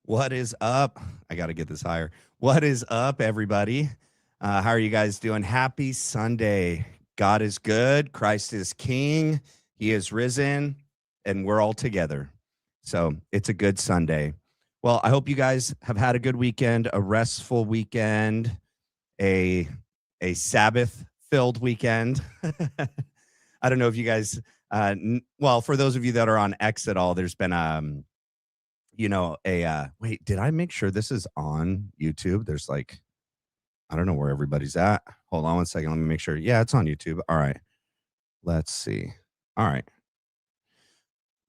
What is up? I got to get this higher. What is up, everybody? How are you guys doing? Happy Sunday. God is good. Christ is King. He is risen, and we're all together. So it's a good Sunday. Well, I hope you guys have had a good weekend, a restful weekend, a Sabbath-filled weekend. I don't know if you guys, well, for those of you that are on X at all, there's been wait, did I make sure this is on YouTube? There's like, I don't know where everybody's at. Hold on one second. Let me make sure. Yeah, it's on YouTube. All right. Let's see. All right.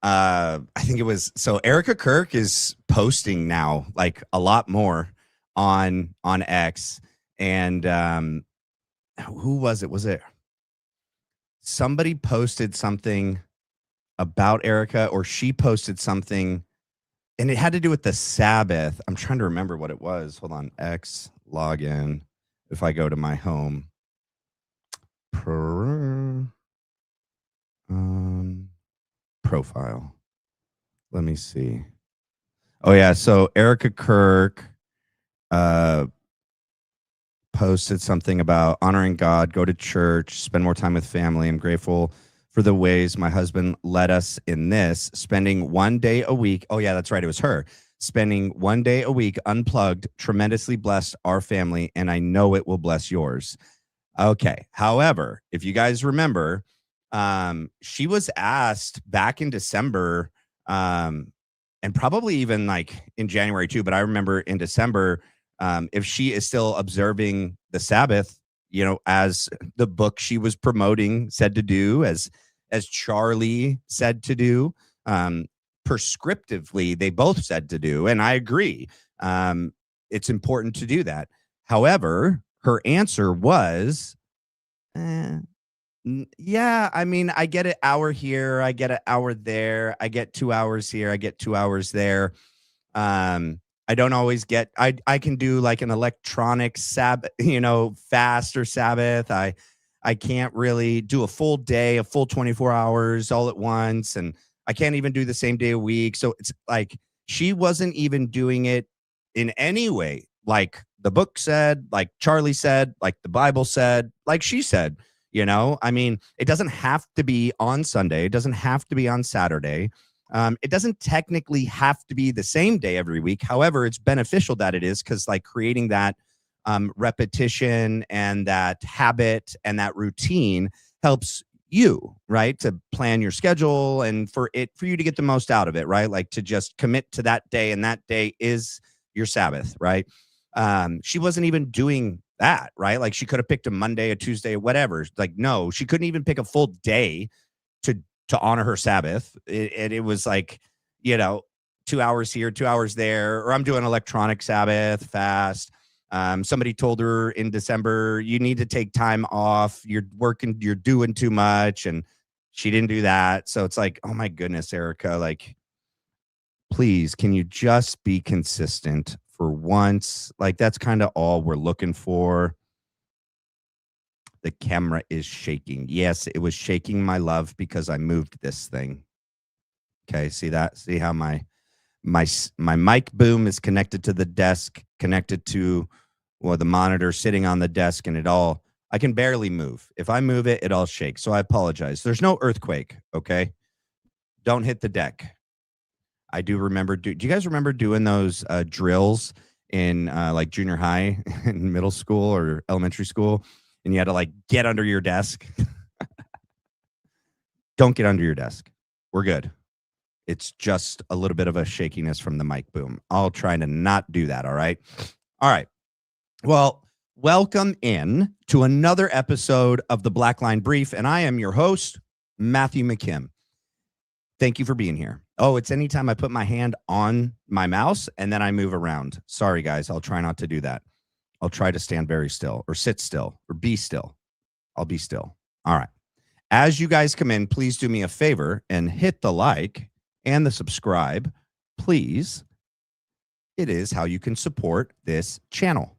I think it was, so Erica Kirk is posting now like a lot more on X. And who was it? Was it somebody posted something about Erica, or she posted something, and it had to do with the Sabbath. I'm trying to remember what it was. Hold on. X login. If I go to my home profile, let me see. Oh yeah. So Erica Kirk posted something about honoring God, go to church, spend more time with family. I'm grateful for the ways my husband led us in this, spending one day a week. Oh yeah, that's right. It was her. Spending one day a week unplugged, tremendously blessed our family, and I know it will bless yours. Okay. However, if you guys remember, she was asked back in December, and probably even like in January too, but I remember in December, if she is still observing the Sabbath, as the book she was promoting said to do, as Charlie said to do, prescriptively, they both said to do. And I agree. It's important to do that. However, her answer was, yeah, I mean, I get an hour here, I get an hour there, I get 2 hours here, I get 2 hours there. I don't always get, I can do like an electronic Sabbath, fast or Sabbath. I can't really do a full day, a full 24 hours all at once. And I can't even do the same day a week. So it's like, she wasn't even doing it in any way like the book said, like Charlie said, like the Bible said, like she said. I mean, it doesn't have to be on Sunday. It doesn't have to be on Saturday. It doesn't technically have to be the same day every week. However, it's beneficial that it is, because like creating that repetition and that habit and that routine helps you, right, to plan your schedule and for you to get the most out of it, right? Like to just commit to that day, and that day is your Sabbath, right? She wasn't even doing that, right? Like she could have picked a Monday, a Tuesday, whatever. Like, no, she couldn't even pick a full day to honor her Sabbath. It was like, 2 hours here, 2 hours there, or I'm doing electronic Sabbath fast. Somebody told her in December, you need to take time off. You're working, you're doing too much. And she didn't do that. So it's like, oh my goodness, Erica, like, please, can you just be consistent for once? Like, that's kind of all we're looking for. The camera is shaking. Yes, it was shaking, my love, because I moved this thing. Okay, see that? See how my mic boom is connected to the desk, connected to the monitor sitting on the desk, and I can barely move. If I move it, it all shakes. So I apologize. There's no earthquake, okay? Don't hit the deck. I do remember, do you guys remember doing those drills in like junior high and middle school or elementary school? And you had to like get under your desk. Don't get under your desk. We're good. It's just a little bit of a shakiness from the mic boom. I'll try to not do that. All right. All right. Well, welcome in to another episode of the Black Line Brief. And I am your host, Matthew McKim. Thank you for being here. Oh, it's anytime I put my hand on my mouse and then I move around. Sorry, guys. I'll try not to do that. I'll try to stand very still, or sit still, or be still. I'll be still. All right. As you guys come in, please do me a favor and hit the like and the subscribe, please. It is how you can support this channel.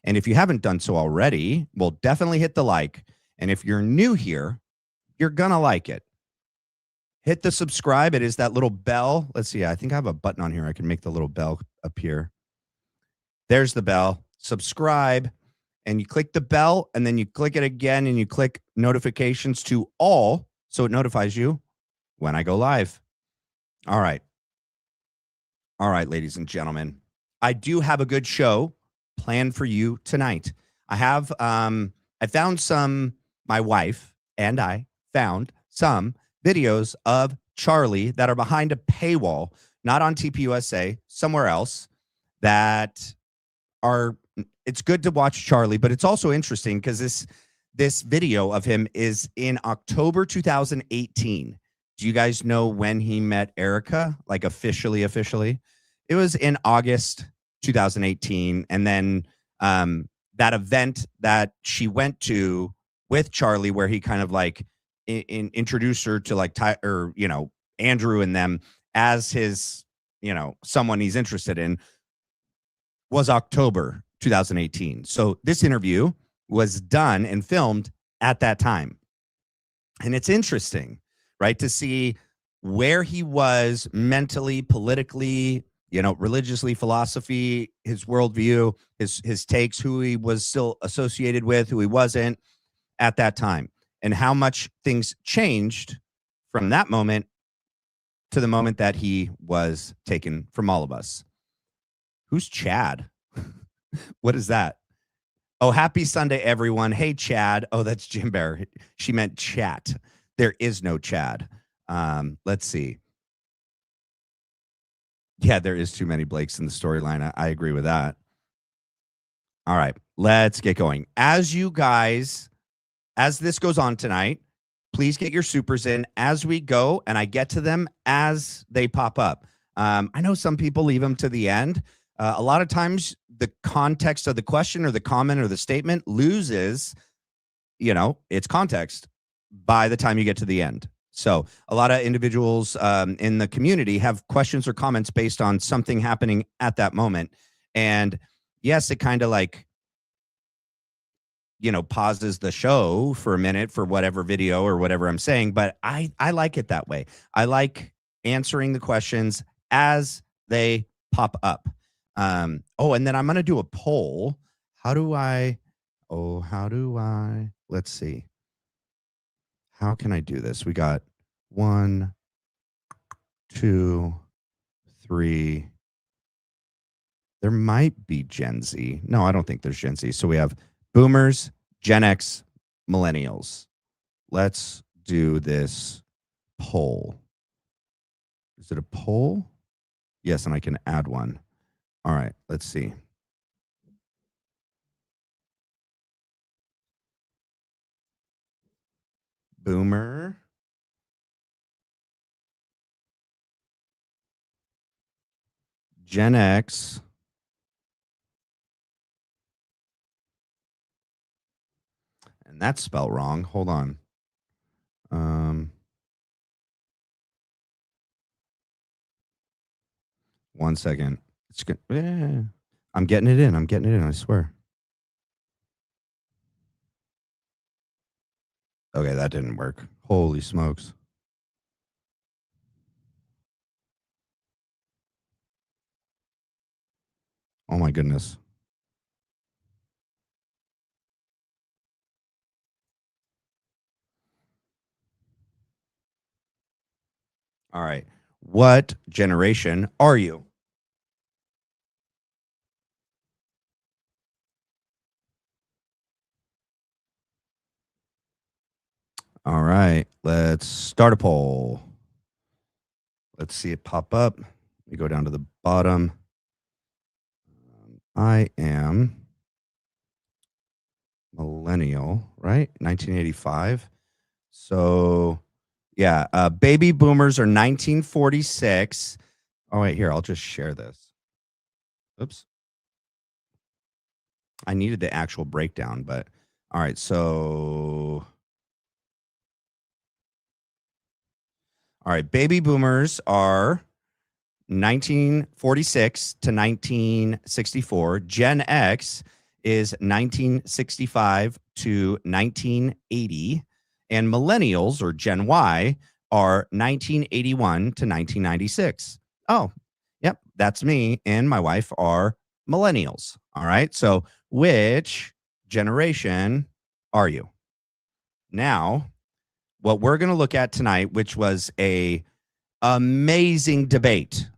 And if you haven't done so already, well, definitely hit the like. And if you're new here, you're going to like it. Hit the subscribe. It is that little bell. Let's see. I think I have a button on here. I can make the little bell up here. There's the bell. Subscribe, and you click the bell, and then you click it again, and you click notifications to all, so it notifies you when I go live. All right. All right, ladies and gentlemen. I do have a good show planned for you tonight. I found my wife and I found some videos of Charlie that are behind a paywall, not on TPUSA, somewhere else, that are, it's good to watch Charlie, but it's also interesting because this video of him is in October 2018. Do you guys know when he met Erica? Like officially? It was in August 2018. And then that event that she went to with Charlie, where he kind of like introduced her to like Andrew and them as his, someone he's interested in, was October 2018. So this interview was done and filmed at that time. And it's interesting, right, to see where he was mentally, politically, religiously, philosophy, his worldview, his takes, who he was still associated with, who he wasn't at that time, and how much things changed from that moment to the moment that he was taken from all of us. Who's Chad? What is that? Oh, happy Sunday, everyone. Hey, Chad. Oh, that's Jim Bear. She meant chat. There is no Chad. Let's see. Yeah, there is too many Blakes in the storyline. I agree with that. All right, let's get going. As this goes on tonight, please get your supers in as we go, and I get to them as they pop up. I know some people leave them to the end. A lot of times the context of the question or the comment or the statement loses, its context by the time you get to the end. So a lot of individuals in the community have questions or comments based on something happening at that moment. And yes, it kind of like, pauses the show for a minute for whatever video or whatever I'm saying. But I like it that way. I like answering the questions as they pop up. And then I'm going to do a poll. Let's see. How can I do this? We got 1, 2, 3. There might be Gen Z. No, I don't think there's Gen Z. So we have Boomers, Gen X, Millennials. Let's do this poll. Is it a poll? Yes, and I can add one. All right, let's see. Boomer. Gen X. And that's spelled wrong. Hold on. One second. It's good. I'm getting it in. I swear. Okay, that didn't work. Holy smokes. Oh my goodness. All right. What generation are you? All right. Let's start a poll. Let's see it pop up. We go down to the bottom. I am millennial, right? 1985. So, yeah, baby boomers are 1946. Oh, wait, here, I'll just share this. Oops. I needed the actual breakdown, but all right, so. All right, baby boomers are 1946 to 1964. Gen X is 1965 to 1980. And millennials, or Gen Y, are 1981 to 1996. Oh, yep. that's me and my wife are millennials. All right. So which generation are you? Now, what we're going to look at tonight, which was a amazing debate.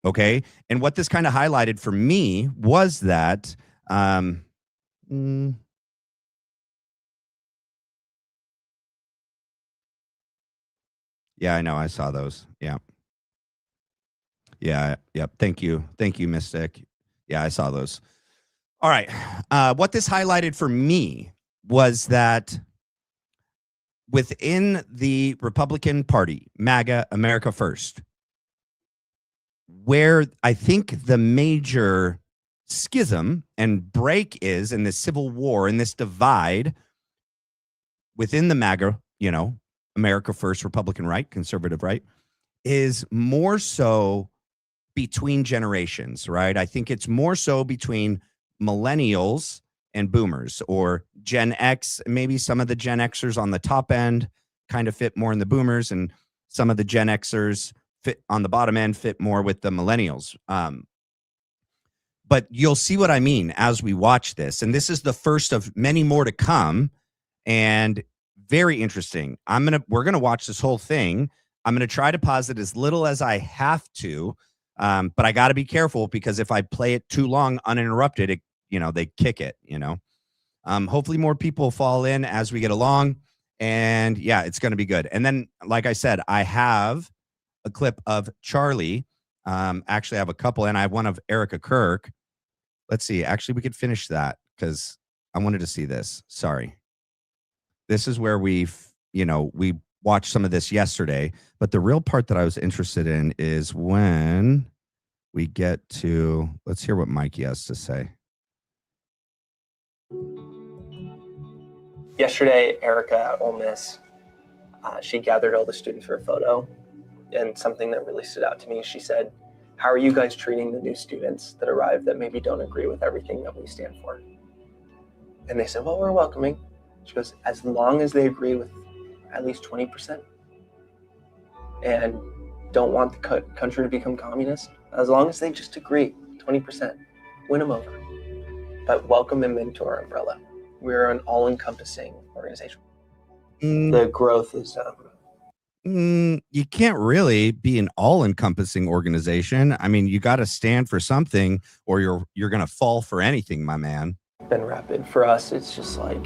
Okay. And what this kind of highlighted for me was that, yeah, I know. I saw those. Yeah. Yeah. Yep. Thank you. Thank you, Mystic. Yeah, I saw those. All right. What this highlighted for me was that within the Republican Party, MAGA, America First, where I think the major schism and break is in this civil war, in this divide within the MAGA, America First, Republican right, conservative right, is more so between generations, right? I think it's more so between millennials and boomers, or Gen X. Maybe some of the Gen Xers on the top end kind of fit more in the boomers, and some of the Gen Xers fit on the bottom end, fit more with the millennials. But you'll see what I mean as we watch this. And this is the first of many more to come. And very interesting. We're going to watch this whole thing. I'm going to try to pause it as little as I have to. But I got to be careful, because if I play it too long uninterrupted, they kick it, hopefully more people fall in as we get along, and yeah, it's going to be good. And then, like I said, I have a clip of Charlie. Actually I have a couple, and I have one of Erica Kirk. Let's see. Actually, we could finish that because I wanted to see this. Sorry. This is where we watched some of this yesterday, but the real part that I was interested in is when we get to, let's hear what Mikey has to say. Yesterday, Erica at Ole Miss, she gathered all the students for a photo, and something that really stood out to me, she said, "How are you guys treating the new students that arrive that maybe don't agree with everything that we stand for?" And they said, "Well, we're welcoming." She goes, "As long as they agree with at least 20% and don't want the country to become communist, as long as they just agree, 20%, win them over. But welcome them into our umbrella. We're an all-encompassing organization." The growth is... You can't really be an all-encompassing organization. I mean, you got to stand for something, or you're going to fall for anything, my man. Been rapid. For us, it's just like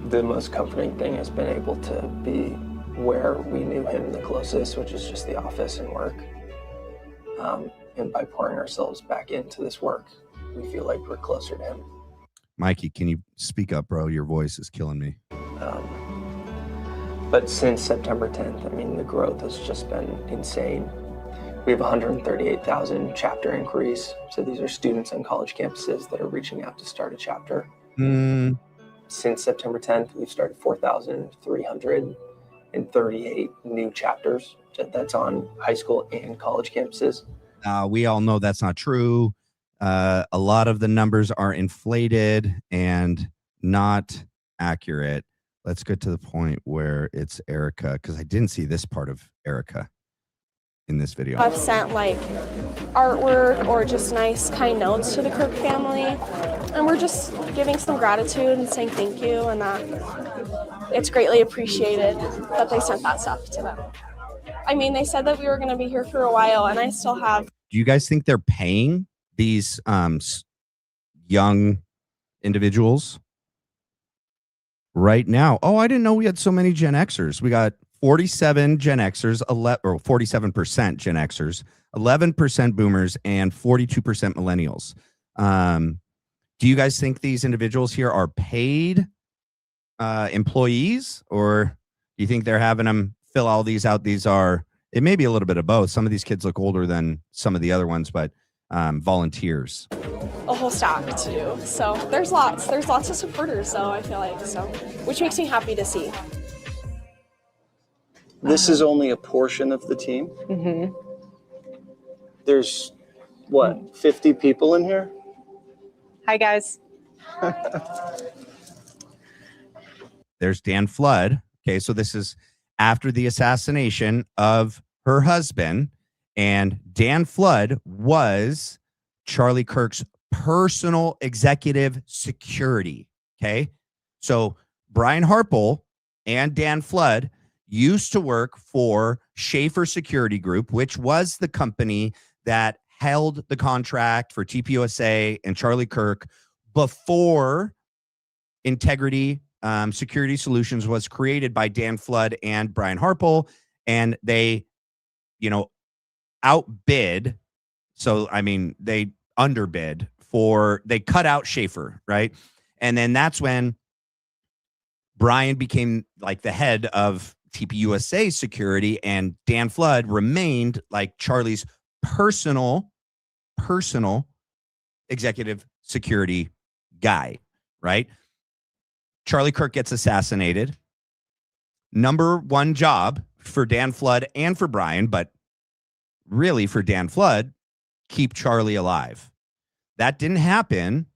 the most comforting thing has been able to be where we knew him the closest, which is just the office and work. And by pouring ourselves back into this work, we feel like we're closer to him. Mikey, can you speak up, bro? Your voice is killing me. But since September 10th, I mean, the growth has just been insane. We have 138,000 chapter inquiries. So these are students on college campuses that are reaching out to start a chapter. Since September 10th, we've started 4,338 new chapters. That's on high school and college campuses. We all know that's not true. A lot of the numbers are inflated and not accurate. Let's get to the point where it's Erica, because I didn't see this part of Erica in this video. I've sent like artwork or just nice kind notes to the Kirk family, and we're just giving some gratitude and saying thank you, and that it's greatly appreciated that they sent that stuff to them. I mean, they said that we were going to be here for a while, and I still have. Do you guys think they're paying these young individuals right now? Oh, I didn't know we had so many Gen Xers. We got 47 Gen Xers, 47% Gen Xers, 11% boomers, and 42% millennials. Do you guys think these individuals here are paid employees, or do you think they're having them fill all these out? It may be a little bit of both. Some of these kids look older than some of the other ones, but volunteers. A whole stack to do. So there's lots of supporters, though, I feel like, which makes me happy to see. This is only a portion of the team. Mm-hmm. There's, 50 people in here? Hi, guys. There's Dan Flood. Okay, so this is after the assassination of her husband. And Dan Flood was Charlie Kirk's personal executive security. Okay. So Brian Harple and Dan Flood used to work for Schaefer Security Group, which was the company that held the contract for TPUSA and Charlie Kirk before Integrity Security Solutions was created by Dan Flood and Brian Harple. And they, outbid. So, I mean, they underbid they cut out Schaefer, right? And then that's when Brian became like the head of TPUSA security, and Dan Flood remained like Charlie's personal executive security guy, right? Charlie Kirk gets assassinated. Number one job for Dan Flood and for Brian, but really for Dan Flood, keep Charlie alive. That didn't happen.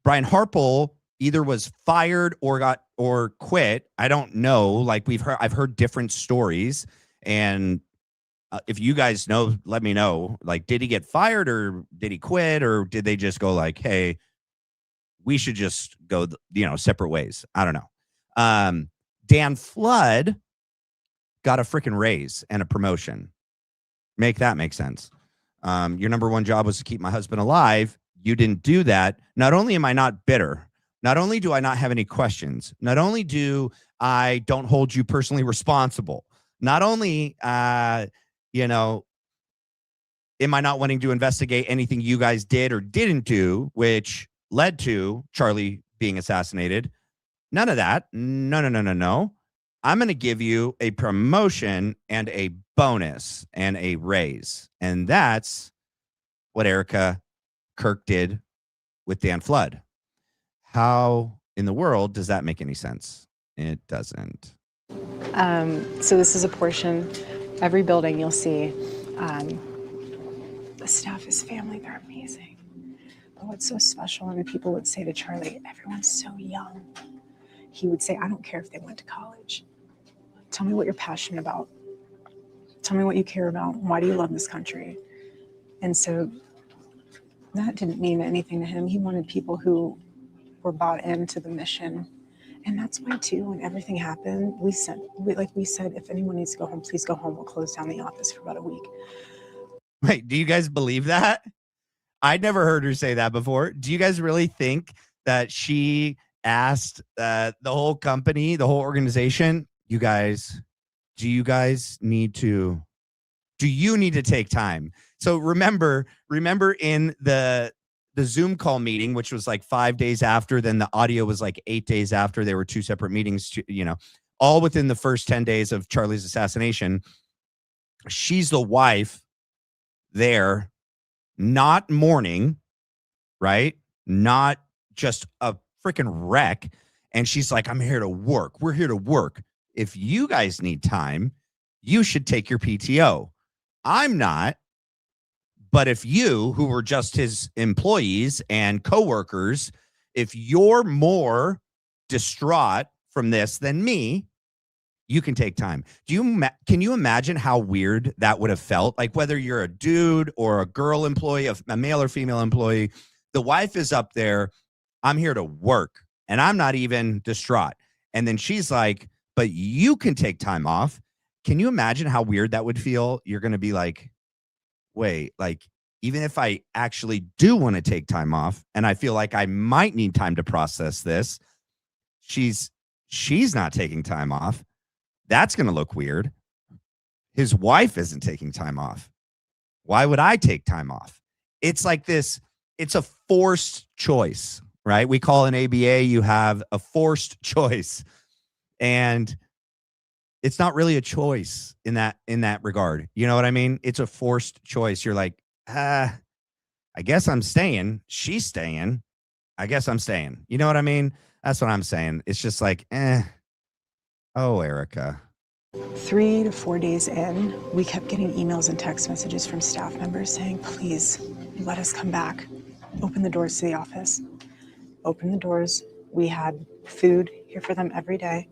Brian Harple either was fired or quit. I don't know. Like I've heard different stories, and if you guys know, let me know. Like, did he get fired or did he quit, or did they just go like, "Hey, we should just go, separate ways"? I don't know. Dan Flood got a freaking raise and a promotion. Make that make sense. Your number one job was to keep my husband alive. You didn't do that. Not only am I not bitter, not only do I not have any questions, not only do I don't hold you personally responsible, not only, am I not wanting to investigate anything you guys did or didn't do, which led to Charlie being assassinated. None of that. No. I'm going to give you a promotion and a bonus and a raise. And that's what Erica Kirk did with Dan Flood. How in the world does that make any sense? It doesn't. So this is a portion, every building you'll see, the staff is family, they're amazing. But what's so special, and people would say to Charlie, everyone's so young. He would say, I don't care if they went to college. Tell me what you're passionate about. Tell me what you care about. Why do you love this country? And so that didn't mean anything to him. He wanted people who were bought into the mission. And that's why, too, when everything happened, we said, if anyone needs to go home, please go home. We'll close down the office for about a week. Wait, do you guys believe that? I'd never heard her say that before. Do you guys really think that she asked the whole company, the whole organization, do you need to take time? So remember in the Zoom call meeting, which was like 5 days after, then the audio was like 8 days after. There were two separate meetings, all within the first 10 days of Charlie's assassination. She's the wife there, not mourning, right? Not just a freaking wreck. And she's like, I'm here to work. We're here to work. If you guys need time, you should take your PTO. I'm not. But if you, who were just his employees and coworkers, if you're more distraught from this than me, you can take time. Can you imagine how weird that would have felt? Like whether you're a dude or a girl employee, a male or female employee, the wife is up there. I'm here to work and I'm not even distraught. And then she's like, but you can take time off. Can you imagine how weird that would feel? You're going to be like, wait, like, even if I actually do want to take time off and I feel like I might need time to process this, she's not taking time off. That's going to look weird. His wife isn't taking time off. Why would I take time off? It's like this. It's a forced choice, right? We call an ABA, you have a forced choice. And it's not really a choice in that regard. You know what I mean? It's a forced choice. You're like, I guess I'm staying. She's staying. I guess I'm staying. You know what I mean? That's what I'm saying. It's just like, oh, Erica. 3 to 4 days in, we kept getting emails and text messages from staff members saying, please let us come back. Open the doors to the office. Open the doors. We had food here for them every day.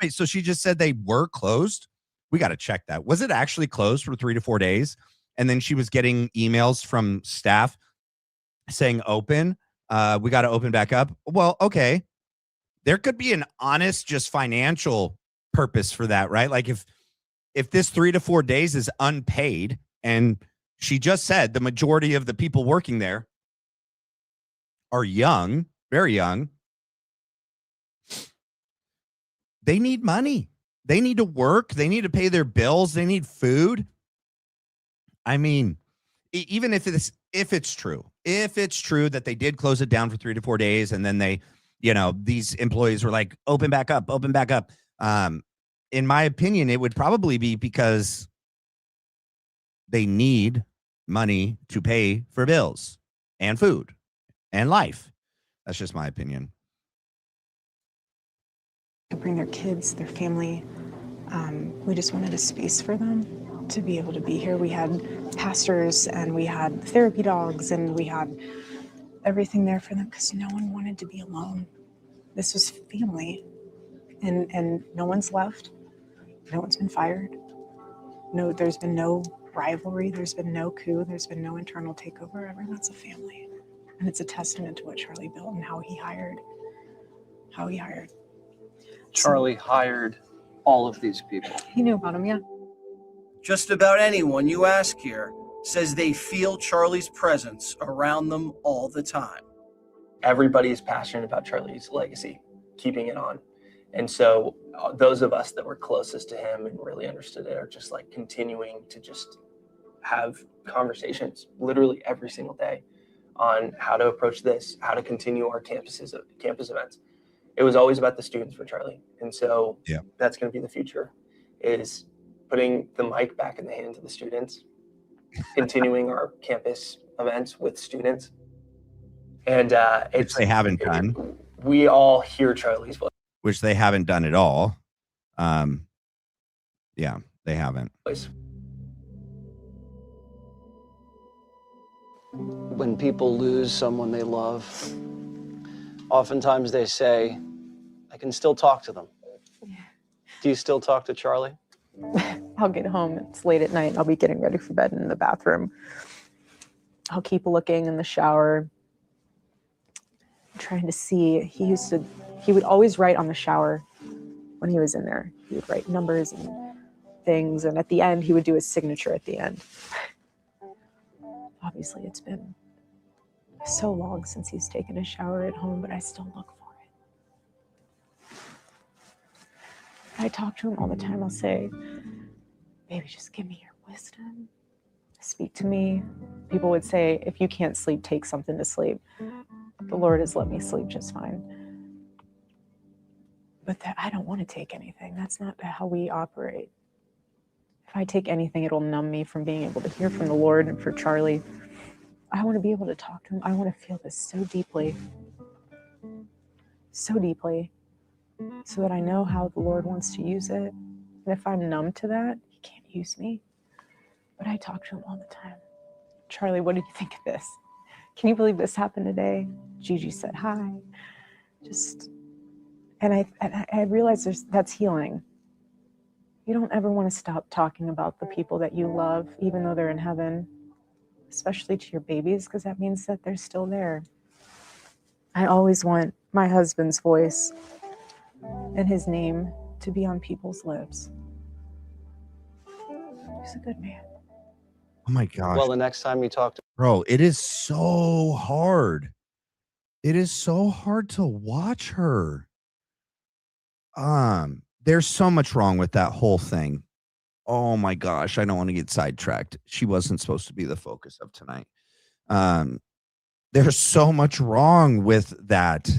Wait, so she just said they were closed? We got to check that. Was it actually closed for 3 to 4 days? And then she was getting emails from staff saying open. We got to open back up. Well, okay. There could be an honest, just financial purpose for that, right? Like if this 3 to 4 days is unpaid, and she just said the majority of the people working there are young, very young, they need money. They need to work. They need to pay their bills. They need food. I mean, even if it's true that they did close it down for 3 to 4 days, and then they, these employees were like, open back up. In my opinion, it would probably be because they need money to pay for bills and food and life. That's just my opinion. Bring their kids, their family. We just wanted a space for them to be able to be here. We had pastors and we had therapy dogs and we had everything there for them because no one wanted to be alone. This was family, and no one's left. No one's been fired. No, there's been no rivalry. There's been no coup. There's been no internal takeover. Everyone's a family, and it's a testament to what Charlie built and how he hired. Charlie hired all of these people. He knew about him, yeah. Just about anyone you ask here says they feel Charlie's presence around them all the time. Everybody is passionate about Charlie's legacy, keeping it on. And so those of us that were closest to him and really understood it are just like continuing to just have conversations literally every single day on how to approach this, how to continue our campus events. It was always about the students for Charlie. And so that's going to be the future, is putting the mic back in the hands of the students, continuing our campus events with students. And which they haven't done. We all hear Charlie's voice. Which they haven't done at all. Yeah, they haven't. When people lose someone they love, oftentimes they say, I can still talk to them. Yeah. Do you still talk to Charlie? I'll get home. It's late at night. I'll be getting ready for bed in the bathroom. I'll keep looking in the shower, trying to see. He would always write on the shower when he was in there. He would write numbers and things. And at the end, he would do his signature at the end. Obviously, it's been so long since he's taken a shower at home, but I still look for it. I talk to him all the time. I'll say, baby, just give me your wisdom. Speak to me. People would say, if you can't sleep, take something to sleep. The Lord has let me sleep just fine. But I don't want to take anything. That's not how we operate. If I take anything, it'll numb me from being able to hear from the Lord. And for Charlie, I want to be able to talk to him. I want to feel this so deeply, so that I know how the Lord wants to use it. And if I'm numb to that, he can't use me. But I talk to him all the time. Charlie, what did you think of this? Can you believe this happened today? Gigi said hi. And I realized that's healing. You don't ever want to stop talking about the people that you love, even though they're in heaven, especially to your babies, because that means that they're still there. I always want my husband's voice and his name to be on people's lips. He's a good man. Oh my gosh. Well, the next time you talk to Bro, it is so hard. It is so hard to watch her. There's so much wrong with that whole thing. Oh my gosh, I don't want to get sidetracked. She wasn't supposed to be the focus of tonight. There's so much wrong with that.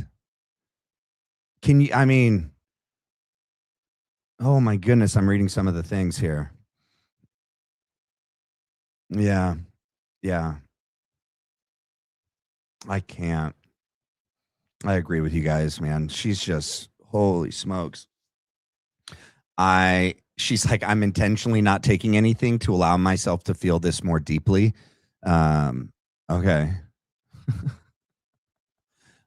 Oh my goodness, I'm reading some of the things here. Yeah. I can't. I agree with you guys, man. She's just, holy smokes. She's like, I'm intentionally not taking anything to allow myself to feel this more deeply. Okay.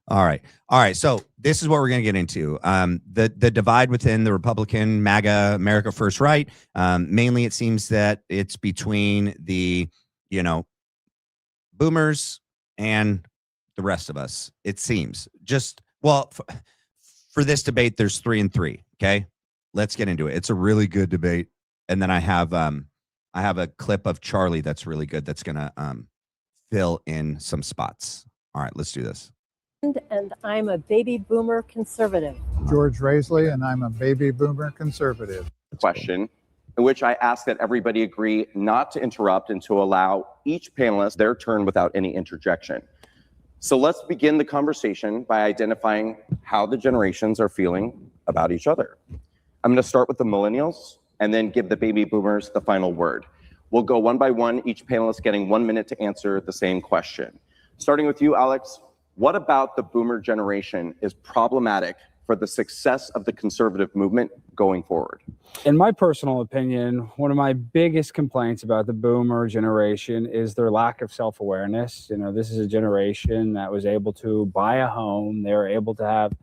All right. So this is what we're going to get into. The divide within the Republican MAGA America First Right. Mainly, it seems that it's between the, boomers and the rest of us. It seems for this debate, there's 3 and 3. Okay, let's get into it. It's a really good debate, and then I have a clip of Charlie that's really good. That's gonna fill in some spots. All right, let's do this. And I'm a baby boomer conservative. George Raisley, and I'm a baby boomer conservative. Question in which I ask that everybody agree not to interrupt and to allow each panelist their turn without any interjection. So let's begin the conversation by identifying how the generations are feeling about each other. I'm going to start with the millennials and then give the baby boomers the final word. We'll go one by one, each panelist getting 1 minute to answer the same question. Starting with you, Alex, what about the boomer generation is problematic for the success of the conservative movement going forward? In my personal opinion, one of my biggest complaints about the boomer generation is their lack of self-awareness. This is a generation that was able to buy a home. They were able to have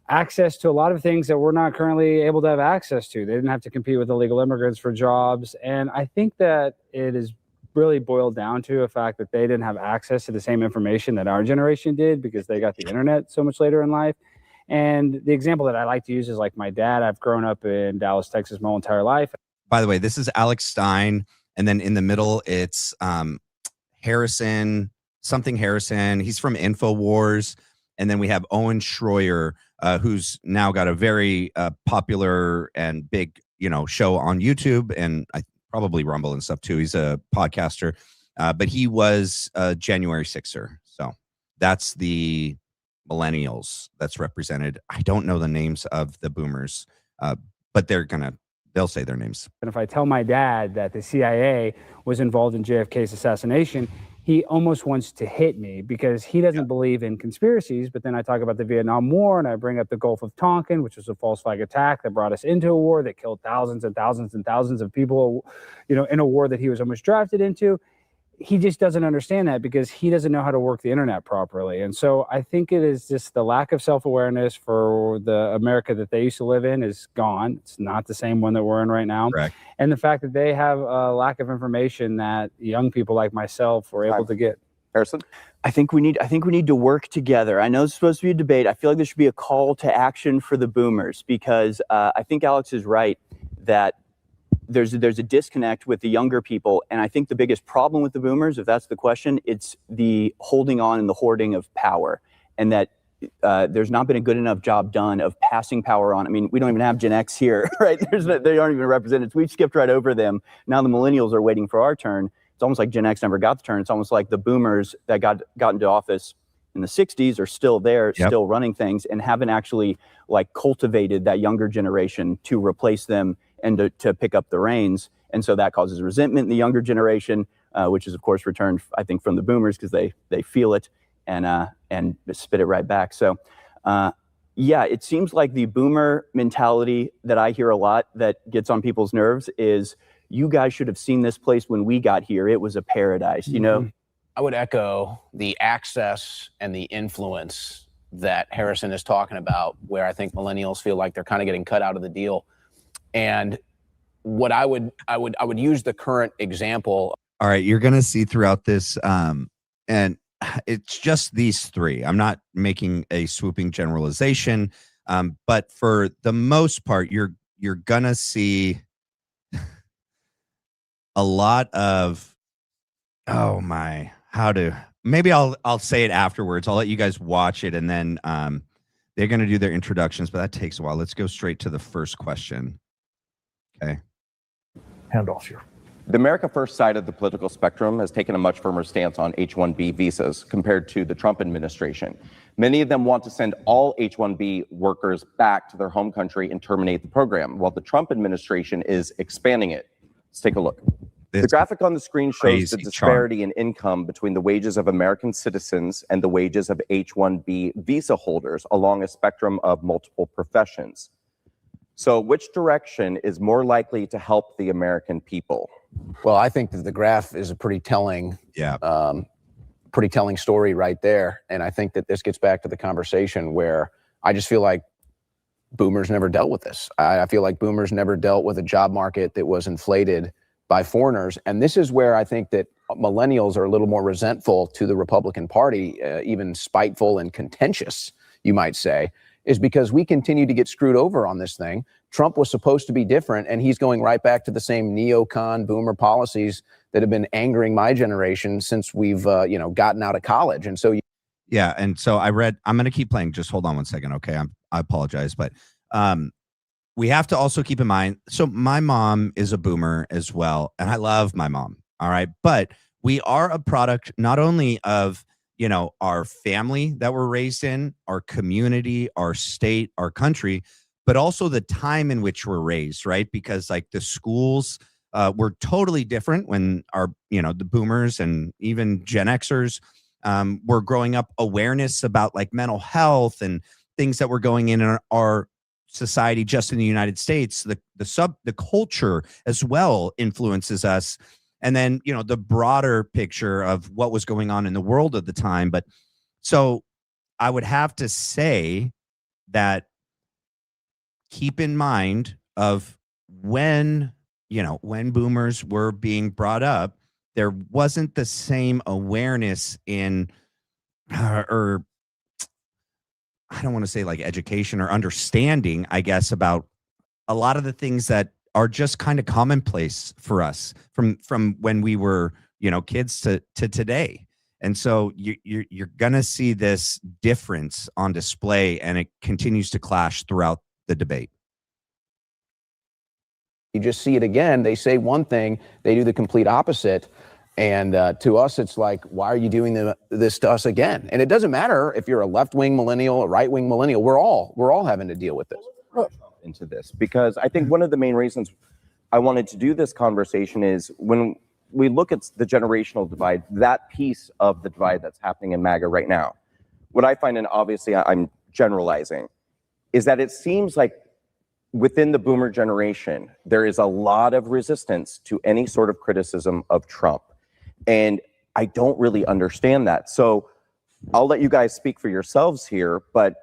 access to a lot of things that we're not currently able to have access to. They didn't have to compete with illegal immigrants for jobs. And I think that it is really boiled down to the fact that they didn't have access to the same information that our generation did because they got the internet so much later in life. And the example that I like to use is like my dad. I've grown up in Dallas, Texas my whole entire life. By the way, this is Alex Stein. And then in the middle, it's Harrison. He's from InfoWars. And then we have Owen Schroyer, who's now got a very popular and big, show on YouTube and probably Rumble and stuff too. He's a podcaster, but he was a January 6er. So that's the millennials that's represented. I don't know the names of the boomers, but they'll say their names. And if I tell my dad that the CIA was involved in JFK's assassination, he almost wants to hit me because he doesn't believe in conspiracies. But then I talk about the Vietnam War and I bring up the Gulf of Tonkin, which was a false flag attack that brought us into a war that killed thousands and thousands and thousands of people, in a war that he was almost drafted into. He just doesn't understand that because he doesn't know how to work the internet properly. And so I think it is just the lack of self-awareness for the America that they used to live in is gone. It's not the same one that we're in right now. Correct. And the fact that they have a lack of information that young people like myself were able to get. Harrison? I think we need to work together. I know it's supposed to be a debate. I feel like there should be a call to action for the boomers because I think Alex is right that there's a disconnect with the younger people. And I think the biggest problem with the boomers, if that's the question, it's the holding on and the hoarding of power. And that there's not been a good enough job done of passing power on. I mean, we don't even have Gen X here, right? They aren't even represented. We've skipped right over them. Now the millennials are waiting for our turn. It's almost like Gen X never got the turn. It's almost like the boomers that got into office in the 60s are still there, still running things, and haven't actually cultivated that younger generation to replace them and to pick up the reins. And so that causes resentment in the younger generation, which is of course returned, I think, from the boomers because they feel it and spit it right back. So it seems like the boomer mentality that I hear a lot that gets on people's nerves is, you guys should have seen this place when we got here. It was a paradise, I would echo the access and the influence that Harrison is talking about, where I think millennials feel like they're kind of getting cut out of the deal. And what I would use the current example. All right, you're going to see throughout this, and it's just these 3. I'm not making a swooping generalization, but for the most part, you're going to see a lot of, maybe I'll say it afterwards. I'll let you guys watch it, and then they're going to do their introductions, but that takes a while. Let's go straight to the first question. Okay. Handoff here. The America First side of the political spectrum has taken a much firmer stance on H-1B visas compared to the Trump administration. Many of them want to send all H-1B workers back to their home country and terminate the program, while the Trump administration is expanding it. Let's take a look. The graphic on the screen shows the disparity in income between the wages of American citizens and the wages of H-1B visa holders along a spectrum of multiple professions. So which direction is more likely to help the American people? Well, I think that the graph is a pretty telling pretty telling story right there. And I think that this gets back to the conversation where I just feel like boomers never dealt with this. I feel like boomers never dealt with a job market that was inflated by foreigners. And this is where I think that millennials are a little more resentful to the Republican Party, even spiteful and contentious, you might say, is because we continue to get screwed over on this thing. Trump was supposed to be different, and he's going right back to the same neocon boomer policies that have been angering my generation since we've gotten out of college. And so yeah, and so I'm going to keep playing. Just hold on one second, okay? I apologize, but we have to also keep in mind, so my mom is a boomer as well, and I love my mom, all right? But we are a product not only of, our family that we're raised in, our community, our state, our country, but also the time in which we're raised, right? Because like the schools were totally different when the boomers and even Gen Xers were growing up. Awareness about like mental health and things that were going in our society just in the United States, the culture as well influences us. And then, the broader picture of what was going on in the world at the time. But so I would have to say that keep in mind of when boomers were being brought up, there wasn't the same awareness in, or I don't want to say like education or understanding, I guess, about a lot of the things that are just kind of commonplace for us from when we were, kids to today. And so you're going to see this difference on display, and it continues to clash throughout the debate. you just see it again. They say one thing, they do the complete opposite. And to us, it's like, why are you doing this to us again? And it doesn't matter if you're a left-wing millennial, a right-wing millennial. We're all having to deal with this. Into this, because I think one of the main reasons I wanted to do this conversation is when we look at the generational divide, that piece of the divide that's happening in MAGA right now, what I find, and obviously I'm generalizing, is that it seems like within the boomer generation, there is a lot of resistance to any sort of criticism of Trump. And I don't really understand that. So I'll let you guys speak for yourselves here, but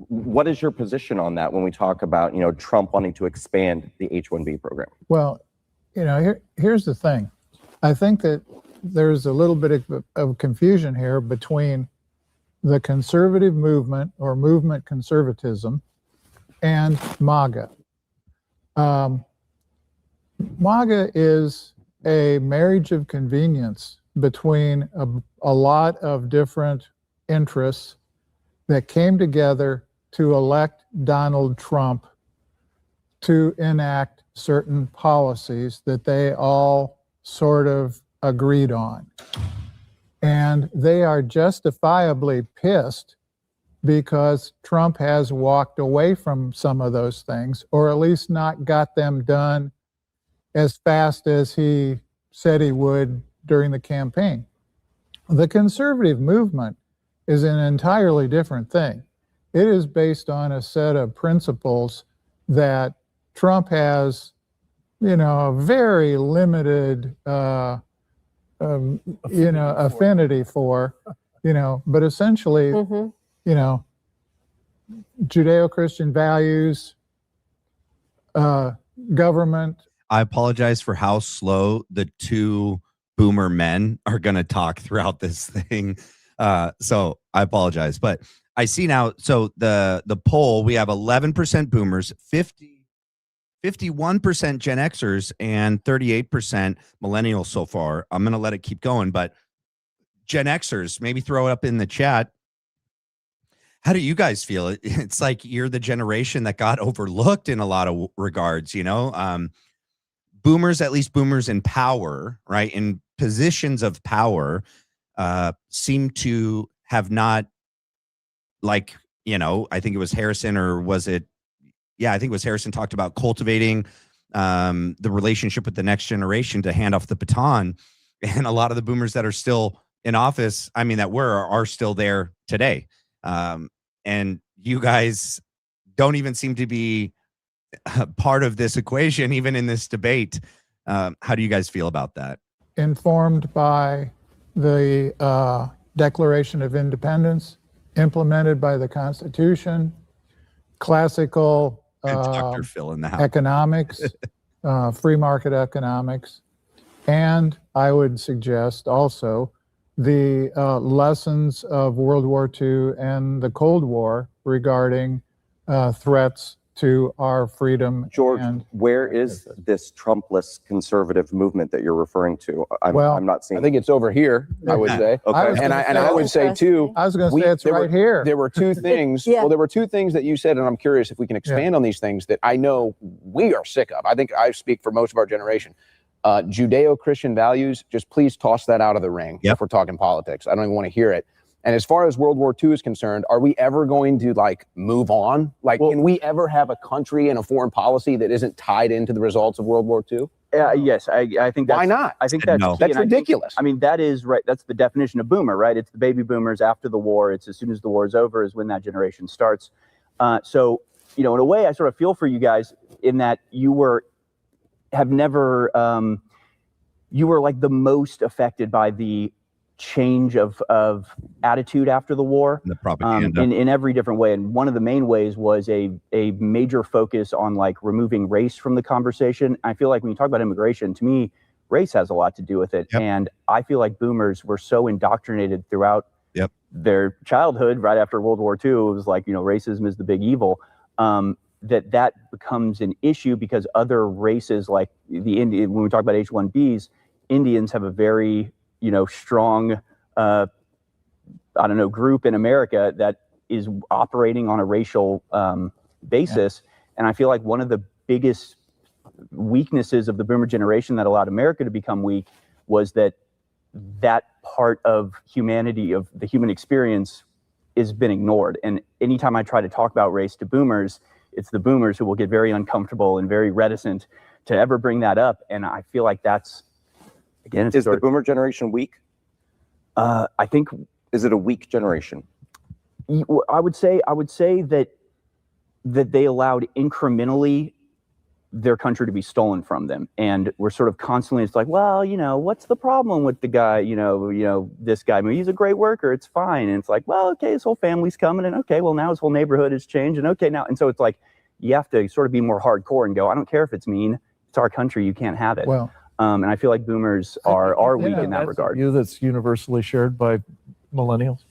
what is your position on that when we talk about, Trump wanting to expand the H-1B program? Well, here's the thing. I think that there's a little bit of confusion here between the conservative movement or movement conservatism and MAGA. MAGA is a marriage of convenience between a lot of different interests that came together to elect Donald Trump to enact certain policies that they all sort of agreed on. And they are justifiably pissed because Trump has walked away from some of those things, or at least not got them done as fast as he said he would during the campaign. The conservative movement is an entirely different thing. It is based on a set of principles that Trump has, a very limited, affinity for, but essentially, Judeo-Christian values, government. I apologize for how slow the two boomer men are going to talk throughout this thing. So I apologize, but I see now. So the poll, we have 11% boomers, 51% Gen Xers, and 38% millennials so far. I'm going to let it keep going, but Gen Xers, maybe throw it up in the chat. How do you guys feel? It's like you're the generation that got overlooked in a lot of regards, boomers, at least boomers in power, right? In positions of power, seem to have not, I think it was Harrison, or was it? Yeah, I think it was Harrison talked about cultivating the relationship with the next generation to hand off the baton. And a lot of the boomers that are still in office, are still there today. And you guys don't even seem to be part of this equation, even in this debate. How do you guys feel about that? Informed by the Declaration of Independence, implemented by the Constitution, classical Dr. Phil in the house. economics, free market economics, and I would suggest also the lessons of World War II and the Cold War regarding threats to our freedom. George, and where is this Trumpless conservative movement that you're referring to? I'm not seeing. I think it's over here, I would say. Okay. And I would say too. I was going to say it's right here. There were two things. Yeah. Well, there were two things that you said, and I'm curious if we can expand on these things that I know we are sick of. I think I speak for most of our generation. Judeo-Christian values, just please toss that out of the ring if we're talking politics. I don't even want to hear it. And as far as World War II is concerned, are we ever going to like move on? Like, can we ever have a country and a foreign policy that isn't tied into the results of World War II? Yes, I think that's, why not? I think that's No. key, That's and ridiculous. I mean, that is right. That's the definition of boomer, right? It's the baby boomers after the war. It's as soon as the war is over is when that generation starts. So, in a way, I sort of feel for you guys in that you were like the most affected by the change of attitude after the war, The propaganda. in every different way. And one of the main ways was a major focus on like removing race from the conversation. I feel like when you talk about immigration, to me, race has a lot to do with it. Yep. And I feel like boomers were so indoctrinated throughout their childhood, right after World War II, it was like, racism is the big evil. That becomes an issue because other races like the Indian, when we talk about H-1Bs, Indians have a very, strong, group in America that is operating on a racial basis. And I feel like one of the biggest weaknesses of the boomer generation that allowed America to become weak was that part of humanity, of the human experience, has been ignored. And anytime I try to talk about race to boomers, it's the boomers who will get very uncomfortable and very reticent to ever bring that up. And I feel like that's, again, Is the boomer generation weak? I think, is it a weak generation? I would say that they allowed incrementally their country to be stolen from them, and we're sort of constantly, it's like, well, what's the problem with the guy? This guy, I mean, he's a great worker, it's fine. And it's like, well, okay, his whole family's coming, and okay, well, now his whole neighborhood has changed, and okay, now, and so it's like you have to sort of be more hardcore and go, I don't care if it's mean, it's our country, you can't have it. Well, and I feel like boomers are weak in that regard. That's universally shared by millennials.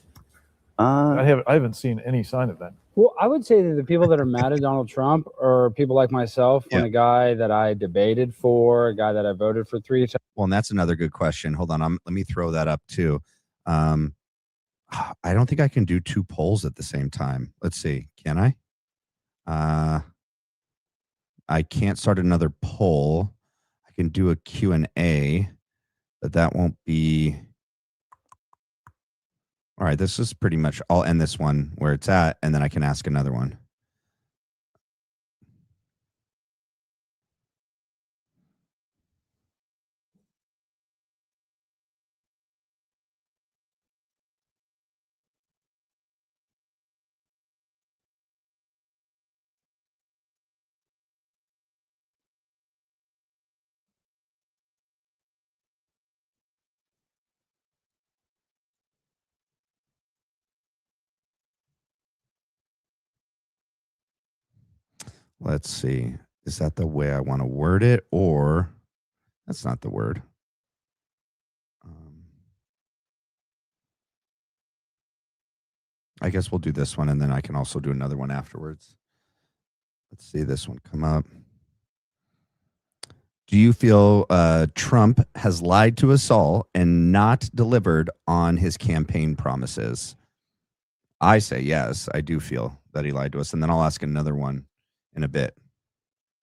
I haven't seen any sign of that. Well, I would say that the people that are mad at Donald Trump are people like myself, when a guy that I debated for, a guy that I voted for 3 times. Well, and that's another good question. Hold on. Let me throw that up too. I don't think I can do 2 polls at the same time. Let's see. Can I? I can't start another poll. I can do a Q&A, but that won't be... All right, this is pretty much, I'll end this one where it's at, and then I can ask another one. Let's see. Is that the way I want to word it, or that's not the word? I guess we'll do this one, and then I can also do another one afterwards. Let's see this one come up. Do you feel Trump has lied to us all and not delivered on his campaign promises? I say yes. I do feel that he lied to us, and then I'll ask another one in a bit.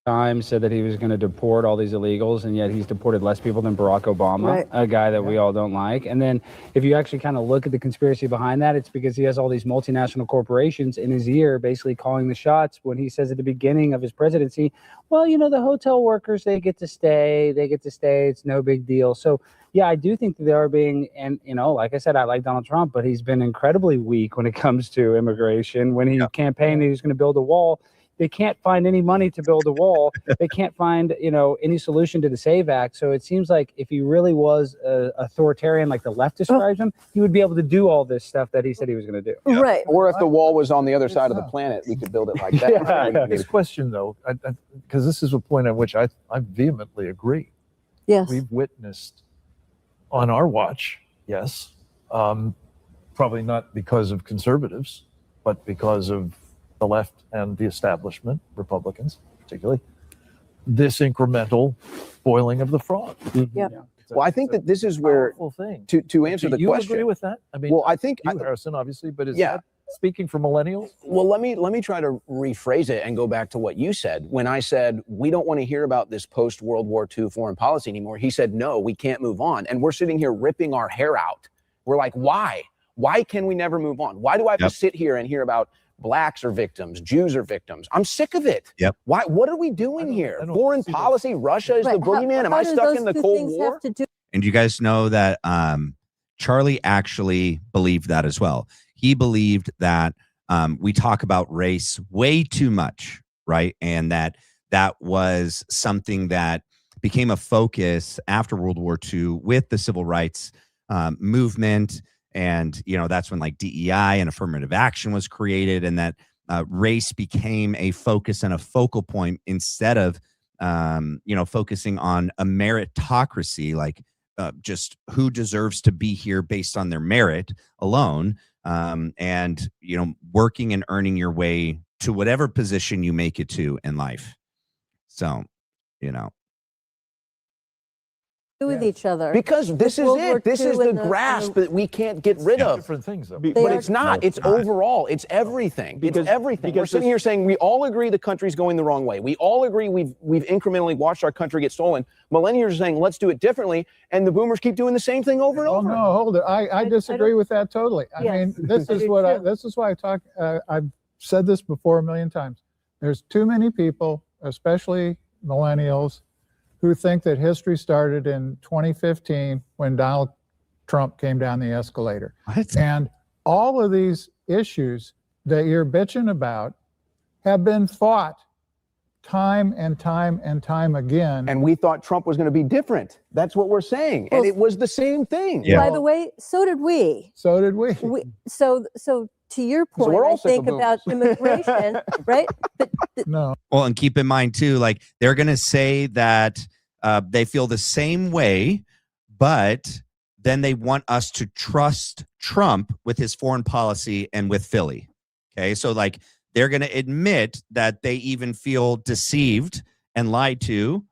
Time said that he was going to deport all these illegals, and yet he's deported less people than Barack Obama, a guy that we all don't like. And then if you actually kind of look at the conspiracy behind that, it's because he has all these multinational corporations in his ear basically calling the shots when he says at the beginning of his presidency, well, the hotel workers, they get to stay, it's no big deal. So yeah, I do think that they are being, and like I said, I like Donald Trump, but he's been incredibly weak when it comes to immigration. When he campaigned, he was going to build a wall. They can't find any money to build a wall. They can't find, any solution to the SAVE Act. So it seems like if he really was authoritarian, like the left describes him, he would be able to do all this stuff that he said he was going to do. Right. Or if the wall was on the other side of the planet, we could build it like that. This question, though, because this is a point on which I vehemently agree. Yes. We've witnessed on our watch, yes, probably not because of conservatives, but because of the left and the establishment, Republicans particularly, this incremental boiling of the frog. Yeah. Well, I think that this is where, thing. to answer the you question. agree with that? I mean, well, I think you, Harrison, obviously, but is Yeah. that speaking for millennials? Well, let me try to rephrase it and go back to what you said. When I said we don't want to hear about this post-World War II foreign policy anymore, he said, no, we can't move on. And we're sitting here ripping our hair out. We're like, why? Why can we never move on? Why do I have to sit here and hear about blacks are victims, Jews are victims? I'm sick of it. Yep. Why? What are we doing here? Foreign policy? Russia is the boogeyman? Am I stuck in the Cold War? And you guys know that Charlie actually believed that as well. He believed that we talk about race way too much, right? And that was something that became a focus after World War II with the civil rights movement. And, that's when like DEI and affirmative action was created, and that race became a focus and a focal point instead of, focusing on a meritocracy, like just who deserves to be here based on their merit alone. And, working and earning your way to whatever position you make it to in life. So, with each other. Because this is it. This is the grasp that we can't get rid of. Different things, though. But it's not. It's overall. It's everything. It's everything. We're sitting here saying we all agree the country's going the wrong way. We all agree we've incrementally watched our country get stolen. Millennials are saying let's do it differently, and the boomers keep doing the same thing over and over. Oh no, hold it. I disagree with that totally. I mean, this is why I talk. I've said this before a million times. There's too many people, especially millennials, who think that history started in 2015 when Donald Trump came down the escalator. What? And all of these issues that you're bitching about have been fought time and time and time again. And we thought Trump was going to be different. That's what we're saying. And it was the same thing. Yeah. By the way, so did we. So did we. So to your point, we're all I sick of think about immigration, right? But No. well, and keep in mind too, like they're going to say that they feel the same way, but then they want us to trust Trump with his foreign policy and with Philly. Okay. So like they're going to admit that they even feel deceived and lied to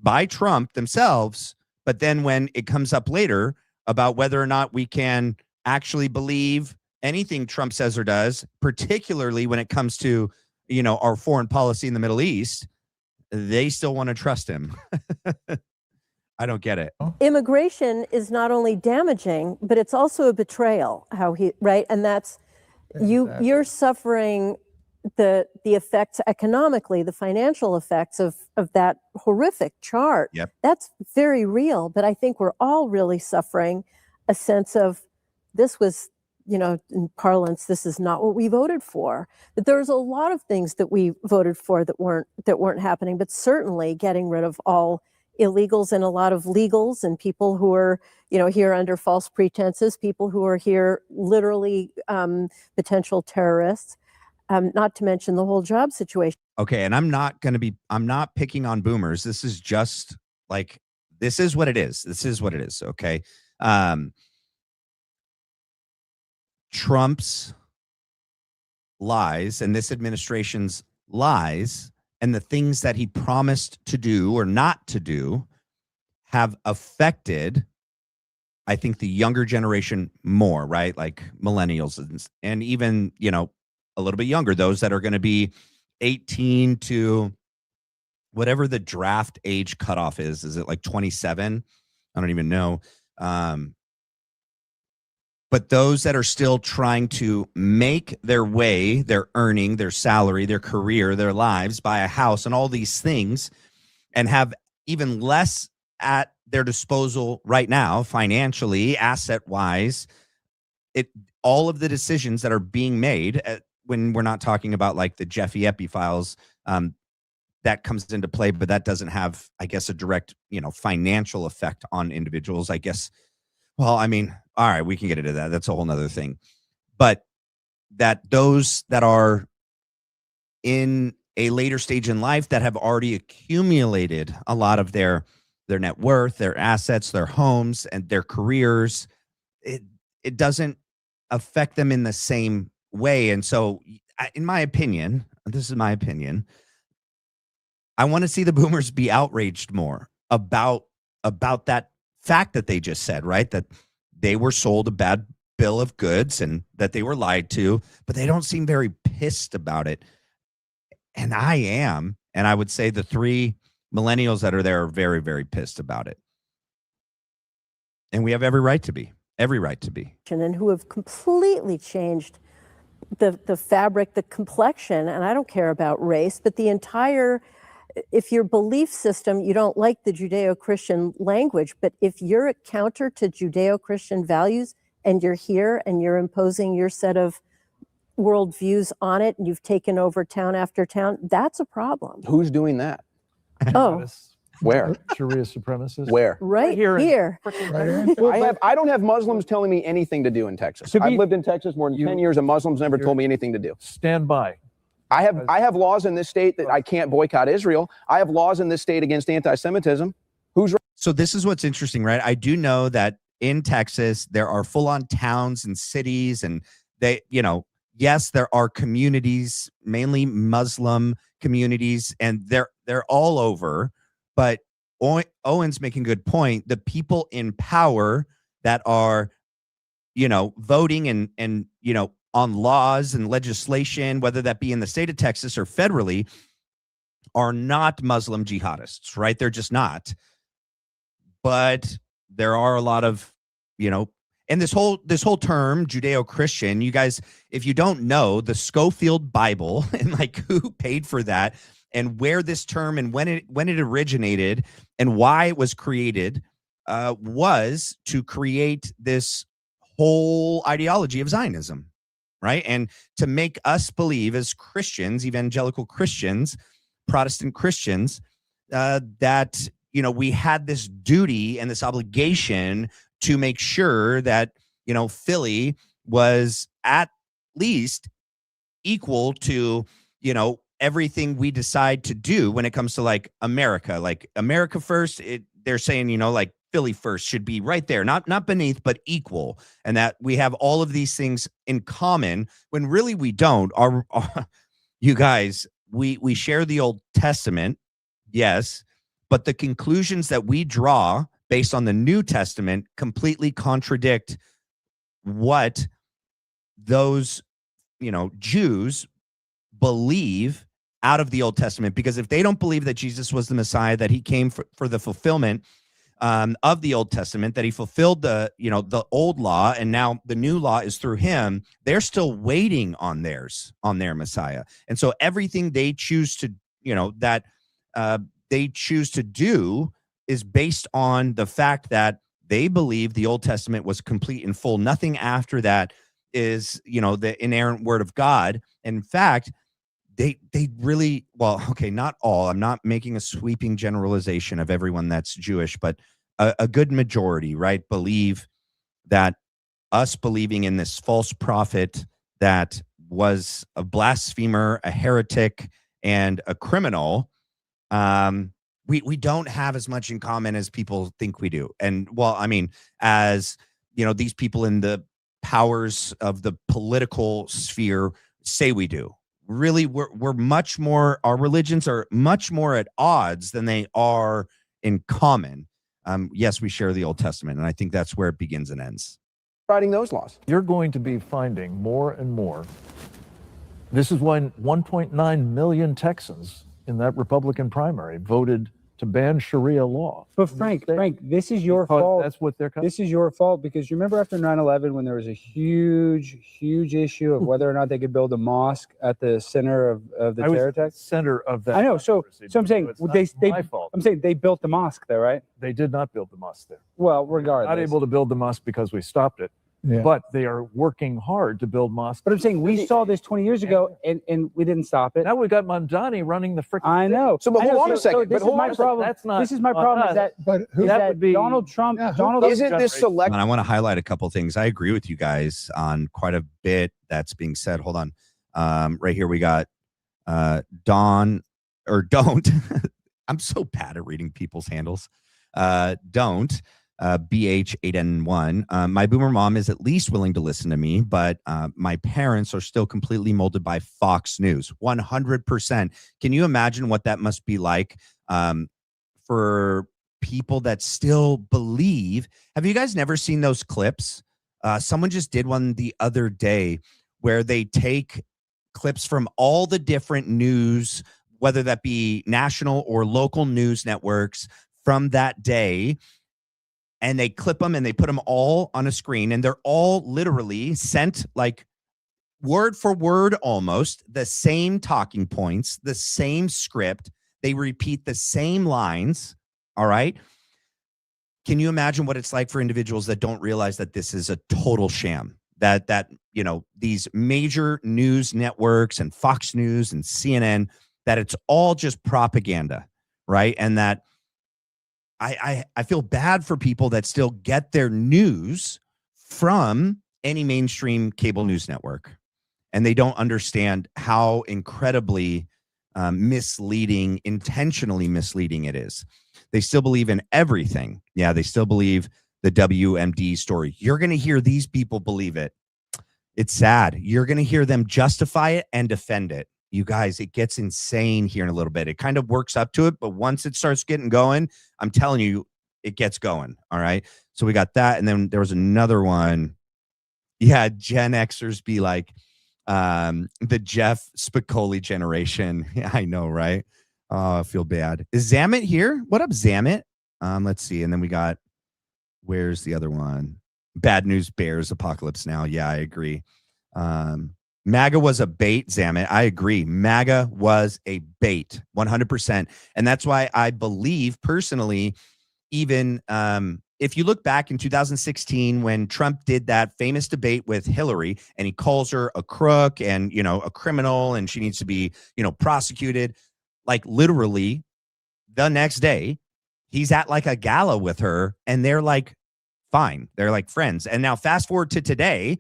by Trump themselves. But then when it comes up later about whether or not we can actually believe anything Trump says or does, particularly when it comes to, our foreign policy in the Middle East, they still want to trust him. I don't get it. immigration is not only damaging, but it's also a betrayal. Right? And that's you're suffering the effects economically, the financial effects of that horrific chart. Yep. That's very real. But I think we're all really suffering a sense of this was, in parlance, this is not what we voted for. But there's a lot of things that we voted for that weren't happening, but certainly getting rid of all illegals and a lot of legals and people who are, here under false pretenses, people who are here literally potential terrorists, not to mention the whole job situation. Okay. And I'm not picking on boomers. This is just like, this is what it is. This is what it is. Okay. Trump's lies and this administration's lies and the things that he promised to do or not to do have affected, I think, the younger generation more, right? Like millennials and even, a little bit younger, those that are going to be 18 to whatever the draft age cutoff is. Is it like 27? I don't even know. But those that are still trying to make their way, their earning, their salary, their career, their lives, buy a house and all these things, and have even less at their disposal right now, financially, asset-wise, all of the decisions that are being made, when we're not talking about like the Jeffy Epi files, that comes into play, but that doesn't have, I guess, a direct, financial effect on individuals, I guess. Well, I mean, all right, we can get into that. That's a whole nother thing. But that those that are in a later stage in life that have already accumulated a lot of their net worth, their assets, their homes, and their careers, it doesn't affect them in the same way. And so, in my opinion, this is my opinion, I want to see the boomers be outraged more about that fact that they just said, right? That they were sold a bad bill of goods and that they were lied to, but they don't seem very pissed about it. And I am. And I would say the 3 millennials that are there are very, very pissed about it. And we have every right to be. Every right to be. And who have completely changed the fabric, the complexion, and I don't care about race, but the entire, if your belief system, you don't like the Judeo-Christian language, but if you're a counter to Judeo-Christian values and you're here and you're imposing your set of worldviews on it and you've taken over town after town, that's a problem. Who's doing that? Oh, Where? Sharia supremacists. Where? right here. I don't have Muslims telling me anything to do in Texas. I've lived in Texas more than 10 years, and Muslims never told me anything to do. Stand by. I have laws in this state that I can't boycott Israel. I have laws in this state against anti-Semitism. Who's right? So this is what's interesting, right? I do know that in Texas there are full-on towns and cities, and they, yes, there are communities, mainly Muslim communities, and they're all over. But Owen's making a good point. The people in power that are, voting and on laws and legislation, whether that be in the state of Texas or federally, are not Muslim jihadists, right? They're just not. But there are a lot of, and this whole term Judeo-Christian, you guys, if you don't know the Schofield Bible and like who paid for that and where this term and when it originated and why it was created, was to create this whole ideology of Zionism, right? And to make us believe as Christians, evangelical Christians, Protestant Christians, that, we had this duty and this obligation to make sure that, Philly was at least equal to, everything we decide to do when it comes to like America first. They're saying, like Philly first should be right there, not beneath, but equal. And that we have all of these things in common when really we don't. You guys, we share the Old Testament. Yes. But the conclusions that we draw based on the New Testament completely contradict what those, Jews believe out of the Old Testament. Because if they don't believe that Jesus was the Messiah, that he came for the fulfillment of the Old Testament, that he fulfilled the old law, and now the new law is through him, they're still waiting on their Messiah. And so everything they choose to, they choose to do is based on the fact that they believe the Old Testament was complete and full. Nothing after that is, the inerrant word of God. In fact, they really, well, okay, not all. I'm not making a sweeping generalization of everyone that's Jewish, but a good majority, right, believe that us believing in this false prophet that was a blasphemer, a heretic, and a criminal, we don't have as much in common as people think we do. And well, I mean, as these people in the powers of the political sphere say we do. Really, we're much more, our religions are much more at odds than they are in common. Yes, we share the Old Testament, and I think that's where it begins and ends. Writing those laws. You're going to be finding more and more. This is when 1.9 million Texans in that Republican primary voted to ban Sharia law. But Frank, this is your fault. That's what they're. This is your fault because you remember after 9/11 when there was a huge issue of whether or not they could build a mosque at the center of the terror attack. Center of that. I know. So I'm saying my fault. I'm saying they built the mosque there, right? They did not build the mosque there. Well, regardless, Not able to build the mosque because we stopped it. Yeah. but they are working hard to build mosques. But I'm saying we saw this 20 years ago and we didn't stop it. Now we've got Mamdani running the freaking. I know. So, but I know. hold on a second. This But is my problem. That's not. This is my problem. Is that But who, is that that would be- Donald Trump? Yeah, who Donald isn't this select? And I want to highlight a couple things. I agree with you guys on quite a bit that's being said. Hold on. Right here we got Don or don't. I'm so bad at reading people's handles. Don't. BH8N1. My boomer mom is at least willing to listen to me, but my parents are still completely molded by Fox News. 100%. Can you imagine what that must be like for people that still believe? Have you guys never seen those clips? Someone just did one the other day where they take clips from all the different news, whether that be national or local news networks from that day, and they clip them and they put them all on a screen, and they're all literally sent like word for word, almost the same talking points, the same script. They repeat the same lines. All right. Can you imagine what it's like for individuals that don't realize that this is a total sham? That you know, these major news networks and Fox News and CNN, that it's all just propaganda, right? And that I feel bad for people that still get their news from any mainstream cable news network, and they don't understand how incredibly misleading, intentionally misleading it is. They still believe in everything. Yeah, they still believe the WMD story. You're going to hear these people believe it. It's sad. You're going to hear them justify it and defend it. You guys, it gets insane here in a little bit. It kind of works up to it, but once it starts getting going, I'm telling you, it gets going. All right. So we got that. And then there was another one. Yeah. Gen Xers be like the Jeff Spicoli generation. Yeah, I know, right? Oh, I feel bad. Is Zamet here? What up, Zamet? Let's see. And then we got, where's the other one? Bad News Bears Apocalypse Now. Yeah, I agree. MAGA was a bait, Zamet. I agree. MAGA was a bait, 100%. And that's why I believe personally, even if you look back in 2016 when Trump did that famous debate with Hillary and he calls her a crook and, you know, a criminal and she needs to be, you know, prosecuted, like literally the next day, he's at like a gala with her and they're like, fine. They're like friends. And now fast forward to today,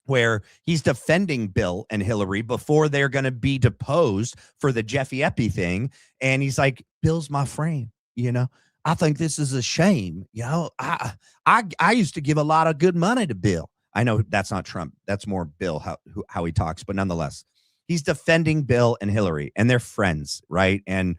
where he's defending Bill and Hillary before they're going to be deposed for the Jeffy Epi thing. And he's like, Bill's my friend. You know, I think this is a shame. You know, I used to give a lot of good money to Bill. I know that's not Trump. That's more Bill, how he talks. But nonetheless, he's defending Bill and Hillary and they're friends. Right. And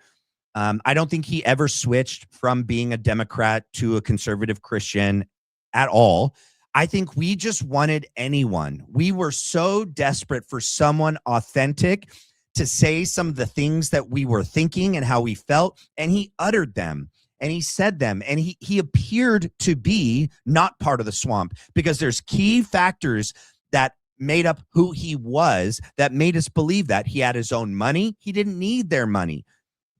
I don't think he ever switched from being a Democrat to a conservative Christian at all. I think we just wanted anyone. We were so desperate for someone authentic to say some of the things that we were thinking and how we felt. And he uttered them and he said them. And he appeared to be not part of the swamp, because there's key factors that made up who he was that made us believe that he had his own money. He didn't need their money.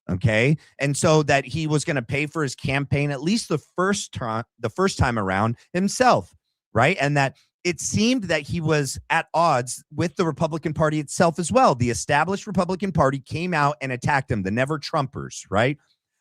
Okay. And so that he was going to pay for his campaign, at least the first time around, himself. Right. And that it seemed that he was at odds with the Republican Party itself as well. The established Republican Party came out and attacked him, the Never Trumpers. Right.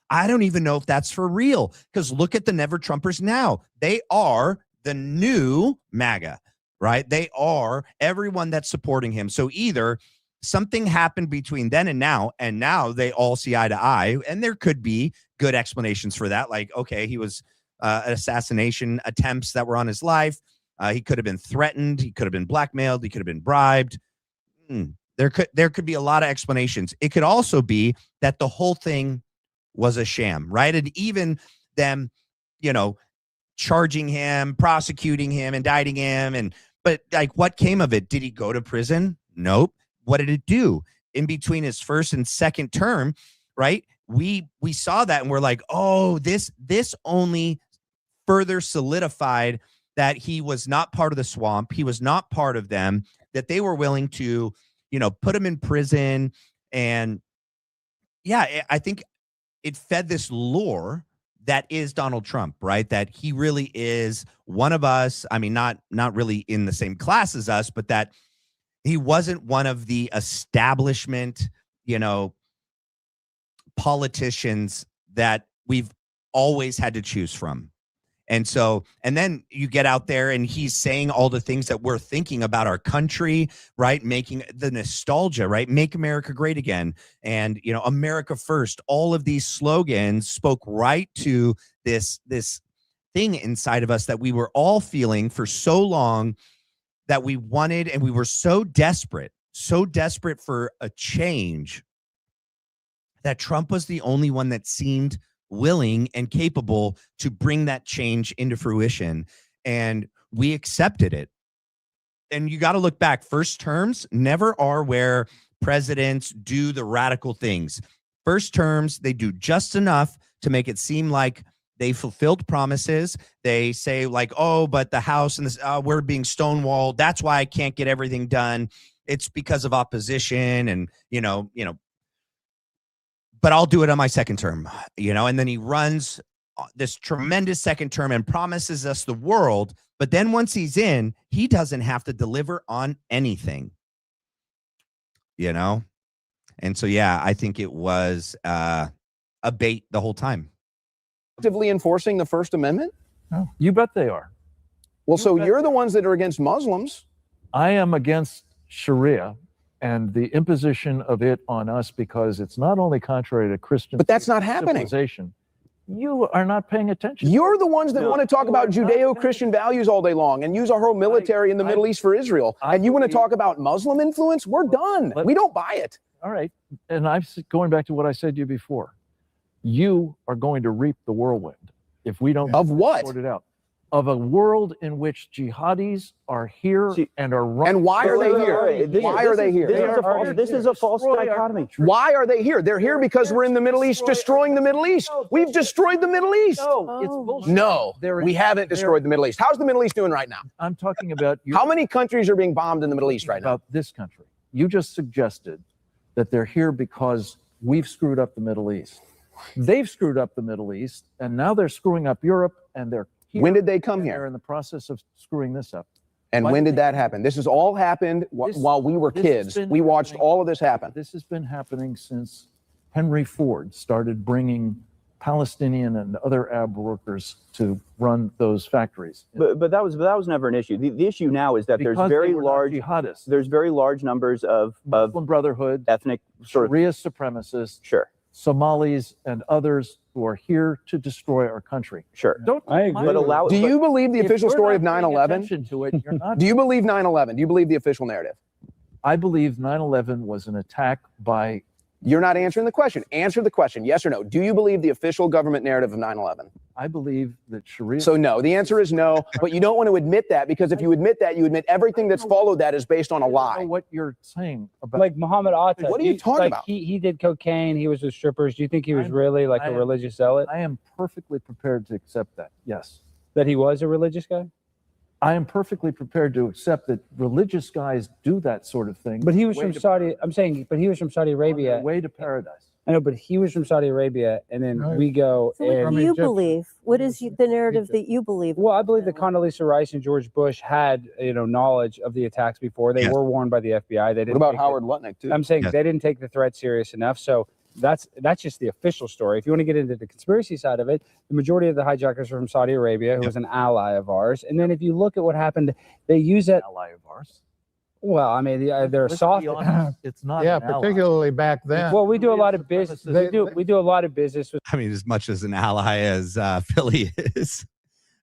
I don't even know if that's for real, because look at the Never Trumpers now. They are the new MAGA. Right. They are everyone that's supporting him. So either something happened between then and now they all see eye to eye. And there could be good explanations for that. Like, okay, he was assassination attempts that were on his life. He could have been threatened. He could have been blackmailed. He could have been bribed. There could be a lot of explanations. It could also be that the whole thing was a sham, right? And even them, you know, charging him, prosecuting him, indicting him. But like, what came of it? Did he go to prison? Nope. What did it do in between his first and second term? Right. We saw that and we're like, oh, this only further solidified that he was not part of the swamp. He was not part of them, that they were willing to, you know, put him in prison. And yeah, I think it fed this lore that is Donald Trump, right? That he really is one of us. I mean, not really in the same class as us, but that he wasn't one of the establishment, politicians that we've always had to choose from. And then you get out there and he's saying all the things that we're thinking about our country, right? Making the nostalgia, right? Make America great again. And, America first. All of these slogans spoke right to this thing inside of us that we were all feeling for so long, that we wanted, and we were so desperate for a change, that Trump was the only one that seemed willing and capable to bring that change into fruition. And we accepted it. And you got to look back. First terms never are where presidents do the radical things. First terms, they do just enough to make it seem like they fulfilled promises. They say like, oh, but the House and this, we're being stonewalled. That's why I can't get everything done. It's because of opposition and, but I'll do it on my second term, and then he runs this tremendous second term and promises us the world. But then once he's in, he doesn't have to deliver on anything, And so, yeah, I think it was a bait the whole time. Actively enforcing the First Amendment? No, you bet they are. Well, so you're the ones that are against Muslims. I am against Sharia and the imposition of it on us because it's not only contrary to Christian, but that's not happening. Civilization. You are not paying attention. You're the ones that want to talk about Judeo-Christian values all day long and use our whole military in the Middle East for Israel. And you want to talk about Muslim influence? We're done. We don't buy it. All right. And I'm going back to what I said to you before. You are going to reap the whirlwind if we don't of what? Sort it out. Of a world in which jihadis are here and are running. And why are they here? Why are they here? This is a false dichotomy. Why are they here? They're here because we're in the Middle East destroying the Middle East. We've destroyed the Middle East. No, it's bullshit. No, we haven't destroyed the Middle East. How's the Middle East doing right now? I'm talking about how many countries are being bombed in the Middle East right now? About this country. You just suggested that they're here because we've screwed up the Middle East. They've screwed up the Middle East, and now they're screwing up Europe, and they're here. When did they come here? They're in the process of screwing this up. And when did that happen? This has all happened while we were kids. We watched all of this happen. This has been happening since Henry Ford started bringing Palestinian and other Arab workers to run those factories. But that was never an issue. The issue now is that Because there's very they were not large jihadists. there's very large numbers of Muslim Brotherhood, ethnic sort of Sharia supremacists, sure. Somalis, and others who are here to destroy our country. Sure. I agree. But allow. Do you believe the If official we're story of not paying 9/11? attention to it, you're not. Do you believe 9/11? Do you believe the official narrative? I believe 9/11 was an attack by. You're not answering the question. Answer the question. Yes or no. Do you believe the official government narrative of 9/11? I believe that Sharia. So no. The answer is no. But you don't want to admit that, because if you admit that, you admit everything that's followed that is based on a I don't lie. know what you're saying about. Like Muhammad Atta. What are you talking about? He did cocaine. He was with strippers. Do you think he was really like a religious zealot? I am perfectly prepared to accept that. Yes. That he was a religious guy? I am perfectly prepared to accept that religious guys do that sort of thing. But he was from Saudi. I'm saying, but he was from Saudi Arabia. Way to paradise. I know, but he was from Saudi Arabia, and then we go. So what do you believe? What is the narrative that you believe? Well, I believe that Condoleezza Rice and George Bush had, knowledge of the attacks before. They were warned by the FBI. They didn't. What about Howard Lutnick too? I'm saying they didn't take the threat serious enough. So that's just the official story. If you want to get into the conspiracy side of it, the majority of the hijackers are from Saudi Arabia, who was an ally of ours. And then if you look at what happened, they use that ally of ours. Well, I mean, they're soft. It's not. Yeah, an ally. particularly back then. Well, we do a lot of business. We do a lot of business with. I mean, as much as an ally as Philly is.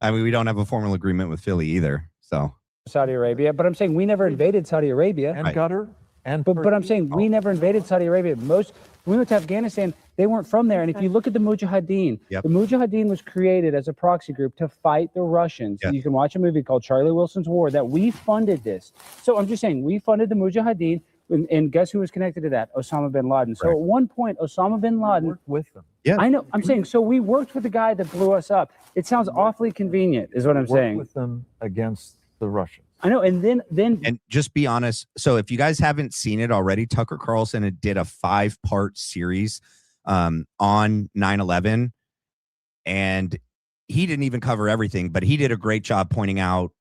I mean, we don't have a formal agreement with Philly either. So Saudi Arabia, but I'm saying we never invaded Saudi Arabia. And Qatar. And But I'm saying we never invaded Saudi Arabia. When we went to Afghanistan, they weren't from there. And if you look at the Mujahideen, the Mujahideen was created as a proxy group to fight the Russians. You can watch a movie called Charlie Wilson's War that we funded this. So I'm just saying we funded the Mujahideen, and guess who was connected to that? Osama bin Laden. So at one point, Osama bin Laden worked with them. Yeah, I know. I'm saying so we worked with the guy that blew us up. It sounds awfully convenient, is what I'm saying. With them against the Russians. I know, and then and just be honest. So if you guys haven't seen it already, Tucker Carlson did a 5-part series on 9/11. And he didn't even cover everything, but he did a great job pointing out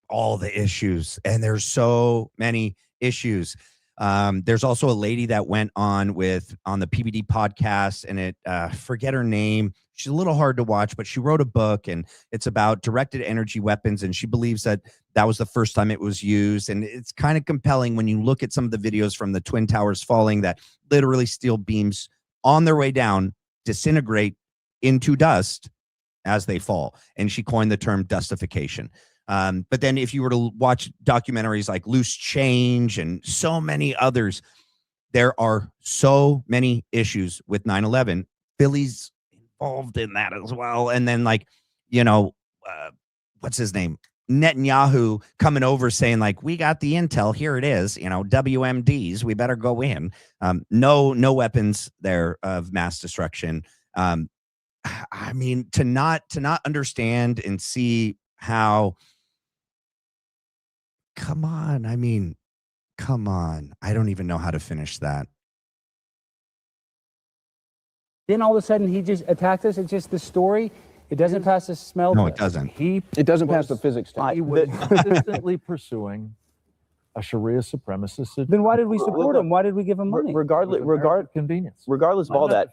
all the issues. And there's so many issues. There's also a lady that went on the PBD podcast, and forget her name. She's a little hard to watch, but she wrote a book, and it's about directed energy weapons. And she believes that was the first time it was used. And it's kind of compelling when you look at some of the videos from the Twin Towers falling, that literally steel beams on their way down disintegrate into dust as they fall. And she coined the term dustification. But then if you were to watch documentaries like Loose Change and so many others, there are so many issues with 9/11. Philly's involved in that as well. And then what's his name? Netanyahu coming over saying we got the intel, here it is, WMDs, we better go in. No weapons there of mass destruction. I mean, to not understand and see how, come on. I don't even know how to finish that. Then all of a sudden he just attacked us. It's just the story. It doesn't pass the smell No, test. it doesn't. It doesn't pass the physics test. He was consistently pursuing a Sharia supremacist. Then why did we support him? Why did we give him money? Regardless convenience. Regardless of all that,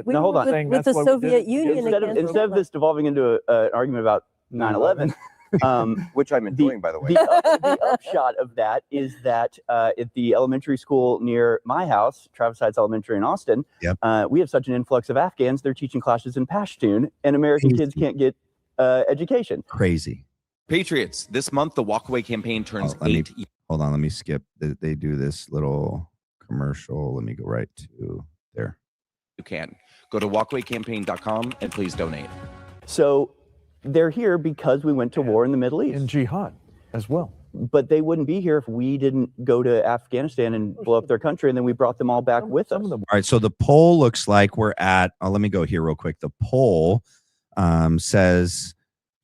Now, hold on. With the Soviet Union, instead of this devolving into an argument about 9/11, which I'm enjoying, by the way. The upshot of that is that at the elementary school near my house, Travis Heights Elementary in Austin, we have such an influx of Afghans. They're teaching classes in Pashtun, and American kids can't get education. Crazy. Patriots, this month the Walkaway campaign turns 8 years. Hold on, let me skip. They do this little commercial. Let me go right to there. You can go to walkawaycampaign.com and please donate. So they're here because we went to war in the Middle East. In jihad as well. But they wouldn't be here if we didn't go to Afghanistan and blow up their country, and then we brought them all back with us. All right, so the poll looks like we're at, let me go here real quick. The poll says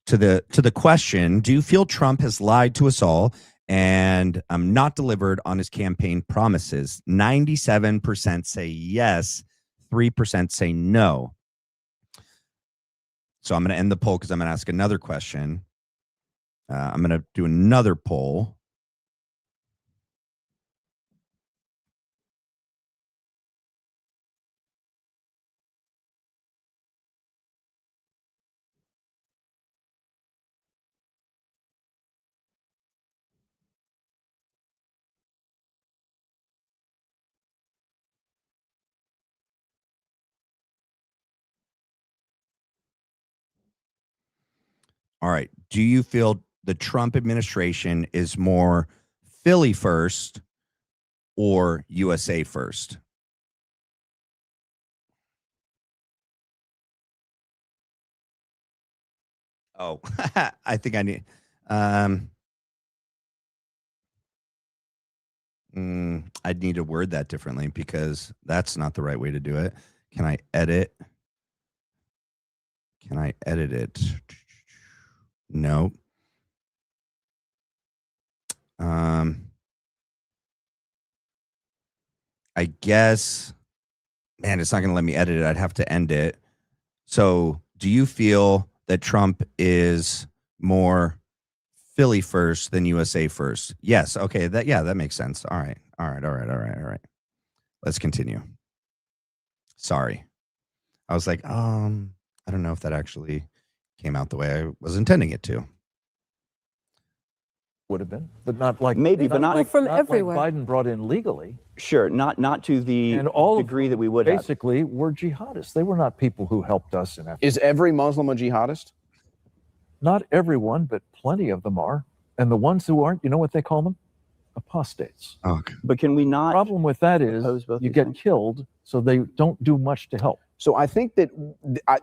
to the question, do you feel Trump has lied to us all and not delivered on his campaign promises? 97% say yes, 3% say no. So I'm going to end the poll because I'm going to ask another question. I'm going to do another poll. All right. Do you feel the Trump administration is more Philly first or USA first? Oh, I think I need. I'd need to word that differently because that's not the right way to do it. Can I edit? Can I edit it? No. I guess, man, it's not going to let me edit it. I'd have to end it. So do you feel that Trump is more Philly first than USA first? Yes. Okay. That makes sense. All right. Let's continue. Sorry. I was like, I don't know if that actually came out the way I was intending it to. Would have been, but not like maybe, but not from not everywhere. Like Biden brought in legally. Sure, not to the degree that we would have. Basically, were jihadists. They were not people who helped us in Afghanistan. Is every Muslim a jihadist? Not everyone, but plenty of them are. And the ones who aren't, you know what they call them? Apostates. Okay. But can we not? The problem with that is you get killed, so they don't do much to help. So I think that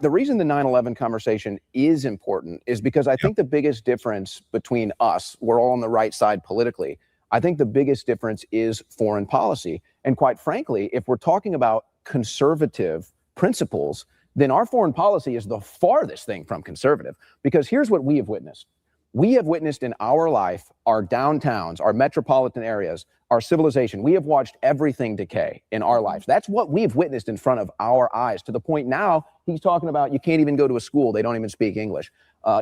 the reason the 9/11 conversation is important is because I think the biggest difference between us, we're all on the right side politically. I think the biggest difference is foreign policy. And quite frankly, if we're talking about conservative principles, then our foreign policy is the farthest thing from conservative. Because here's what we have witnessed. We have witnessed in our life, our downtowns, our metropolitan areas, our civilization. We have watched everything decay in our lives. That's what we've witnessed in front of our eyes, to the point now he's talking about you can't even go to a school. They don't even speak English.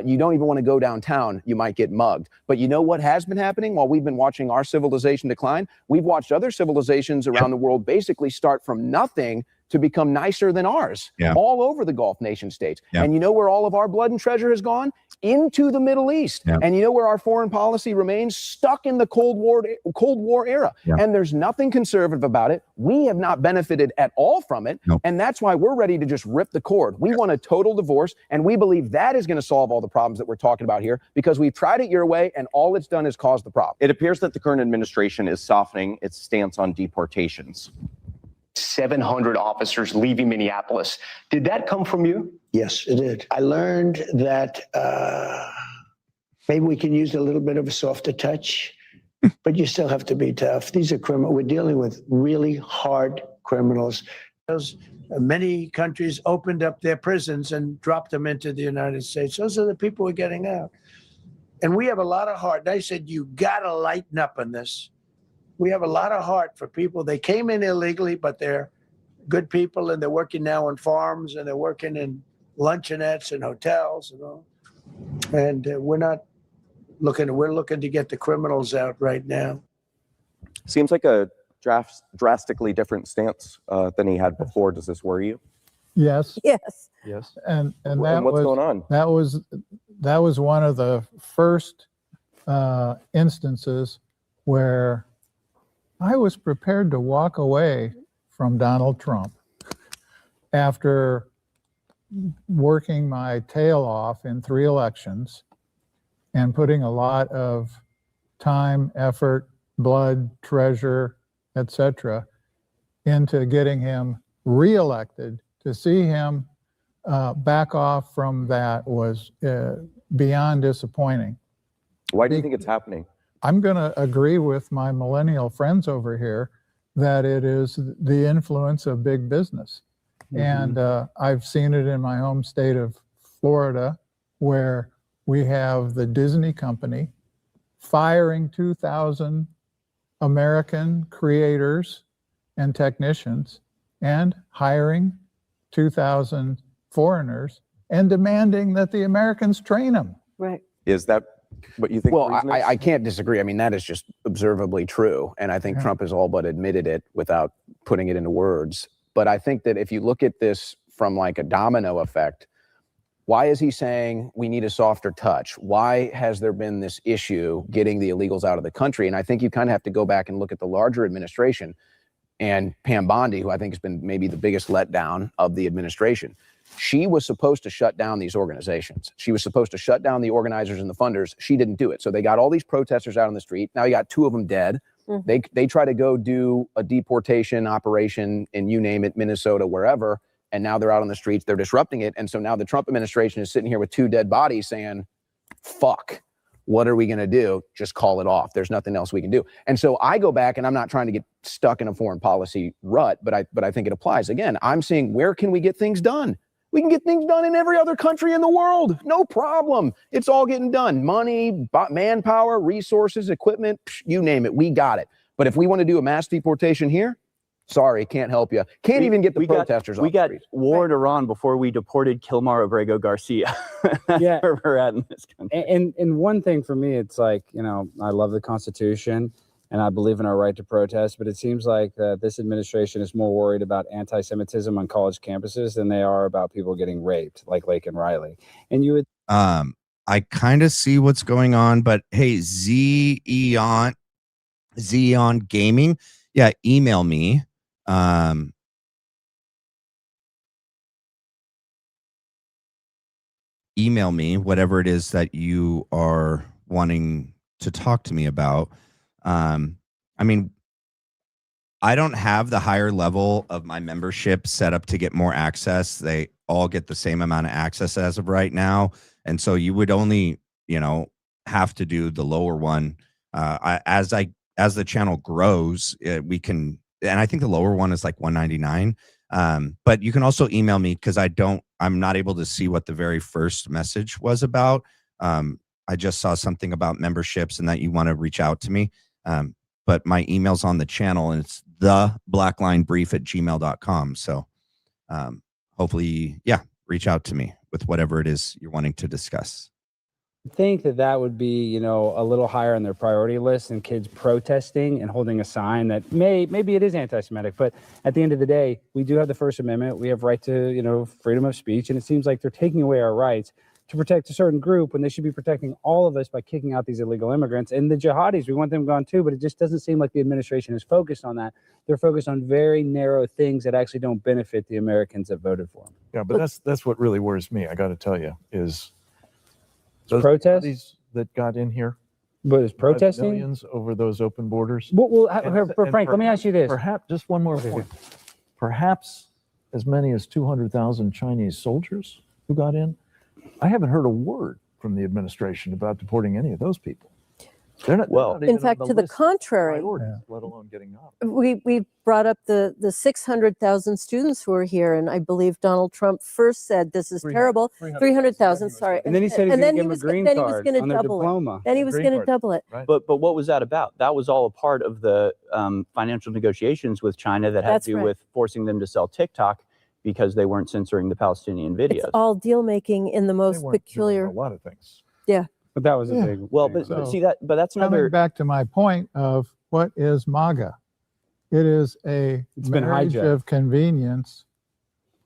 You don't even want to go downtown. You might get mugged. But you know what has been happening while we've been watching our civilization decline? We've watched other civilizations around the world basically start from nothing to become nicer than ours, all over the Gulf nation states. And you know where all of our blood and treasure has gone? Into the Middle East. And you know where our foreign policy remains? Stuck in the Cold War era. And there's nothing conservative about it. We have not benefited at all from it. And that's why we're ready to just rip the cord. We want a total divorce, and we believe that is going to solve all the problems that we're talking about here, because we've tried it your way, and all it's done is cause the problem. It appears that the current administration is softening its stance on deportations. 700 officers leaving Minneapolis. Did that come from you? Yes, it did. I learned that maybe we can use a little bit of a softer touch, but you still have to be tough. These are criminals. We're dealing with really hard criminals. Many countries opened up their prisons and dropped them into the United States. Those are the people we're getting out. And we have a lot of heart. And I said, you got to lighten up on this. We have a lot of heart for people. They came in illegally, but they're good people, and they're working now on farms, and they're working in luncheonettes and hotels and all. And we're looking to get the criminals out right now. Seems like a drastically different stance than he had before. Does this worry you? Yes. Yes. Yes. And what's going on? That was one of the first instances where I was prepared to walk away from Donald Trump after working my tail off in 3 elections and putting a lot of time, effort, blood, treasure, etc., into getting him reelected. To see him back off from that was beyond disappointing. Why do you think it's happening? I'm going to agree with my millennial friends over here that it is the influence of big business. And I've seen it in my home state of Florida, where we have the Disney company firing 2,000 American creators and technicians and hiring 2,000 foreigners and demanding that the Americans train them. Right. Is that what you think? Well, I can't disagree. I mean, that is just observably true. And I think Trump has all but admitted it without putting it into words. But I think that if you look at this from like a domino effect, why is he saying we need a softer touch? Why has there been this issue getting the illegals out of the country? And I think you kind of have to go back and look at the larger administration and Pam Bondi, who I think has been maybe the biggest letdown of the administration. She was supposed to shut down these organizations. She was supposed to shut down the organizers and the funders. She didn't do it. So they got all these protesters out on the street. Now you got 2 of them dead. They try to go do a deportation operation in, you name it, Minnesota, wherever. And now they're out on the streets. They're disrupting it. And so now the Trump administration is sitting here with 2 dead bodies saying, fuck, what are we going to do? Just call it off. There's nothing else we can do. And so I go back, and I'm not trying to get stuck in a foreign policy rut, but I think it applies. Again, I'm seeing, where can we get things done? We can get things done in every other country in the world. No problem. It's all getting done. Money, manpower, resources, equipment, you name it. We got it. But if we want to do a mass deportation here, sorry, can't help you. Can't even get the protesters off. We got the streets. war in Iran before we deported Kilmar Abrego Garcia. Yeah. Where we're at in this country. And one thing for me, it's like, you know, I love the Constitution and I believe in our right to protest, but it seems like this administration is more worried about anti-Semitism on college campuses than they are about people getting raped, like Lake and Riley. And you would... I kind of see what's going on, but hey, Zeon Gaming, yeah, email me. Email me whatever it is that you are wanting to talk to me about. I mean, I don't have the higher level of my membership set up to get more access. They all get the same amount of access as of right now. And so you would only, you know, have to do the lower one. As the channel grows, we can, and I think the lower one is like $199. But you can also email me because I'm not able to see what the very first message was about. I just saw something about memberships and that you want to reach out to me. But my email's on the channel, and it's theblacklinebrief@gmail.com. So hopefully, reach out to me with whatever it is you're wanting to discuss. I think that would be, a little higher on their priority list than kids protesting and holding a sign that maybe it is anti-Semitic, but at the end of the day, we do have the First Amendment. We have right to, freedom of speech, and it seems like they're taking away our rights to protect a certain group when they should be protecting all of us by kicking out these illegal immigrants. And the jihadis, we want them gone too, but it just doesn't seem like the administration is focused on that. They're focused on very narrow things that actually don't benefit the Americans that voted for them. Yeah, but that's what really worries me. I got to tell you, is those protests bodies that got in here. But is protesting millions over those open borders. Well, Frank, let me ask you this. Perhaps just one more point. Perhaps as many as 200,000 Chinese soldiers who got in. I haven't heard a word from the administration about deporting any of those people. They're not, In fact, to the contrary, let alone getting off. we brought up the 600,000 students who are here, and I believe Donald Trump first said this is terrible. 300,000, sorry. And then he said he's going to give them a green card on their diploma. Then he was going to double it. Right. But what was that about? That was all a part of the financial negotiations with China that had to do with forcing them to sell TikTok because they weren't censoring the Palestinian videos. It's all deal making in the most peculiar. A lot of things. Yeah. But that was a big. Well, but see that. But that's another. Coming back to my point of what is MAGA, it is a marriage of convenience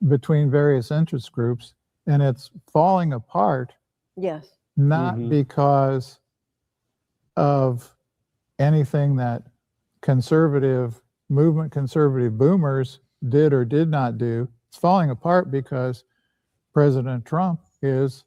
between various interest groups, and it's falling apart. Yes. Not because of anything that conservative boomers did or did not do. It's falling apart because President Trump is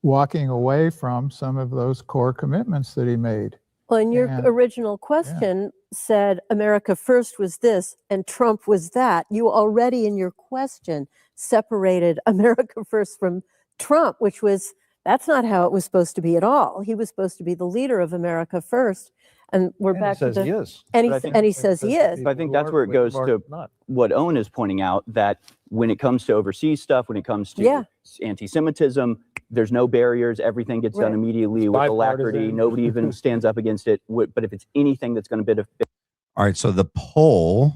walking away from some of those core commitments that he made. Well, and your original question said America first was this and Trump was that. You already in your question separated America first from Trump, which was, that's not how it was supposed to be at all. He was supposed to be the leader of America first. And we're back to the, he is. and he says he is. But I think that's where it goes to what Owen is pointing out, that when it comes to overseas stuff, when it comes to anti-Semitism, there's no barriers. Everything gets done immediately with alacrity. Nobody even stands up against it. But if it's anything that's going to benefit. All right. So the poll,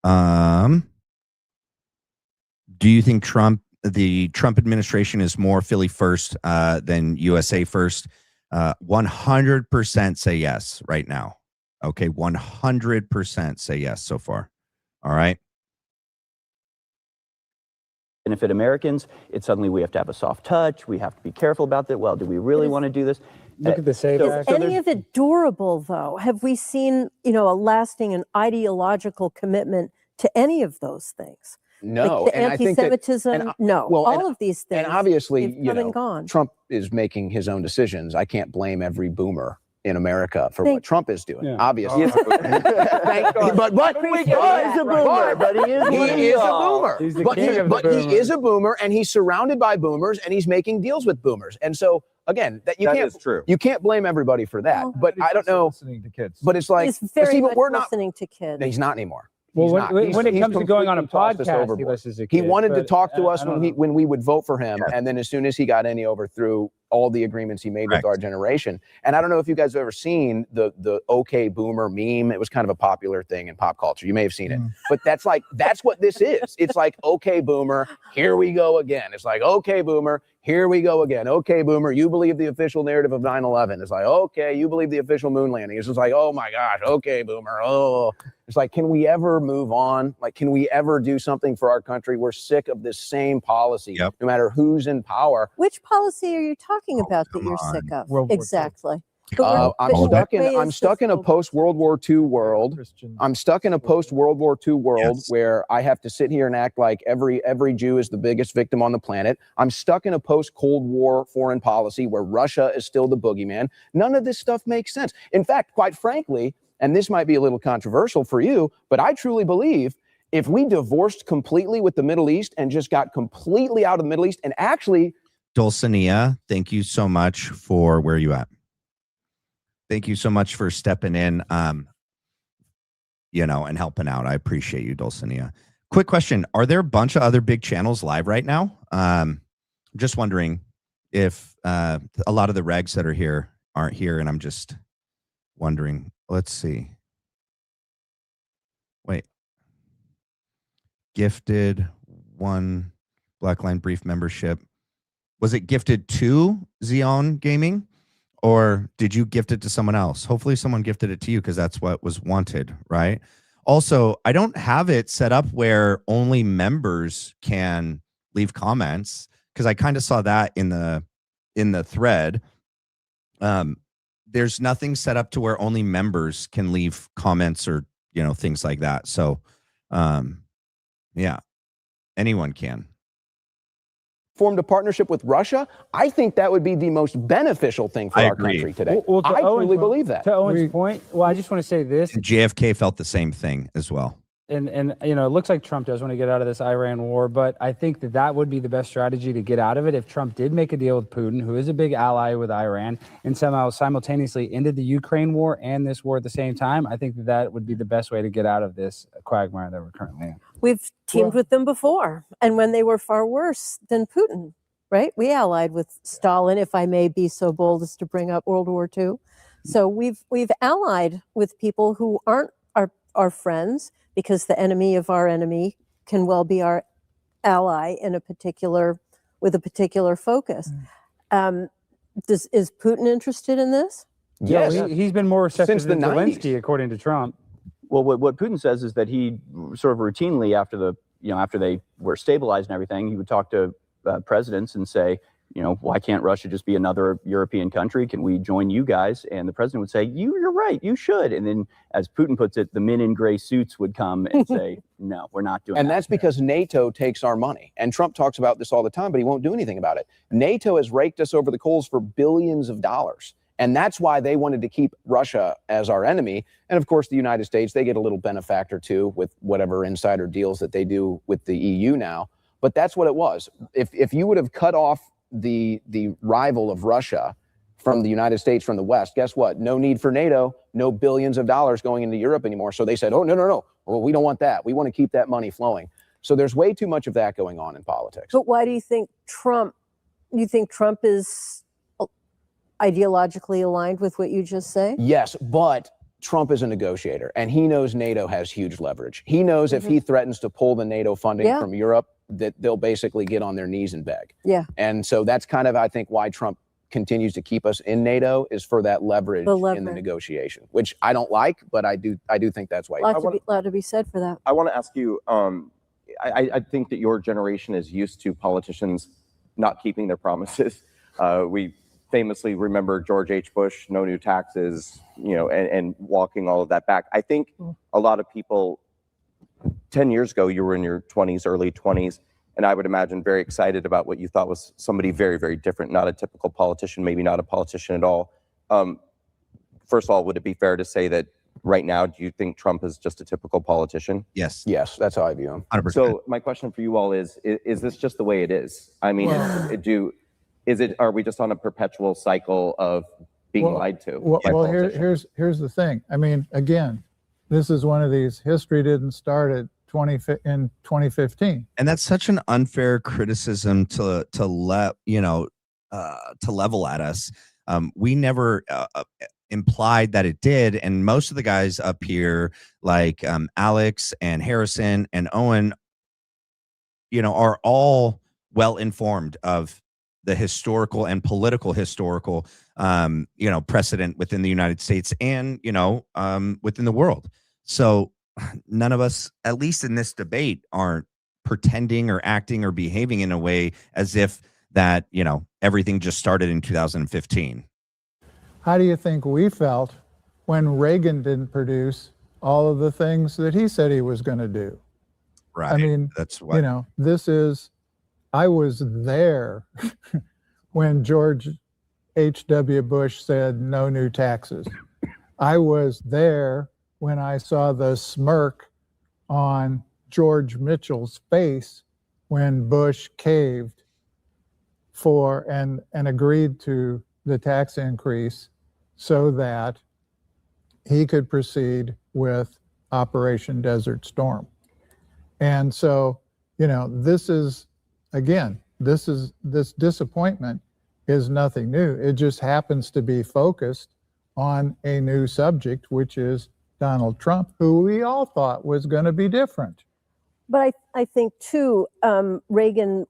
do you think the Trump administration is more Philly first than USA first? 100% say yes right now. Okay. 100% say yes so far. All right. Benefit Americans, it's suddenly we have to have a soft touch. We have to be careful about that. Well, do we really want to do this? Look at the save. Is any of it durable, though? Have we seen, a lasting and ideological commitment to any of those things? No, like the and anti-Semitism, I think that, no. Well, all of these things. And obviously, come and gone. Trump is making his own decisions. I can't blame every boomer in America for what Trump is doing. Obviously, but he's a boomer, but he is a boomer. He is a boomer, and he's surrounded by boomers, and he's making deals with boomers. And so, again, that is true. You can't blame everybody for that. Well, but I don't know. Listening to kids. But it's like, He's very much we're not listening to kids. He's not anymore. Well, when it comes to going on a completely tossed us podcast, overboard. he listens to He kids, wanted to but talk to us I don't when we would vote for him, and then as soon as he got in, he overthrew all the agreements he made with our generation. And I don't know if you guys have ever seen the OK Boomer meme. It was kind of a popular thing in pop culture. You may have seen it, but that's what this is. It's like, OK Boomer, here we go again. It's like, OK Boomer, here we go again. OK Boomer, you believe the official narrative of 9/11. It's like, okay, you believe the official moon landing. It's just like, oh my gosh, OK Boomer. Oh, it's like, can we ever move on? Like, can we ever do something for our country? We're sick of this same policy, no matter who's in power. Which policy are you talking about that you're sick of? Exactly. I'm stuck in a post-World War II world. I'm stuck in a post-World War II world where I have to sit here and act like every Jew is the biggest victim on the planet. I'm stuck in a post-Cold War foreign policy where Russia is still the boogeyman. None of this stuff makes sense. In fact, quite frankly, and this might be a little controversial for you, but I truly believe if we divorced completely with the Middle East and just got completely out of the Middle East and actually... Dulcinea, thank you so much for where you at. Thank you so much for stepping in, and helping out. I appreciate you, Dulcinea. Quick question. Are there a bunch of other big channels live right now? Just wondering, if a lot of the regs that are here aren't here, and I'm just wondering. Let's see. Wait. Gifted one Blackline Brief membership. Was it gifted to Xeon Gaming, or did you gift it to someone else? Hopefully someone gifted it to you because that's what was wanted, right? Also, I don't have it set up where only members can leave comments, because I kind of saw that in the thread. There's nothing set up to where only members can leave comments or, you know, things like that. So, yeah, anyone can. Formed a partnership with Russia, I think that would be the most beneficial thing for our country today. Well, I truly believe that. To Owen's point, well, I just want to say this. And JFK felt the same thing as well. And you know, it looks like Trump does want to get out of this Iran war, but I think that would be the best strategy to get out of it if Trump did make a deal with Putin, who is a big ally with Iran, and somehow simultaneously ended the Ukraine war and this war at the same time. I think that would be the best way to get out of this quagmire that we're currently in. We've teamed with them before, and when they were far worse than Putin, right? We allied with Stalin, if I may be so bold as to bring up World War II. So we've allied with people who aren't our friends, because the enemy of our enemy can well be our ally in with a particular focus. Is Putin interested in this? Yes, he's been more receptive Since the than 90s. Zelensky, according to Trump. Well, what Putin says is that he sort of routinely, after they were stabilized and everything, he would talk to presidents and say, you know, why can't Russia just be another European country? Can we join you guys? And the president would say, you're right, you should. And then, as Putin puts it, the men in gray suits would come and say, no, we're not doing that. And that's because NATO takes our money. And Trump talks about this all the time, but he won't do anything about it. NATO has raked us over the coals for billions of dollars. And that's why they wanted to keep Russia as our enemy. And of course, the United States, they get a little benefactor too with whatever insider deals that they do with the EU now. But that's what it was. If you would have cut off the rival of Russia from the United States, from the West, guess what? No need for NATO, no billions of dollars going into Europe anymore. So they said, oh, no. Well, we don't want that. We want to keep that money flowing. So there's way too much of that going on in politics. But why do you think Trump is ideologically aligned with what you just say? Yes, but Trump is a negotiator, and he knows NATO has huge leverage. He knows if he threatens to pull the NATO funding from Europe, that they'll basically get on their knees and beg. Yeah. And so that's kind of, I think, why Trump continues to keep us in NATO, is for that leverage in the negotiation, which I don't like, but I do think that's why. Lot to be said for that. I want to ask you, I think that your generation is used to politicians not keeping their promises. We famously remember George H. Bush, no new taxes, you know, and walking all of that back. I think a lot of people, 10 years ago, you were in your 20s, early 20s, and I would imagine very excited about what you thought was somebody very, very different, not a typical politician, maybe not a politician at all. First of all, would it be fair to say that right now, do you think Trump is just a typical politician? Yes. Yes, that's how I view him. 100%. So my question for you all is this just the way it is? I mean, are we just on a perpetual cycle of being lied to? Well, here's the thing. I mean, again, this is one of these, history didn't start in 2015. And that's such an unfair criticism to level at us. We never implied that it did, and most of the guys up here, like Alex and Harrison and Owen, you know, are all well informed of the historical and political precedent within the United States and, within the world. So none of us, at least in this debate, aren't pretending or acting or behaving in a way as if that, everything just started in 2015. How do you think we felt when Reagan didn't produce all of the things that he said he was going to do? Right. I mean, that's what, I was there when George H.W. Bush said no new taxes. I was there when I saw the smirk on George Mitchell's face when Bush caved for and agreed to the tax increase so that he could proceed with Operation Desert Storm. And so, this disappointment is nothing new. It just happens to be focused on a new subject, which is Donald Trump, who we all thought was going to be different. But I think, too, Reagan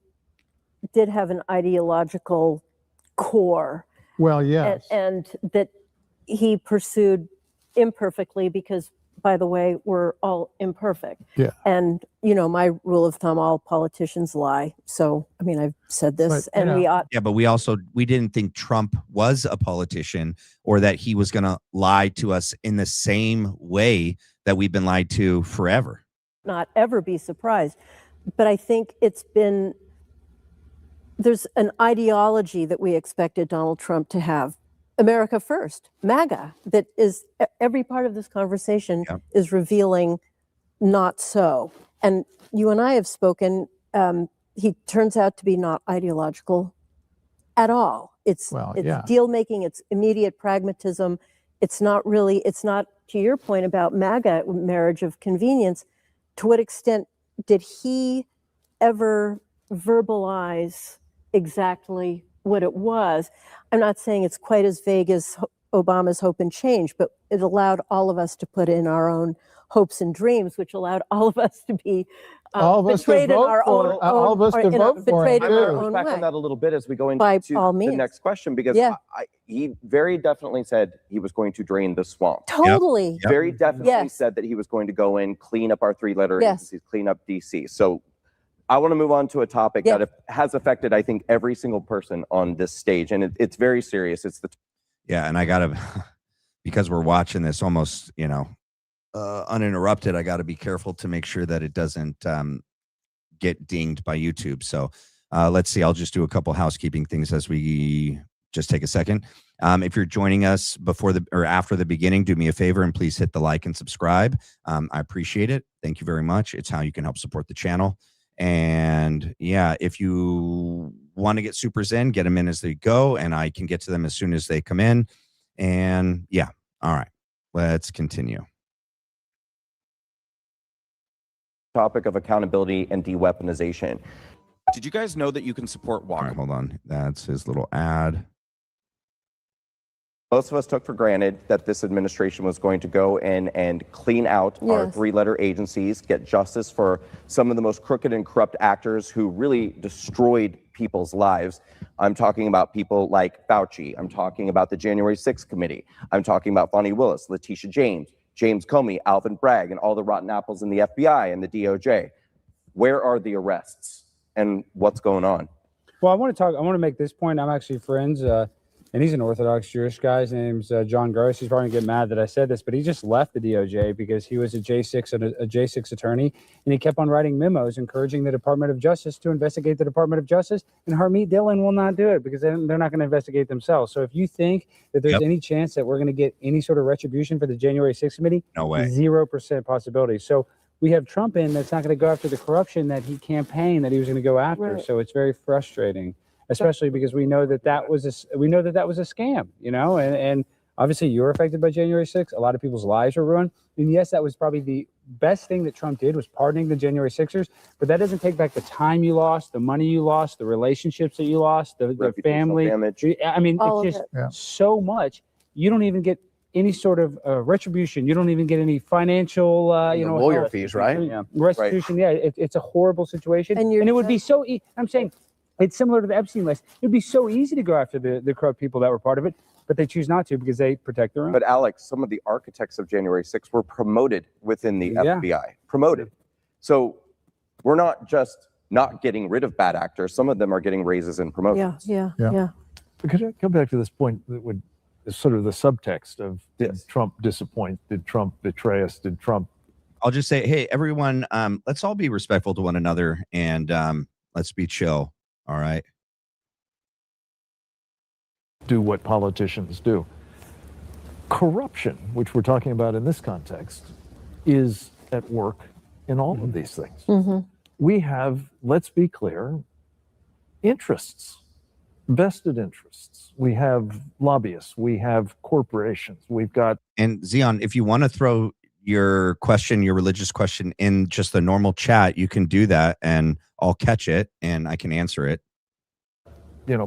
did have an ideological core. Well, yes. And that he pursued imperfectly because, by the way, we're all imperfect. Yeah. And, you know, my rule of thumb, all politicians lie. So, I mean, I've said this, But, and we ought. Yeah, but we didn't think Trump was a politician or that he was going to lie to us in the same way that we've been lied to forever. Not ever be surprised. But I think there's an ideology that we expected Donald Trump to have. America first, MAGA, that is every part of this conversation is revealing not so. And you and I have spoken, he turns out to be not ideological at all. It's deal making, it's immediate pragmatism. It's not, to your point about MAGA, marriage of convenience. To what extent did he ever verbalize exactly what it was? I'm not saying it's quite as vague as Obama's hope and change, but it allowed all of us to put in our own hopes and dreams, which allowed all of us to be betrayed in our own betrayed in our own back way. on that a little bit as we go into By all the means. next question, because he very definitely said he was going to drain the swamp. Totally. Yep. Very definitely said that he was going to go in, clean up our three-letter agencies, clean up DC. So I want to move on to a topic that has affected, I think, every single person on this stage, and it's very serious. It's and I gotta, because we're watching this almost, uninterrupted, I got to be careful to make sure that it doesn't get dinged by YouTube. So let's see. I'll just do a couple housekeeping things as we just take a second. If you're joining us before or after the beginning, do me a favor and please hit the like and subscribe. I appreciate it. Thank you very much. It's how you can help support the channel. And if you want to get supers in, get them in as they go, and I can get to them as soon as they come in. And all right, let's continue. topic of accountability and de-weaponization. Did you guys know that you can support Walker? All right, hold on. That's his little ad. Most of us took for granted that this administration was going to go in and clean out our three-letter agencies, get justice for some of the most crooked and corrupt actors who really destroyed people's lives. I'm talking about people like Fauci. I'm talking about the January 6th committee. I'm talking about Fonnie Willis, Letitia James, James Comey, Alvin Bragg, and all the rotten apples in the FBI and the DOJ. Where are the arrests and what's going on? Well, I want to make this point. I'm actually friends, and he's an Orthodox Jewish guy. His name's John Gross. He's probably gonna get mad that I said this, but he just left the DOJ because he was a J6 attorney, and he kept on writing memos encouraging the Department of Justice to investigate the Department of Justice, and Harmeet Dillon will not do it because they're not going to investigate themselves. So if you think that there's any chance that we're going to get any sort of retribution for the January 6th committee, no way. 0% possibility. So we have Trump in that's not going to go after the corruption that he campaigned that he was going to go after. Right. So it's very frustrating, especially because we know that was a scam, you know, and obviously you're affected by January 6th. A lot of people's lives were ruined. And yes, that was probably the best thing that Trump did was pardoning the January 6ers, but that doesn't take back the time you lost, the money you lost, the relationships that you lost, the family damage. I mean, it's just so much. You don't even get any sort of retribution. You don't even get any financial, lawyer fees, right? Yeah, restitution. Right. Yeah, it's a horrible situation, and it would be so. I'm saying it's similar to the Epstein list. It'd be so easy to go after the corrupt people that were part of it, but they choose not to because they protect their own. But Alex, some of the architects of January 6th were promoted within the FBI. Promoted. So we're not just not getting rid of bad actors. Some of them are getting raises and promotions. Yeah. Could I come back to this point that is sort of the subtext of did Trump disappoint? Did Trump betray us? Did Trump? I'll just say, hey, everyone, let's all be respectful to one another and let's be chill. All right. Do what politicians do. Corruption, which we're talking about in this context, is at work in all of these things. Mm-hmm. We have, let's be clear, interests, vested interests. We have lobbyists. We have corporations. We've got. And Zion, if you want to throw your question, your religious question in just the normal chat, you can do that and I'll catch it and I can answer it.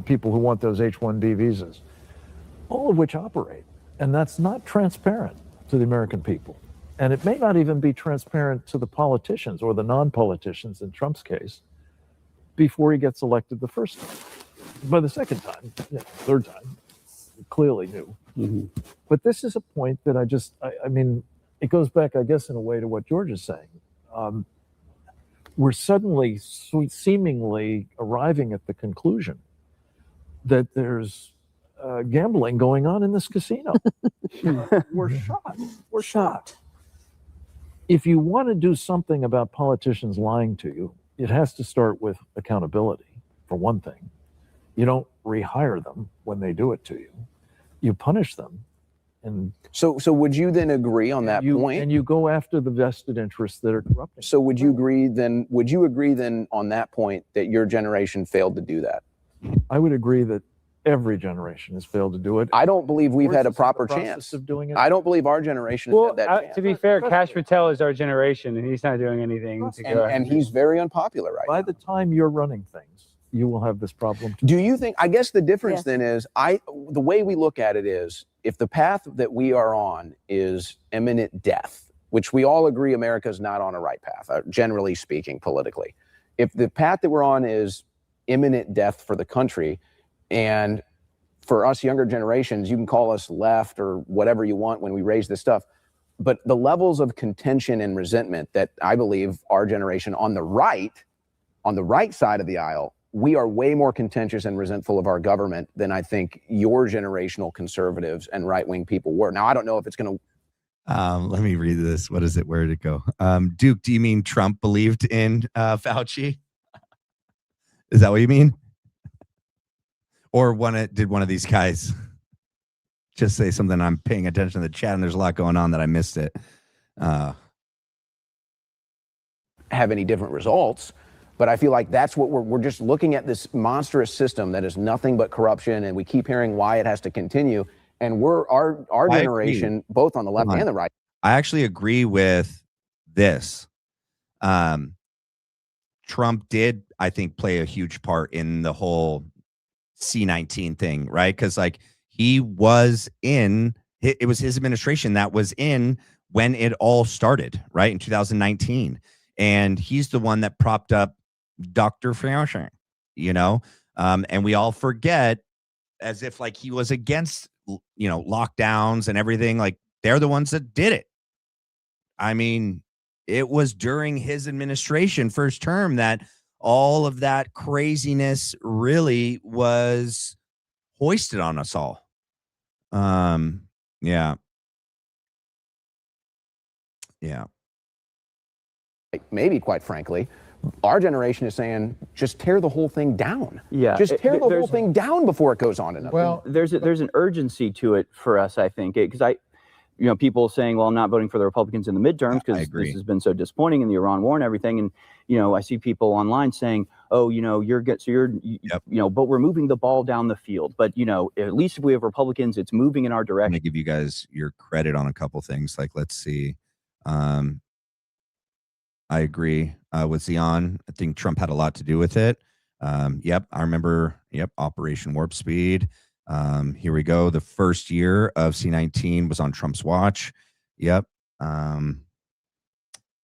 people who want those H-1B visas, all of which operate. And that's not transparent to the American people. And it may not even be transparent to the politicians or the non-politicians in Trump's case before he gets elected the first time. By the second time, third time, clearly new. Mm-hmm. But this is a point that I mean, it goes back, I guess, in a way to what George is saying. We're suddenly seemingly arriving at the conclusion that there's gambling going on in this casino. We're shocked. We're shocked. If you want to do something about politicians lying to you, it has to start with accountability, for one thing. You don't rehire them when they do it to you. You punish them. And so would you then agree on that point? And you go after the vested interests that are corrupting. So would you agree then on that point that your generation failed to do that? I would agree that every generation has failed to do it. I don't believe we've had a proper chance of doing it. I don't believe our generation has had that chance. To be fair, Kash Patel is our generation, and he's not doing anything to go. And he's very unpopular right now. By the time you're running things, you will have this problem. Do you think, I guess the difference then is, the way we look at it is, if the path that we are on is imminent death, which we all agree America's not on a right path, generally speaking, politically. If the path that we're on is imminent death for the country, and for us younger generations, you can call us left or whatever you want when we raise this stuff, but the levels of contention and resentment that I believe our generation on the right side of the aisle, we are way more contentious and resentful of our government than I think your generational conservatives and right-wing people were. Now, I don't know if it's going to... Let me read this. What is it? Where did it go? Duke, do you mean Trump believed in Fauci? Is that what you mean? Or did one of these guys just say something? I'm paying attention to the chat, and there's a lot going on that I missed it. Have any different results, but I feel like that's what we're just looking at, this monstrous system that is nothing but corruption, and we keep hearing why it has to continue. And our generation, both on the left and the right. I actually agree with this. Trump did, I think, play a huge part in the whole C-19 thing, right? Because like it was his administration that was in when it all started, right, in 2019, and he's the one that propped up Dr. Fauci, and we all forget, as if like he was against lockdowns and everything. Like, they're the ones that did it. I mean, it was during his administration, first term, that all of that craziness really was hoisted on us all. Yeah. Maybe, quite frankly, our generation is saying, just tear the whole thing down. Yeah. Just tear the whole thing down before it goes on enough. Well, there's an urgency to it for us, I think, because people saying, well, I'm not voting for the Republicans in the midterms because this has been so disappointing in the Iran war and everything. And, I see people online saying, oh, you're good. So but we're moving the ball down the field. But, at least if we have Republicans, it's moving in our direction. I'm going to give you guys your credit on a couple things. Like, let's see. I agree with Zion. I think Trump had a lot to do with it. I remember. Operation Warp Speed. Here we go. The first year of C-19 was on Trump's watch.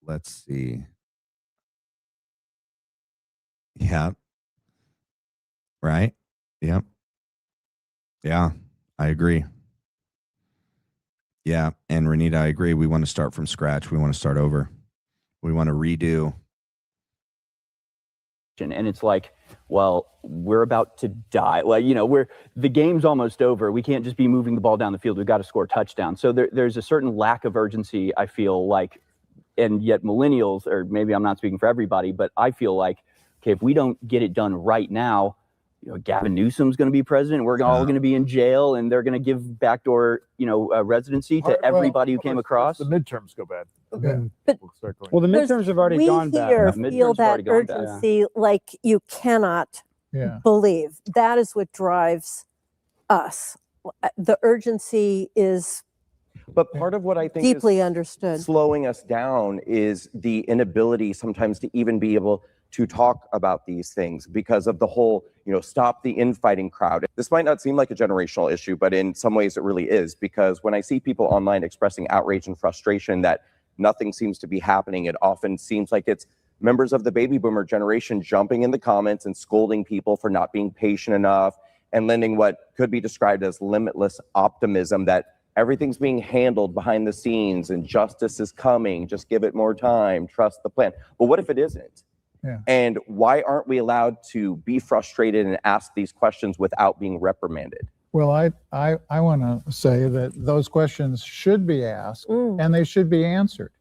Let's see. Yeah. Right. Yep. Yeah, I agree. Yeah. And Renita, I agree. We want to start from scratch. We want to start over. We want to redo. And it's like, well, we're about to die. Well, the game's almost over. We can't just be moving the ball down the field. We've got to score touchdowns. So there's a certain lack of urgency, I feel like, and yet millennials, or maybe I'm not speaking for everybody, but I feel like, okay, if we don't get it done right now, Gavin Newsom's going to be president. We're all going to be in jail, and they're going to give backdoor, residency to everybody who came across. The midterms go bad. Then we'll start going. Well, the midterms have already gone bad. We feel that urgency like you cannot believe. That is what drives us. The urgency is But part of what I think Deeply is understood. slowing us down is the inability sometimes to even be able to talk about these things because of the whole, stop the infighting crowd. This might not seem like a generational issue, but in some ways it really is, because when I see people online expressing outrage and frustration that nothing seems to be happening, it often seems like it's members of the baby boomer generation jumping in the comments and scolding people for not being patient enough and lending what could be described as limitless optimism that everything's being handled behind the scenes and justice is coming, just give it more time, trust the plan. But what if it isn't? Yeah. And why aren't we allowed to be frustrated and ask these questions without being reprimanded? Well, I want to say that those questions should be asked and they should be answered.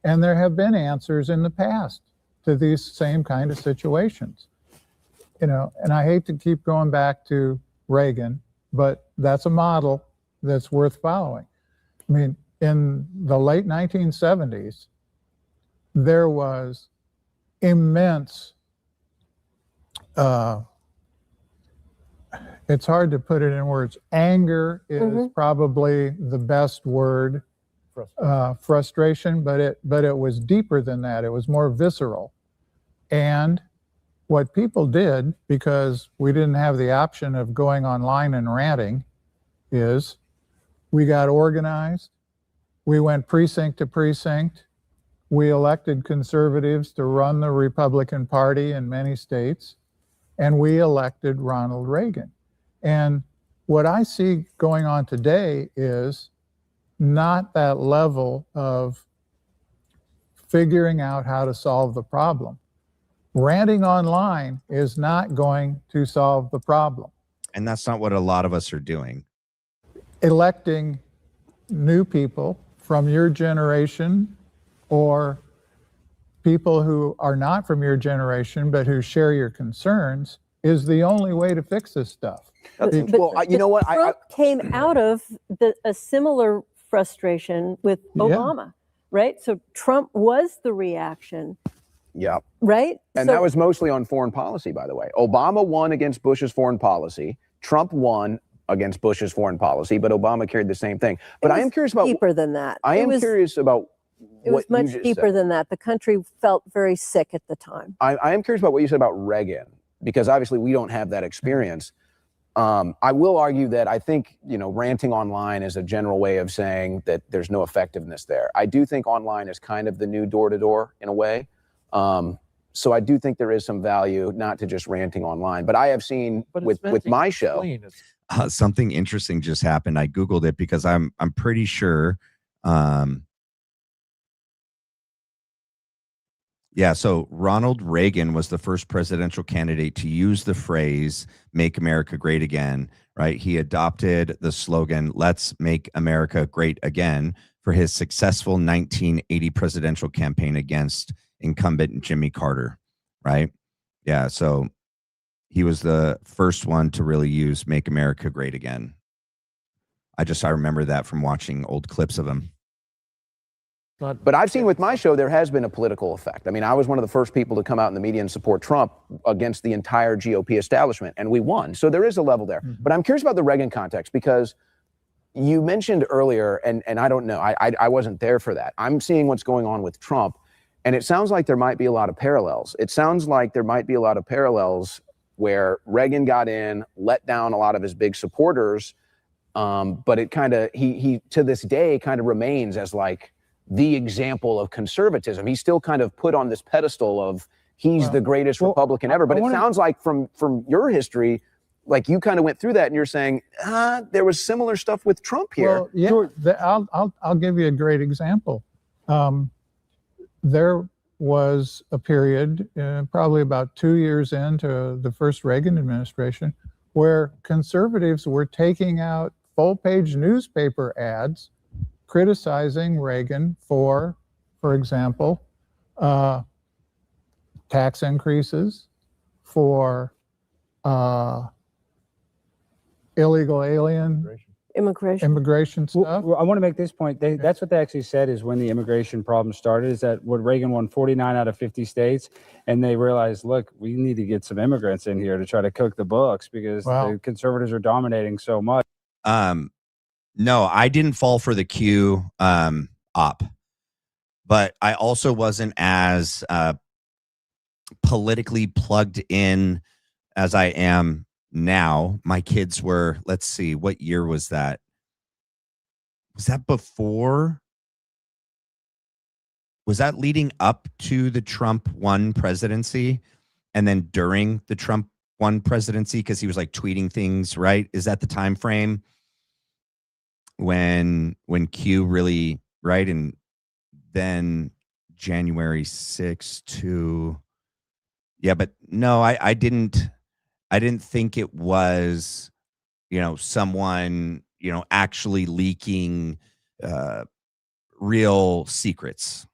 And there have been answers in the past to these same kind of situations. And I hate to keep going back to Reagan, but that's a model that's worth following. I mean, in the late 1970s, there was immense, it's hard to put it in words. Anger is probably the best word. Frustration, but it was deeper than that. It was more visceral. And what people did, because we didn't have the option of going online and ranting, is we got organized. We went precinct to precinct. We elected conservatives to run the Republican Party in many states, and we elected Ronald Reagan. And what I see going on today is not that level of figuring out how to solve the problem. Ranting online is not going to solve the problem. And that's not what a lot of us are doing. Electing new people from your generation or people who are not from your generation but who share your concerns is the only way to fix this stuff. Well, you know what? Trump came out of a similar frustration with Obama, right? So Trump was the reaction. Yeah. Right? And that was mostly on foreign policy, by the way. Obama won against Bush's foreign policy. Trump won against Bush's foreign policy, but Obama carried the same thing. But I am curious about deeper than that. I am curious about it was much deeper than that. The country felt very sick at the time. I am curious about what you said about Reagan, because obviously we don't have that experience. I will argue that I think, ranting online is a general way of saying that there's no effectiveness there. I do think online is kind of the new door-to-door in a way. So I do think there is some value not to just ranting online. But I have seen with my show. Something interesting just happened. I Googled it because I'm pretty sure. Yeah, so Ronald Reagan was the first presidential candidate to use the phrase "Make America Great Again," right? He adopted the slogan "Let's Make America Great Again" for his successful 1980 presidential campaign against incumbent Jimmy Carter, right? Yeah, so he was the first one to really use "Make America Great Again." I remember that from watching old clips of him. But I've seen with my show, there has been a political effect. I mean, I was one of the first people to come out in the media and support Trump against the entire GOP establishment, and we won. So there is a level there. But I'm curious about the Reagan context, because you mentioned earlier, and I don't know, I wasn't there for that. I'm seeing what's going on with Trump, and it sounds like there might be a lot of parallels. It sounds like there might be a lot of parallels where Reagan got in, let down a lot of his big supporters, but it kind of, he to this day kind of remains as like the example of conservatism. He's still kind of put on this pedestal of he's the greatest Republican ever. But it sounds like from your history, like you kind of went through that and you're saying, there was similar stuff with Trump here. Well, yeah, I'll give you a great example. There was a period, probably about 2 years into the first Reagan administration, where conservatives were taking out full-page newspaper ads criticizing Reagan for example, tax increases, for illegal alien immigration stuff. Well, I want to make this point. That's what they actually said is when the immigration problem started, is that when Reagan won 49 out of 50 states, and they realized, look, we need to get some immigrants in here to try to cook the books because the conservatives are dominating so much. No, I didn't fall for the Q op, but I also wasn't as politically plugged in as I am now. My kids were, let's see, what year was that? Was that before? Was that leading up to the Trump won presidency and then during the Trump won presidency? Because he was like tweeting things, right? Is that the time frame when Q really, right? And then January 6th to, yeah, but no, I didn't think it was, someone, actually leaking real secrets,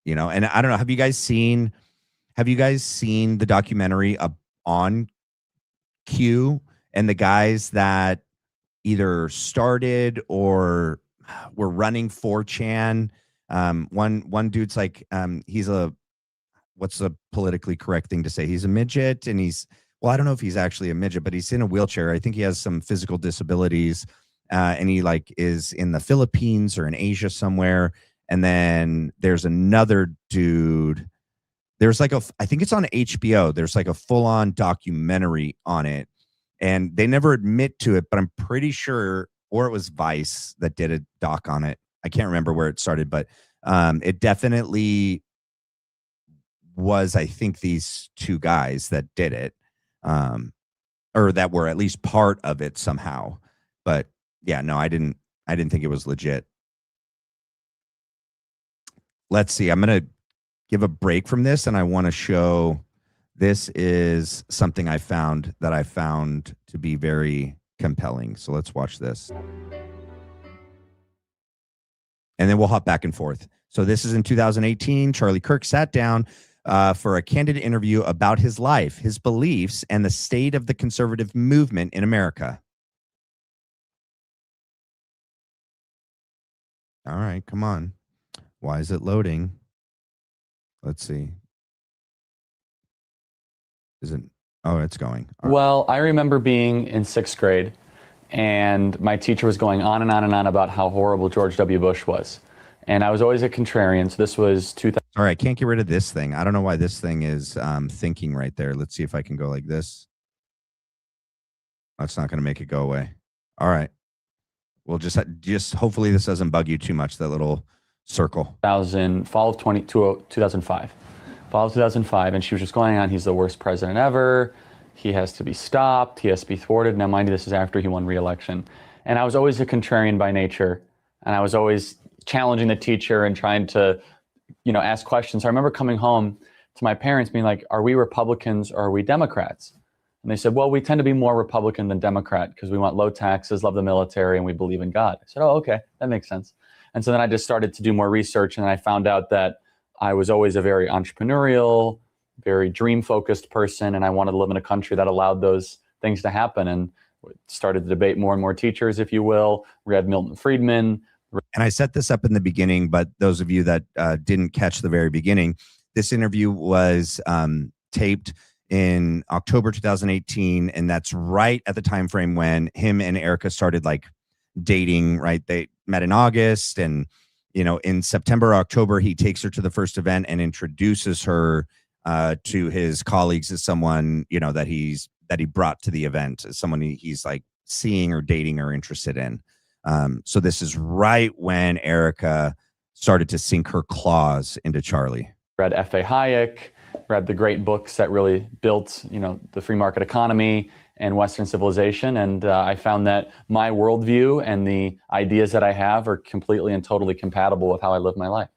and I don't know. Have you guys seen the documentary on Q and the guys that either started or were running 4chan? One dude's like, he's what's the politically correct thing to say? He's a midget, and well, I don't know if he's actually a midget, but he's in a wheelchair. I think he has some physical disabilities, and he like is in the Philippines or in Asia somewhere. And then there's another dude. There's like I think it's on HBO. There's like a full-on documentary on it, and they never admit to it, but I'm pretty sure, or it was Vice that did a doc on it. I can't remember where it started, but it definitely was, I think, these two guys that did it, or that were at least part of it somehow. But yeah, no, I didn't think it was legit. Let's see. I'm going to give a break from this, and I want to show, this is something I found to be very compelling. So let's watch this. And then we'll hop back and forth. So this is in 2018. Charlie Kirk sat down for a candid interview about his life, his beliefs, and the state of the conservative movement in America. All right, come on. Why is it loading? Let's see. Oh, it's going. Well, I remember being in 6th grade, and my teacher was going on and on and on about how horrible George W. Bush was. And I was always a contrarian, so this was 2000. All right, I can't get rid of this thing. I don't know why this thing is thinking right there. Let's see if I can go like this. That's not going to make it go away. All right. We'll just hopefully this doesn't bug you too much, that little circle. Fall of 2005. Fall of 2005, and she was just going on, he's the worst president ever. He has to be stopped. He has to be thwarted. Now, mind you, this is after he won re-election. And I was always a contrarian by nature, and I was always challenging the teacher and trying to, ask questions. I remember coming home to my parents being like, are we Republicans or are we Democrats? And they said, well, we tend to be more Republican than Democrat because we want low taxes, love the military, and we believe in God. I said, oh, okay, that makes sense. And so then I just started to do more research, and I found out that I was always a very entrepreneurial, very dream-focused person, and I wanted to live in a country that allowed those things to happen, and started to debate more and more teachers, if you will. We had Milton Friedman. And I set this up in the beginning, but those of you that didn't catch the very beginning, this interview was taped in October 2018, and that's right at the time frame when him and Erica started like dating, right? They met in August, and in September, October, he takes her to the first event and introduces her to his colleagues as someone, that he brought to the event, as someone he's like seeing or dating or interested in. So this is right when Erica started to sink her claws into Charlie. Read F.A. Hayek, read the great books that really built, the free market economy and Western civilization. And I found that my worldview and the ideas that I have are completely and totally compatible with how I live my life.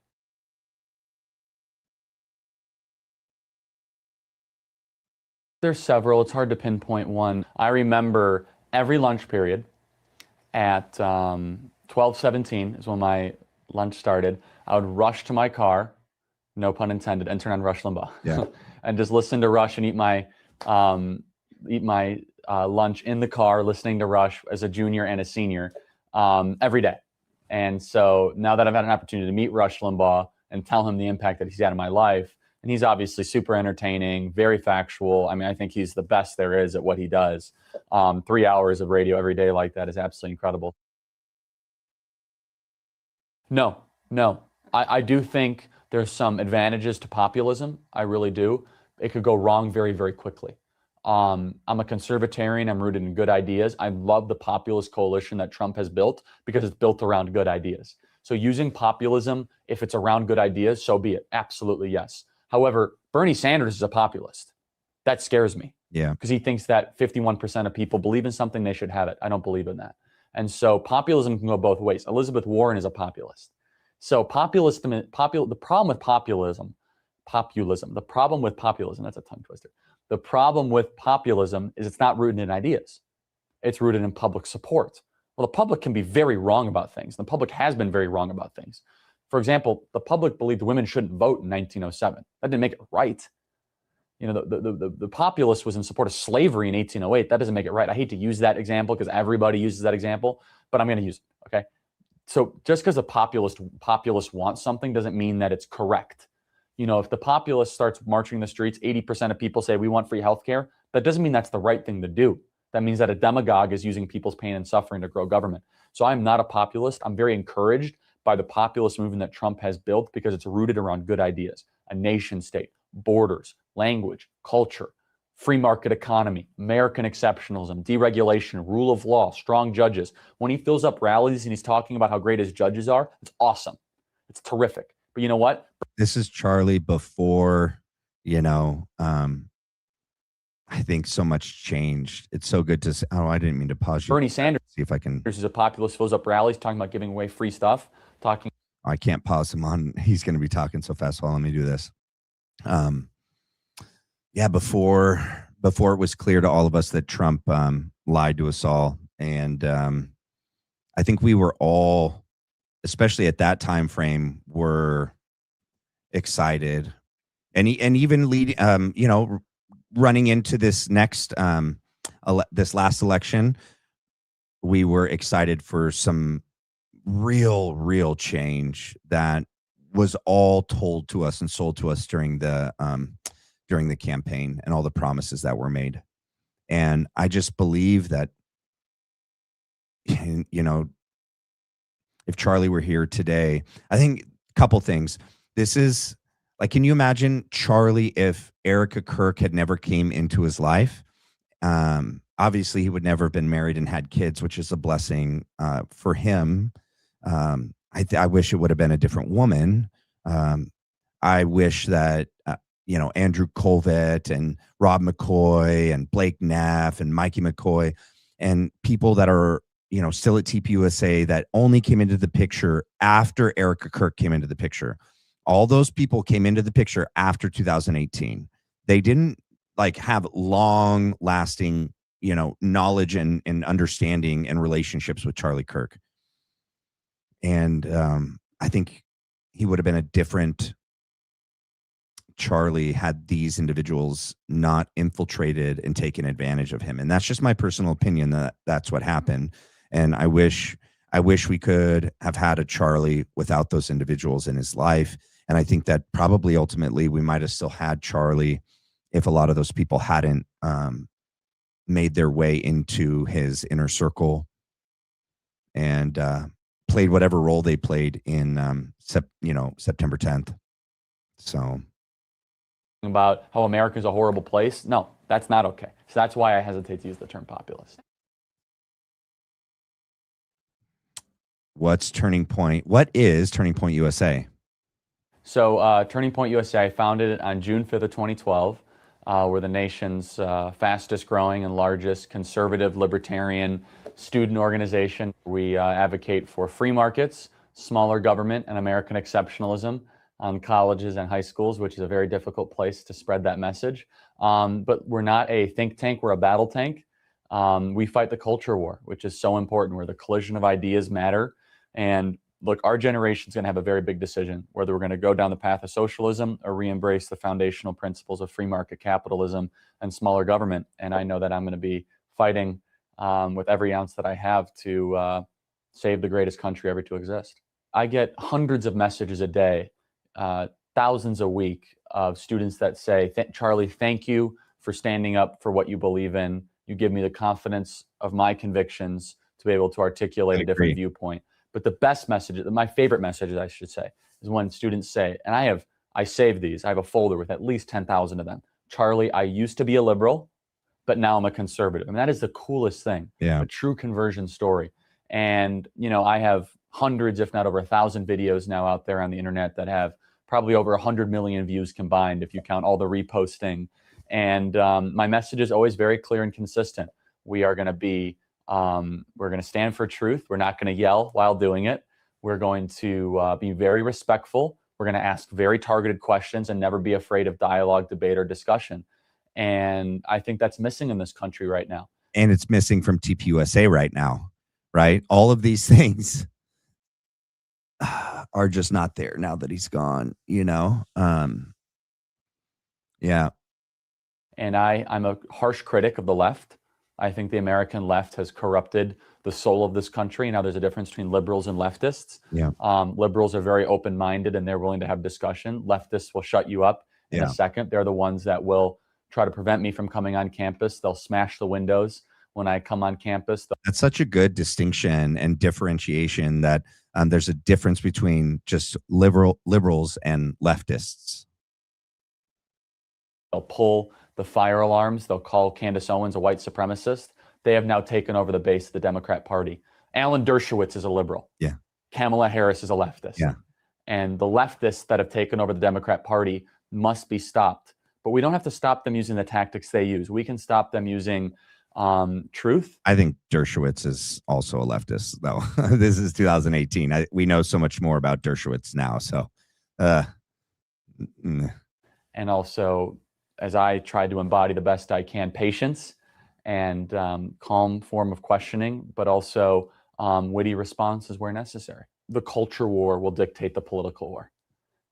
There's several. It's hard to pinpoint one. I remember every lunch period at 12:17 is when my lunch started. I would rush to my car, no pun intended, and turn on Rush Limbaugh. Yeah. And just listen to Rush and eat my lunch in the car, listening to Rush as a junior and a senior every day. And so now that I've had an opportunity to meet Rush Limbaugh and tell him the impact that he's had in my life, and he's obviously super entertaining, very factual. I mean, I think he's the best there is at what he does. 3 hours of radio every day like that is absolutely incredible. No, no. I do think there's some advantages to populism. I really do. It could go wrong very, very quickly. I'm a conservatarian. I'm rooted in good ideas. I love the populist coalition that Trump has built because it's built around good ideas. So using populism, if it's around good ideas, so be it. Absolutely, yes. However, Bernie Sanders is a populist. That scares me. Yeah. Because he thinks that 51% of people believe in something, they should have it. I don't believe in that. And so populism can go both ways. Elizabeth Warren is a populist. So the problem with populism, the problem with populism, that's a tongue twister. The problem with populism is it's not rooted in ideas. It's rooted in public support. Well, the public can be very wrong about things. The public has been very wrong about things. For example, the public believed women shouldn't vote in 1907. That didn't make it right. You know, the populace was in support of slavery in 1808. That doesn't make it right. I hate to use that example because everybody uses that example, but I'm going to use it, okay? So just because a populist wants something doesn't mean that it's correct. You know, if the populace starts marching the streets, 80% of people say we want free healthcare, that doesn't mean that's the right thing to do. That means that a demagogue is using people's pain and suffering to grow government. So I'm not a populist. I'm very encouraged by the populist movement that Trump has built because it's rooted around good ideas, a nation state, borders, language, culture, free market economy, American exceptionalism, deregulation, rule of law, strong judges. When he fills up rallies and he's talking about how great his judges are, it's awesome. It's terrific. But you know what? This is Charlie before, you know, I think so much changed. It's so good to see. Oh, I didn't mean to pause you. Bernie Sanders, see if I can. Is a populist, fills up rallies talking about giving away free stuff, talking. I can't pause him on. He's going to be talking so fast. Well, let me do this. Yeah, before it was clear to all of us that Trump lied to us all, and I think we were all, especially at that time frame, were excited, and even leading, you know, running into this next this last election, we were excited for some real change that was all told to us and sold to us during the campaign and all the promises that were made. And I just believe that, you know, if Charlie were here today, I think a couple things. This is like, can you imagine Charlie if Erica Kirk had never came into his life? Obviously, he would never have been married and had kids, which is a blessing for him. I wish it would have been a different woman. I wish that, you know, Andrew Colvett and Rob McCoy and Blake Neff and Mikey McCoy and people that are, you know, still at TPUSA that only came into the picture after Erica Kirk came into the picture. All those people came into the picture after 2018. They didn't like have long lasting, you know, knowledge and understanding and relationships with Charlie Kirk. And I think he would have been a different Charlie had these individuals not infiltrated and taken advantage of him. And that's just my personal opinion that that's what happened. And I wish we could have had a Charlie without those individuals in his life. And I think that probably ultimately we might have still had Charlie if a lot of those people hadn't made their way into his inner circle and played whatever role they played in September 10th. So about how America is a horrible place. No, that's not okay. So that's why I hesitate to use the term populist. What's Turning Point? What is Turning Point USA? So Turning Point USA, I founded it on June 5th of 2012. We're the nation's fastest growing and largest conservative libertarian student organization. We advocate for free markets, smaller government, and American exceptionalism on colleges and high schools, which is a very difficult place to spread that message. But we're not a think tank, we're a battle tank. We fight the culture war, which is so important, where the collision of ideas matter. And look, our generation's gonna have a very big decision, whether we're gonna go down the path of socialism or re-embrace the foundational principles of free market capitalism and smaller government. And I know that I'm gonna be fighting with every ounce that I have to save the greatest country ever to exist. I get hundreds of messages a day, thousands a week of students that say, Charlie, thank you for standing up for what you believe in. You give me the confidence of my convictions to be able to articulate a different viewpoint. But the best message, my favorite messages, I should say, is when students say, and I save these, I have a folder with at least 10,000 of them. Charlie, I used to be a liberal, but now I'm a conservative. I mean, that is the coolest thing. Yeah. A true conversion story. And, you know, I have hundreds, if not over 1,000 videos now out there on the internet that have probably over 100 million views combined, if you count all the reposting. And my message is always very clear and consistent. We are going to be, we're going to stand for truth. We're not going to yell while doing it. We're going to be very respectful. We're going to ask very targeted questions and never be afraid of dialogue, debate, or discussion. And I think that's missing in this country right now. And it's missing from TPUSA right now, right? All of these things are just not there now that he's gone, you know? Yeah. And I'm a harsh critic of the left. I think the American left has corrupted the soul of this country. Now there's a difference between liberals and leftists. Yeah. Liberals are very open-minded and they're willing to have discussion. Leftists will shut you up in a second. They're the ones that will try to prevent me from coming on campus. They'll smash the windows when I come on campus. That's such a good distinction and differentiation that there's a difference between just liberals and leftists. They'll pull the fire alarms. They'll call Candace Owens a white supremacist. They have now taken over the base of the Democrat Party. Alan Dershowitz is a liberal. Yeah. Kamala Harris is a leftist. Yeah. And the leftists that have taken over the Democrat Party must be stopped. But we don't have to stop them using the tactics they use. We can stop them using truth. I think Dershowitz is also a leftist, though. This is 2018. We know so much more about Dershowitz now. So, and also, as I try to embody the best I can, patience and calm form of questioning, but also witty responses where necessary. The culture war will dictate the political war.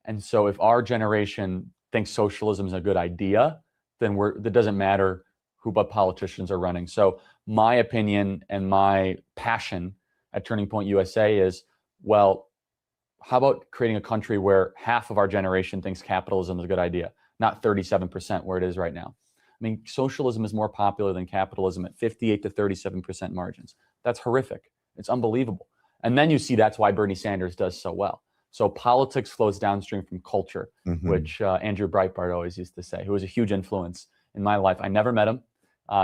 And so if our generation thinks socialism is a good idea, then it doesn't matter what politicians are running. So my opinion and my passion at Turning Point USA is, well, how about creating a country where half of our generation thinks capitalism is a good idea, not 37% where it is right now. I mean, socialism is more popular than capitalism at 58 to 37% margins. That's horrific. It's unbelievable. And then you see that's why Bernie Sanders does so well. So politics flows downstream from culture, which Andrew Breitbart always used to say, who was a huge influence in my life. I never met him.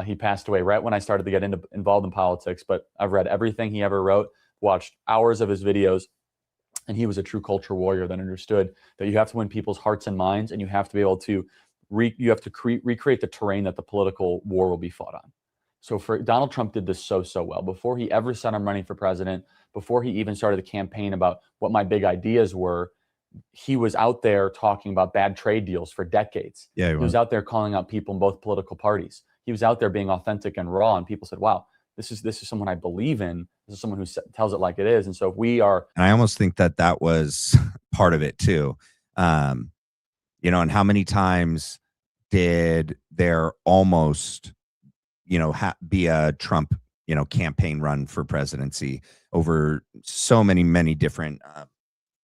He passed away right when I started to get involved in politics, but I've read everything he ever wrote, watched hours of his videos, and he was a true culture warrior that understood that you have to win people's hearts and minds, and you have to be able to recreate the terrain that the political war will be fought on. So Donald Trump did this so well. Before he ever said I'm running for president, before he even started the campaign about what my big ideas were, he was out there talking about bad trade deals for decades. Yeah, he was out there calling out people in both political parties. He was out there being authentic and raw, and people said, wow, this is someone I believe in. This is someone who tells it like it is. And so if we are... And I almost think that was part of it too. You know, and how many times did there almost, you know, be a Trump, you know, campaign run for presidency over so many different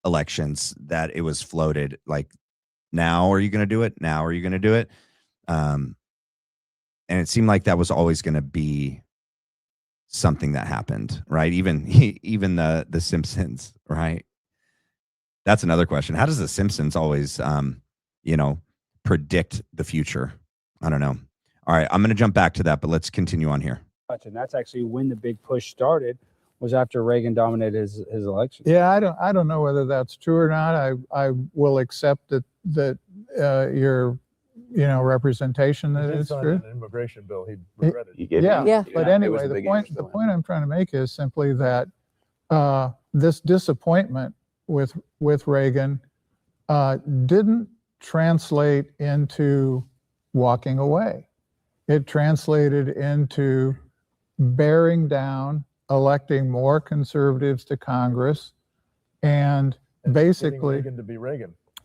elections that it was floated like, now are you going to do it? Now are you going to do it? And it seemed like that was always going to be something that happened, right? Even the Simpsons, right? That's another question. How does the Simpsons always, you know, predict the future? I don't know. All right, I'm going to jump back to that, but let's continue on here. And that's actually when the big push started, was after Reagan dominated his election. Yeah, I don't know whether that's true or not. I will accept that your representation that it's true. An immigration bill, he regretted it. Yeah. But anyway, the point I'm trying to make is simply that this disappointment with Reagan didn't translate into walking away. It translated into bearing down, electing more conservatives to Congress, and basically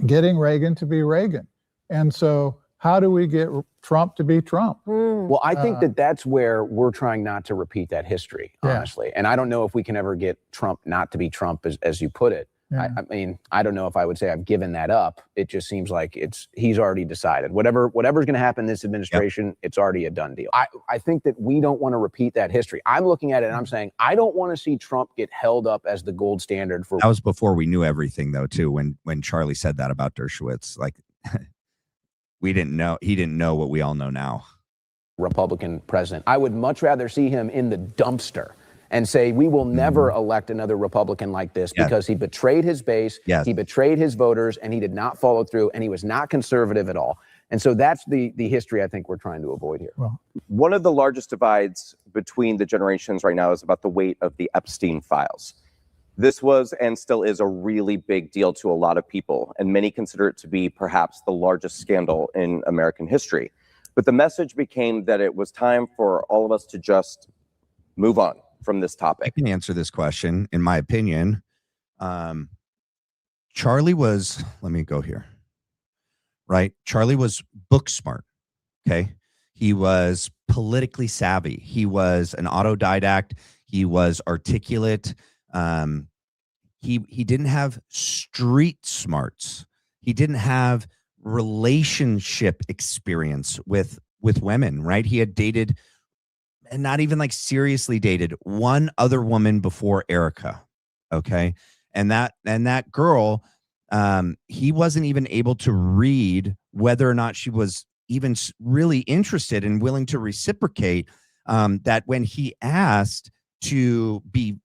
getting Reagan to be Reagan. And so how do we get Trump to be Trump? Well, I think that's where we're trying not to repeat that history, honestly. And I don't know if we can ever get Trump not to be Trump, as you put it. Yeah. I mean, I don't know if I would say I've given that up. It just seems like he's already decided. Whatever's going to happen in this administration, it's already a done deal. I think that we don't want to repeat that history. I'm looking at it and I'm saying, I don't want to see Trump get held up as the gold standard for. That was before we knew everything, though, too, when Charlie said that about Dershowitz. Like, he didn't know what we all know now. Republican president. I would much rather see him in the dumpster and say, we will never elect another Republican like this because he betrayed his base, he betrayed his voters, and he did not follow through, and he was not conservative at all. And so that's the history I think we're trying to avoid here. Well, one of the largest divides between the generations right now is about the weight of the Epstein files. This was and still is a really big deal to a lot of people, and many consider it to be perhaps the largest scandal in American history. But the message became that it was time for all of us to just move on from this topic. I can answer this question. In my opinion, Charlie was, let me go here, right? Charlie was book smart, okay? He was politically savvy. He was an autodidact. He was articulate. He didn't have street smarts. He didn't have relationship experience with women, right? He had dated, and not even like seriously dated, one other woman before Erica. Okay. And that girl, he wasn't even able to read whether or not she was even really interested and willing to reciprocate. That when he asked to be,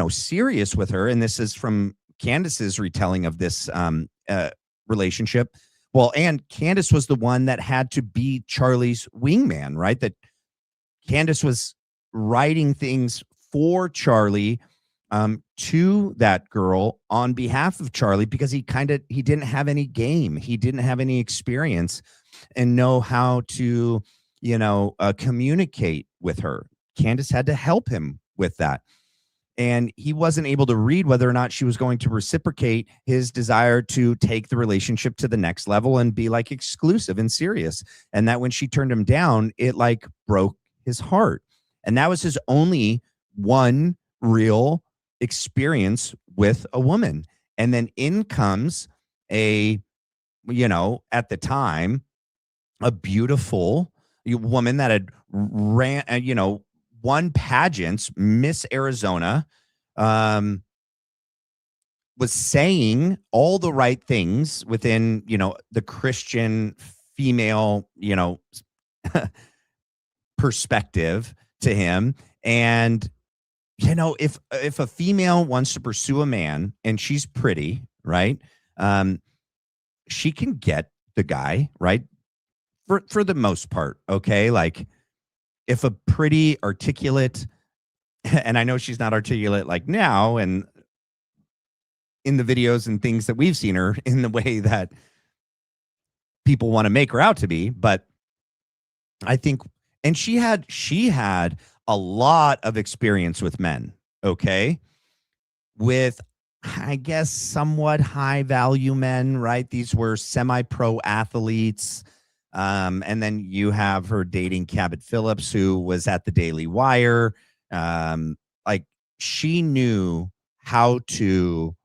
serious with her, and this is from Candace's retelling of this relationship. Well, and Candace was the one that had to be Charlie's wingman, right? That Candace was writing things for Charlie to that girl on behalf of Charlie, because he didn't have any game. He didn't have any experience and know how to, communicate with her. Candace had to help him with that. And he wasn't able to read whether or not she was going to reciprocate his desire to take the relationship to the next level and be like exclusive and serious. And that when she turned him down, it like broke his heart. And that was his only one real experience with a woman. And then in comes at the time, a beautiful woman that had won pageants, Miss Arizona, was saying all the right things within, the Christian female, perspective to him. And, if a female wants to pursue a man and she's pretty, right, she can get the guy, right, for the most part. Okay. Like, if a pretty articulate, and I know she's not articulate like now and in the videos and things that we've seen her in the way that people want to make her out to be, but I think, and she had a lot of experience with men, okay, with, I guess, somewhat high value men, right? These were semi-pro athletes. And then you have her dating Cabot Phillips, who was at the Daily Wire. Like, she knew how to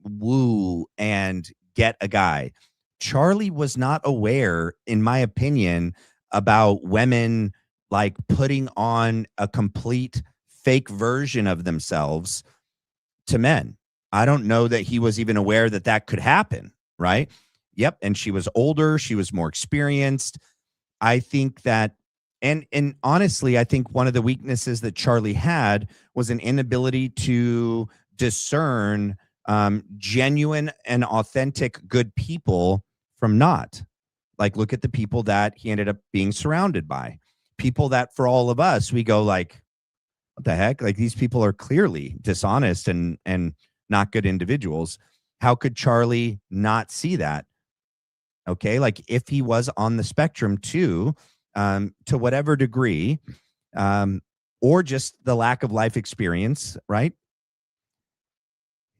woo and get a guy. Charlie was not aware, in my opinion, about women like putting on a complete fake version of themselves to men. I don't know that he was even aware that that could happen, right? Yep. And she was older. She was more experienced. I think that, and honestly, I think one of the weaknesses that Charlie had was an inability to discern genuine and authentic good people from not. Like, look at the people that he ended up being surrounded by. People that for all of us, we go like, what the heck? Like, these people are clearly dishonest and not good individuals. How could Charlie not see that? Okay, like if he was on the spectrum too, to whatever degree, or just the lack of life experience, right?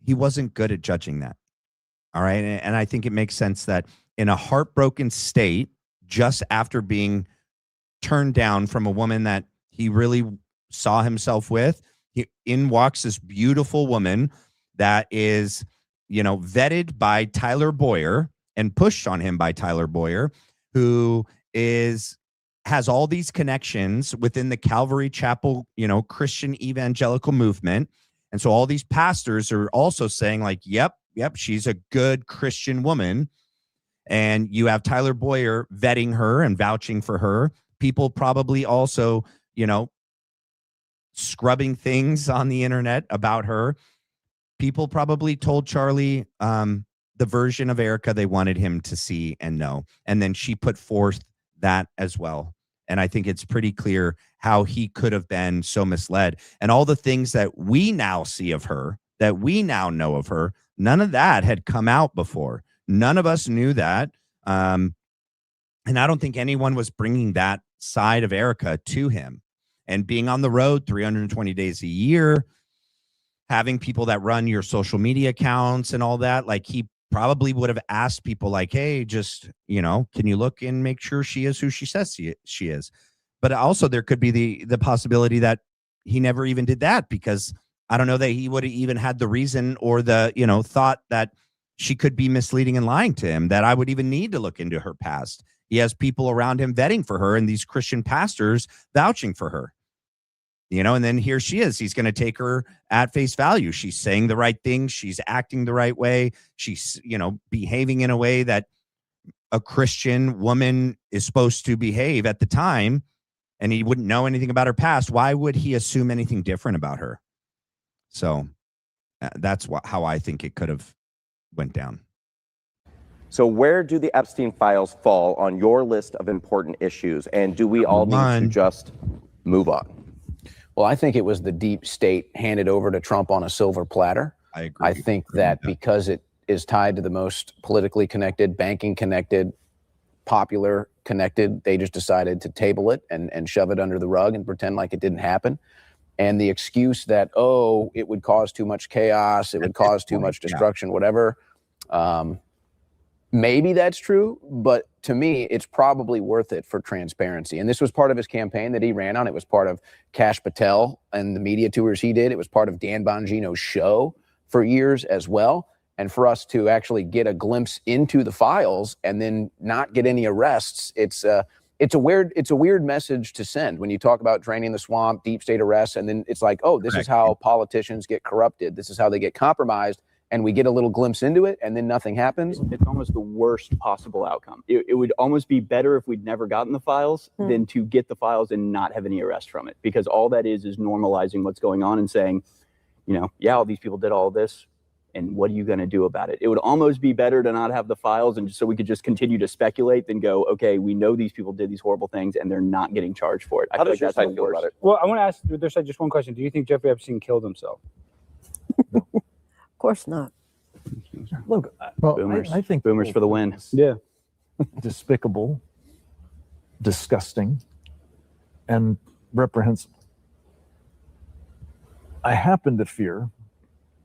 He wasn't good at judging that. All right. And I think it makes sense that in a heartbroken state, just after being turned down from a woman that he really saw himself with, in walks this beautiful woman that is vetted by Tyler Boyer and pushed on him by Tyler Boyer, who has all these connections within the Calvary Chapel, Christian evangelical movement. And so all these pastors are also saying like, yep, she's a good Christian woman. And you have Tyler Boyer vetting her and vouching for her. People probably also, scrubbing things on the internet about her. People probably told Charlie the version of Erica they wanted him to see and know. And then she put forth that as well. And I think it's pretty clear how he could have been so misled. And all the things that we now see of her, that we now know of her, none of that had come out before. None of us knew that. And I don't think anyone was bringing that side of Erica to him. And being on the road 320 days a year, having people that run your social media accounts and all that, like he probably would have asked people like, hey, just, can you look and make sure she is who she says she is. But also there could be the possibility that he never even did that, because I don't know that he would have even had the reason or the, thought that she could be misleading and lying to him, that I would even need to look into her past. He has people around him vetting for her and these Christian pastors vouching for her. And then here she is. He's going to take her at face value. She's saying the right thing. She's acting the right way. She's, behaving in a way that a Christian woman is supposed to behave at the time. And he wouldn't know anything about her past. Why would he assume anything different about her? So that's how I think it could have went down. So where do the Epstein files fall on your list of important issues? And do we all need to just move on? Well, I think it was the deep state handed over to Trump on a silver platter. I agree. I think that because it is tied to the most politically connected, banking connected, popular connected, they just decided to table it and shove it under the rug and pretend like it didn't happen. And the excuse that, it would cause too much chaos, it would cause too much destruction, whatever. Maybe that's true, but to me, it's probably worth it for transparency. And this was part of his campaign that he ran on. It was part of Kash Patel and the media tours he did. It was part of Dan Bongino's show for years as well. And for us to actually get a glimpse into the files and then not get any arrests, it's a weird message to send when you talk about draining the swamp, deep state arrests, and then it's like, this is how politicians get corrupted. This is how they get compromised. And we get a little glimpse into it, and then nothing happens. It's almost the worst possible outcome. It would almost be better if we'd never gotten the files than to get the files and not have any arrest from it, because all that is normalizing what's going on and saying, all these people did all this, and what are you going to do about it? It would almost be better to not have the files, and so we could just continue to speculate than go, okay, we know these people did these horrible things, and they're not getting charged for it. How does your side feel about it? Well, I want to ask their side just one question. Do you think Jeffrey Epstein killed himself? Of course not. Look, Boomers. I think Boomers for the win. Yeah. Despicable, disgusting, and reprehensible. I happen to fear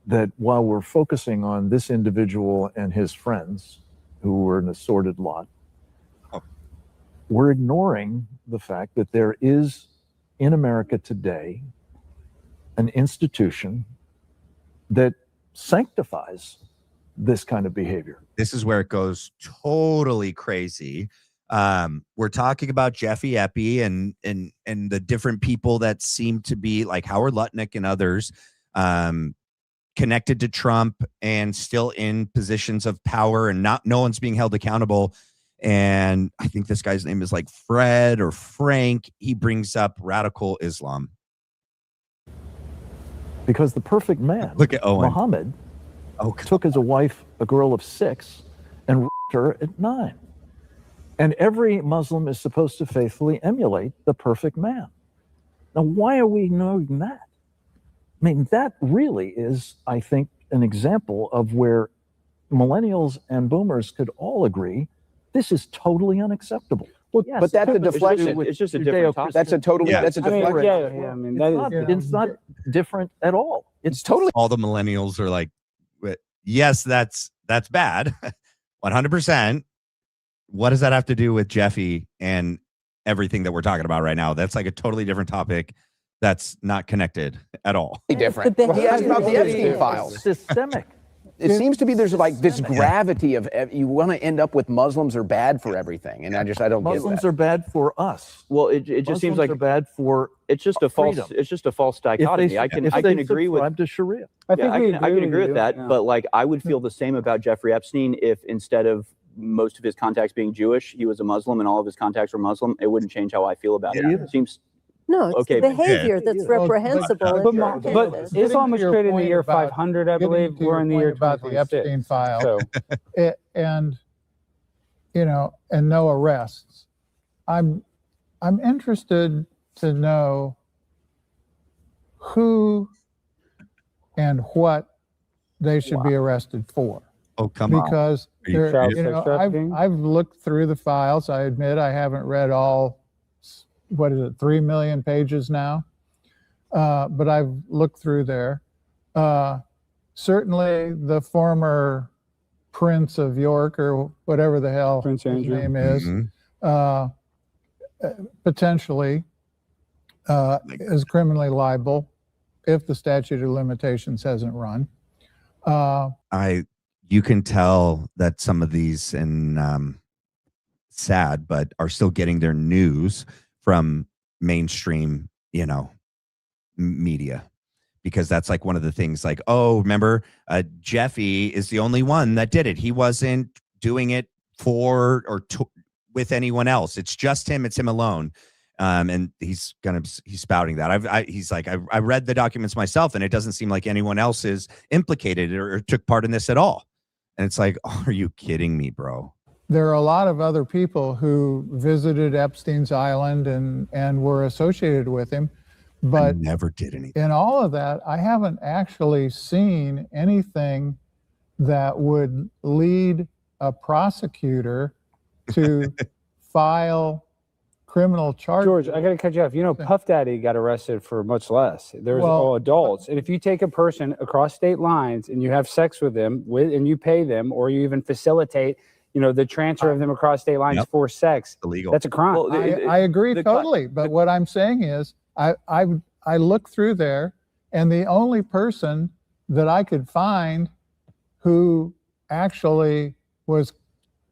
that while we're focusing on this individual and his friends, who were an assorted lot, we're ignoring the fact that there is in America today an institution that sanctifies this kind of behavior. This is where it goes totally crazy. We're talking about Jeffy Epi and the different people that seem to be like Howard Lutnick and others connected to Trump and still in positions of power, and no one's being held accountable. And I think this guy's name is like Fred or Frank. He brings up radical Islam. Because the perfect man, look at Owen. Muhammad, took as a wife a girl of 6 and raped her at 9. And every Muslim is supposed to faithfully emulate the perfect man. Now, why are we ignoring that? I mean, that really is, I think, an example of where millennials and boomers could all agree this is totally unacceptable. Well, yes, but that's a deflection. It's just a different topic. That's a totally, that's a deflection. I mean, it's not different at all. It's totally. All the millennials are like, yes, that's bad. 100%. What does that have to do with Jeffy and everything that we're talking about right now? That's like a totally different topic. That's not connected at all. Different. Well, he asked about the Epstein files. Systemic. it seems to be there's like this gravity of you want to end up with Muslims are bad for everything, and I don't Muslims get that. are bad for us. Well, it just Muslims seems like are bad for it's just a false freedom. it's just a false dichotomy. I can agree with to Sharia. I can agree with that, but like I would feel the same about Jeffrey Epstein if instead of most of his contacts being Jewish, he was a Muslim and all of his contacts were Muslim. It wouldn't change how I feel about it. It seems No, it's okay. the behavior that's reprehensible. But Islam was created in the year 500, I believe. We're in the year about the 2026. Epstein file, So, and no arrests. I'm interested to know who and what they should be arrested for. Oh, come on. Because I've looked through the files. I admit I haven't read all. What is it, 3 million pages now? But I've looked through there. Certainly the former Prince of York, or whatever the hell his name is, potentially is criminally liable if the statute of limitations hasn't run. You can tell that some of these, and sad, but are still getting their news from mainstream, media, because that's like one of the things, like, oh, remember, Jeffy is the only one that did it. He wasn't doing it for or with anyone else. It's just him. It's him alone. And he's spouting that. He's like, I read the documents myself, and it doesn't seem like anyone else is implicated or took part in this at all. And it's like, oh, are you kidding me, bro? There are a lot of other people who visited Epstein's Island and were associated with him, but I never did anything. In all of that, I haven't actually seen anything that would lead a prosecutor to file criminal charges. George, I got to cut you off. Puff Daddy got arrested for much less. There's all adults. And if you take a person across state lines and you have sex with them, and you pay them, or you even facilitate the transfer of them across state lines for sex, illegal. That's a crime. Well, I agree totally. But what I'm saying is, I looked through there, and the only person that I could find who actually was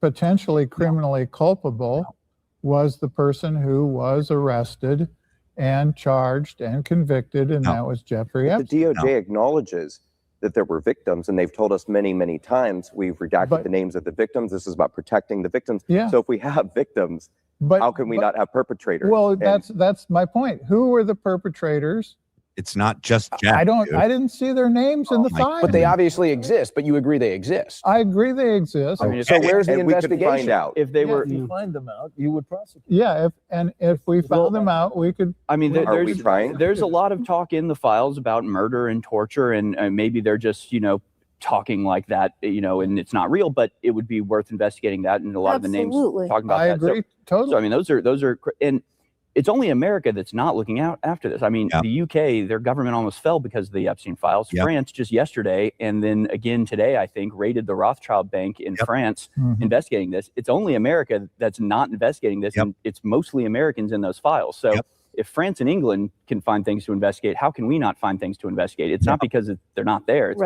potentially criminally culpable was the person who was arrested and charged and convicted, and that was Jeffrey Epstein. The DOJ acknowledges that there were victims, and they've told us many, many times, we've redacted the names of the victims. This is about protecting the victims. Yeah. So if we have victims, how can we not have perpetrators? Well, that's my point. Who were the perpetrators? It's not just Jeff. I didn't see their names in the file. But they obviously exist. But you agree they exist. I agree they exist. I mean, so where's the investigation? We could find out. If they were, if you find them out, you would prosecute. Yeah, if we found them out, we could. I mean, Are we trying? There's a lot of talk in the files about murder and torture, and maybe they're just talking like that, and it's not real. But it would be worth investigating that, and a lot of the names talking about that. I agree totally. So I mean, those are, and it's only America that's not looking out after this. I mean, the UK, their government almost fell because of the Epstein files. France just yesterday, and then again today, I think, raided the Rothschild Bank in France, investigating this. It's only America that's not investigating this, and it's mostly Americans in those files. So if France and England can find things to investigate, how can we not find things to investigate? It's not because they're not there. It's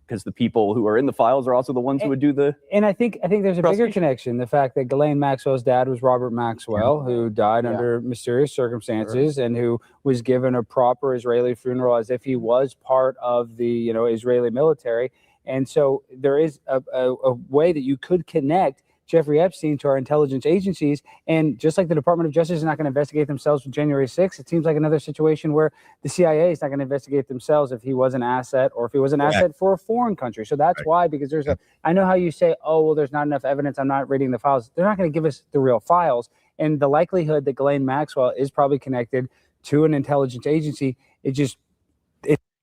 because the people who are in the files are also the ones who would do the. And I think there's a bigger connection. The fact that Ghislaine Maxwell's dad was Robert Maxwell, who died under mysterious circumstances and who was given a proper Israeli funeral as if he was part of the Israeli military. And so there is a way that you could connect Jeffrey Epstein to our intelligence agencies. And just like the Department of Justice is not going to investigate themselves with January 6th, it seems like another situation where the CIA is not going to investigate themselves if he was an asset or if he was an asset for a foreign country. So that's why, because there's I know how you say, oh, well, there's not enough evidence, I'm not reading the files. They're not going to give us the real files. And the likelihood that Ghislaine Maxwell is probably connected to an intelligence agency, Did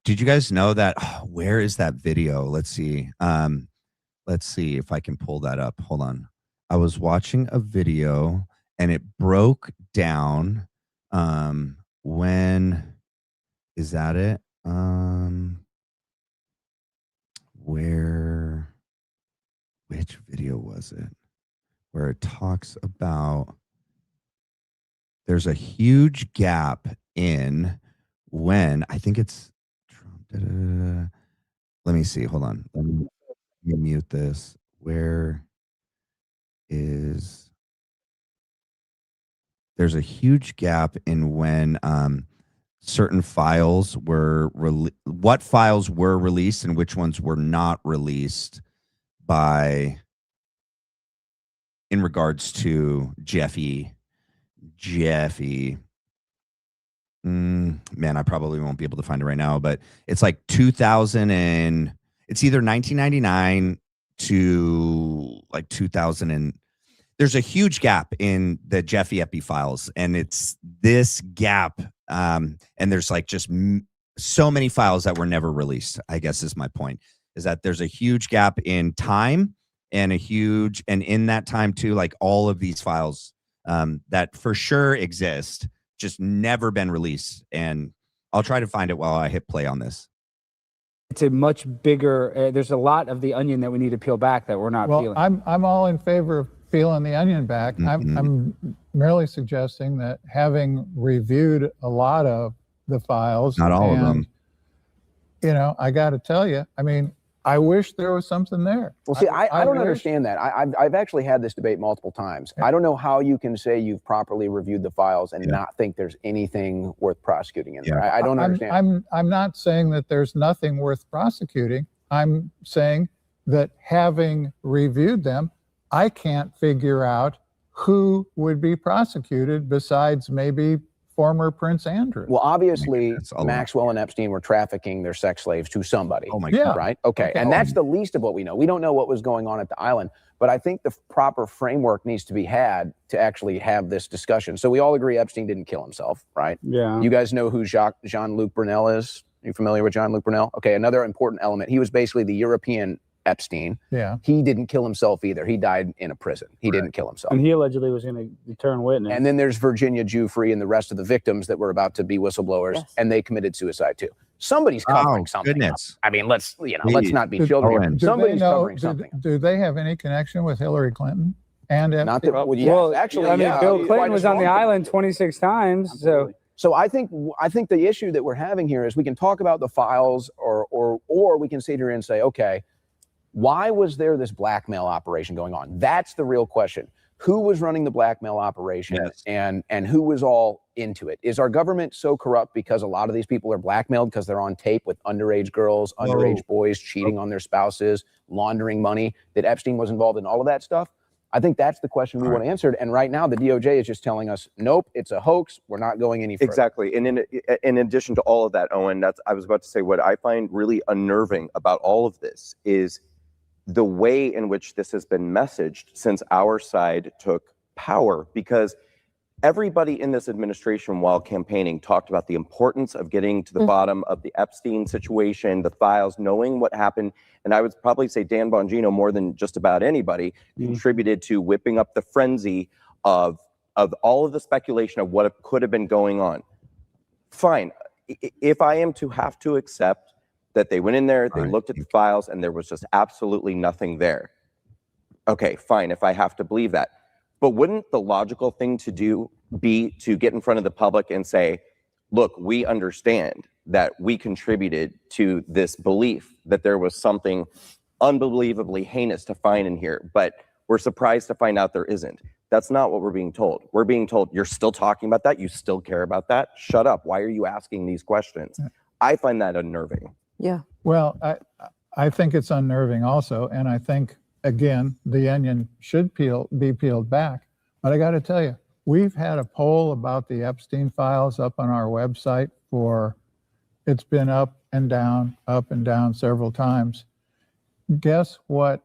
you guys know that? Where is that video? Let's see. Let's see if I can pull that up. Hold on. I was watching a video and it broke down. When is that it? Which video was it? Where it talks about there's a huge gap in when I think it's Trump. let me see. Hold on. Let me mute this. Where is there's a huge gap in when certain files were what files were released and which ones were not released by in regards to Jeffy. Man, I probably won't be able to find it right now, but it's like 2000 and it's either 1999 to like 2000 and there's a huge gap in the Jeffy Epi files, and it's this gap. And there's like just so many files that were never released, I guess is my point, is that there's a huge gap in time and in that time too, like all of these files that for sure exist, just never been released. And I'll try to find it while I hit play on this. It's a much bigger, there's a lot of the onion that we need to peel back that we're not peeling. I'm all in favor of peeling the onion back. I'm merely suggesting that having reviewed a lot of the files, not all of them, you know, I got to tell you, I mean, I wish there was something there. Well, see, I don't understand that. I've actually had this debate multiple times. I don't know how you can say you've properly reviewed the files and not think there's anything worth prosecuting in there. I don't understand. I'm not saying that there's nothing worth prosecuting. I'm saying that having reviewed them, I can't figure out who would be prosecuted besides maybe former Prince Andrew. Well, obviously, Maxwell and Epstein were trafficking their sex slaves to somebody. Oh my God. Right? Okay. And that's the least of what we know. We don't know what was going on at the island, but I think the proper framework needs to be had to actually have this discussion. So we all agree Epstein didn't kill himself, right? Yeah. You guys know who Jean-Luc Brunel is? Are you familiar with Jean-Luc Brunel? Okay. Another important element. He was basically the European Epstein. Yeah. He didn't kill himself either. He died in a prison. He didn't kill himself. And he allegedly was going to return witness. And then there's Virginia Giuffre and the rest of the victims that were about to be whistleblowers, and they committed suicide too. Somebody's covering something. Goodness. I mean, let's not be children. Somebody's covering something. Do they have any connection with Hillary Clinton and Epstein? Not that, well, actually, I mean, Bill Clinton was on the island 26 times. Absolutely. So I think the issue that we're having here is we can talk about the files, or we can sit here and say, okay, why was there this blackmail operation going on? That's the real question. Who was running the blackmail operation, and who was all into it? Is our government so corrupt because a lot of these people are blackmailed because they're on tape with underage girls, underage boys cheating on their spouses, laundering money, that Epstein was involved in all of that stuff? I think that's the question we want answered. And right now the DOJ is just telling us, nope, it's a hoax. We're not going any further. Exactly. And in addition to all of that, Owen, I was about to say, what I find really unnerving about all of this is the way in which this has been messaged since our side took power, because everybody in this administration while campaigning talked about the importance of getting to the bottom of the Epstein situation, the files, knowing what happened. And I would probably say Dan Bongino, more than just about anybody, contributed to whipping up the frenzy of all of the speculation of what could have been going on. Fine. If I am to have to accept that they went in there, they looked at the files, and there was just absolutely nothing there. Okay, fine, if I have to believe that. But wouldn't the logical thing to do be to get in front of the public and say, look, we understand that we contributed to this belief that there was something unbelievably heinous to find in here, but we're surprised to find out there isn't. That's not what we're being told. We're being told, you're still talking about that? You still care about that? Shut up. Why are you asking these questions? I find that unnerving. Yeah. Well, I think it's unnerving also, and I think, again, the onion should be peeled back. But I got to tell you, we've had a poll about the Epstein files up on our website it's been up and down several times. Guess what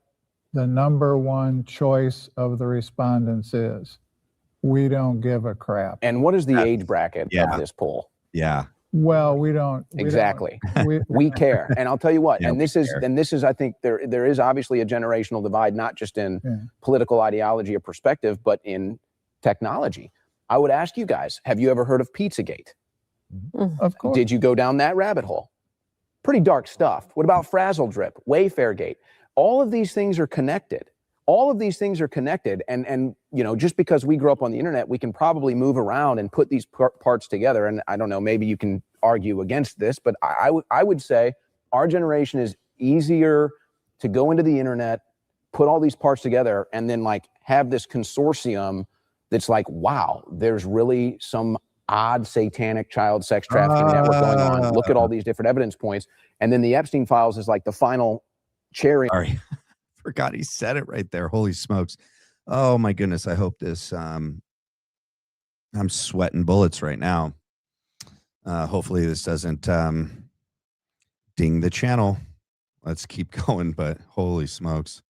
the number one choice of the respondents is? We don't give a crap. And what is the age bracket of this poll? Yeah. Well, we don't. Exactly. We care. And I'll tell you what, and this is, I think there is obviously a generational divide, not just in political ideology or perspective, but in technology. I would ask you guys, have you ever heard of Pizzagate? Of course. Did you go down that rabbit hole? Pretty dark stuff. What about Frazzle Drip, Wayfairgate? All of these things are connected. All of these things are connected. And you know, just because we grew up on the internet, we can probably move around and put these parts together. And I don't know, maybe you can argue against this, but I would say our generation is easier to go into the internet, put all these parts together, and then like have this consortium that's like, wow, there's really some odd satanic child sex trafficking network going on. Look at all these different evidence points. And then the Epstein files is like the final cherry. Sorry. Forgot he said it right there. Holy smokes. Oh my goodness. I hope this, I'm sweating bullets right now. Hopefully this doesn't ding the channel. Let's keep going, but holy smokes.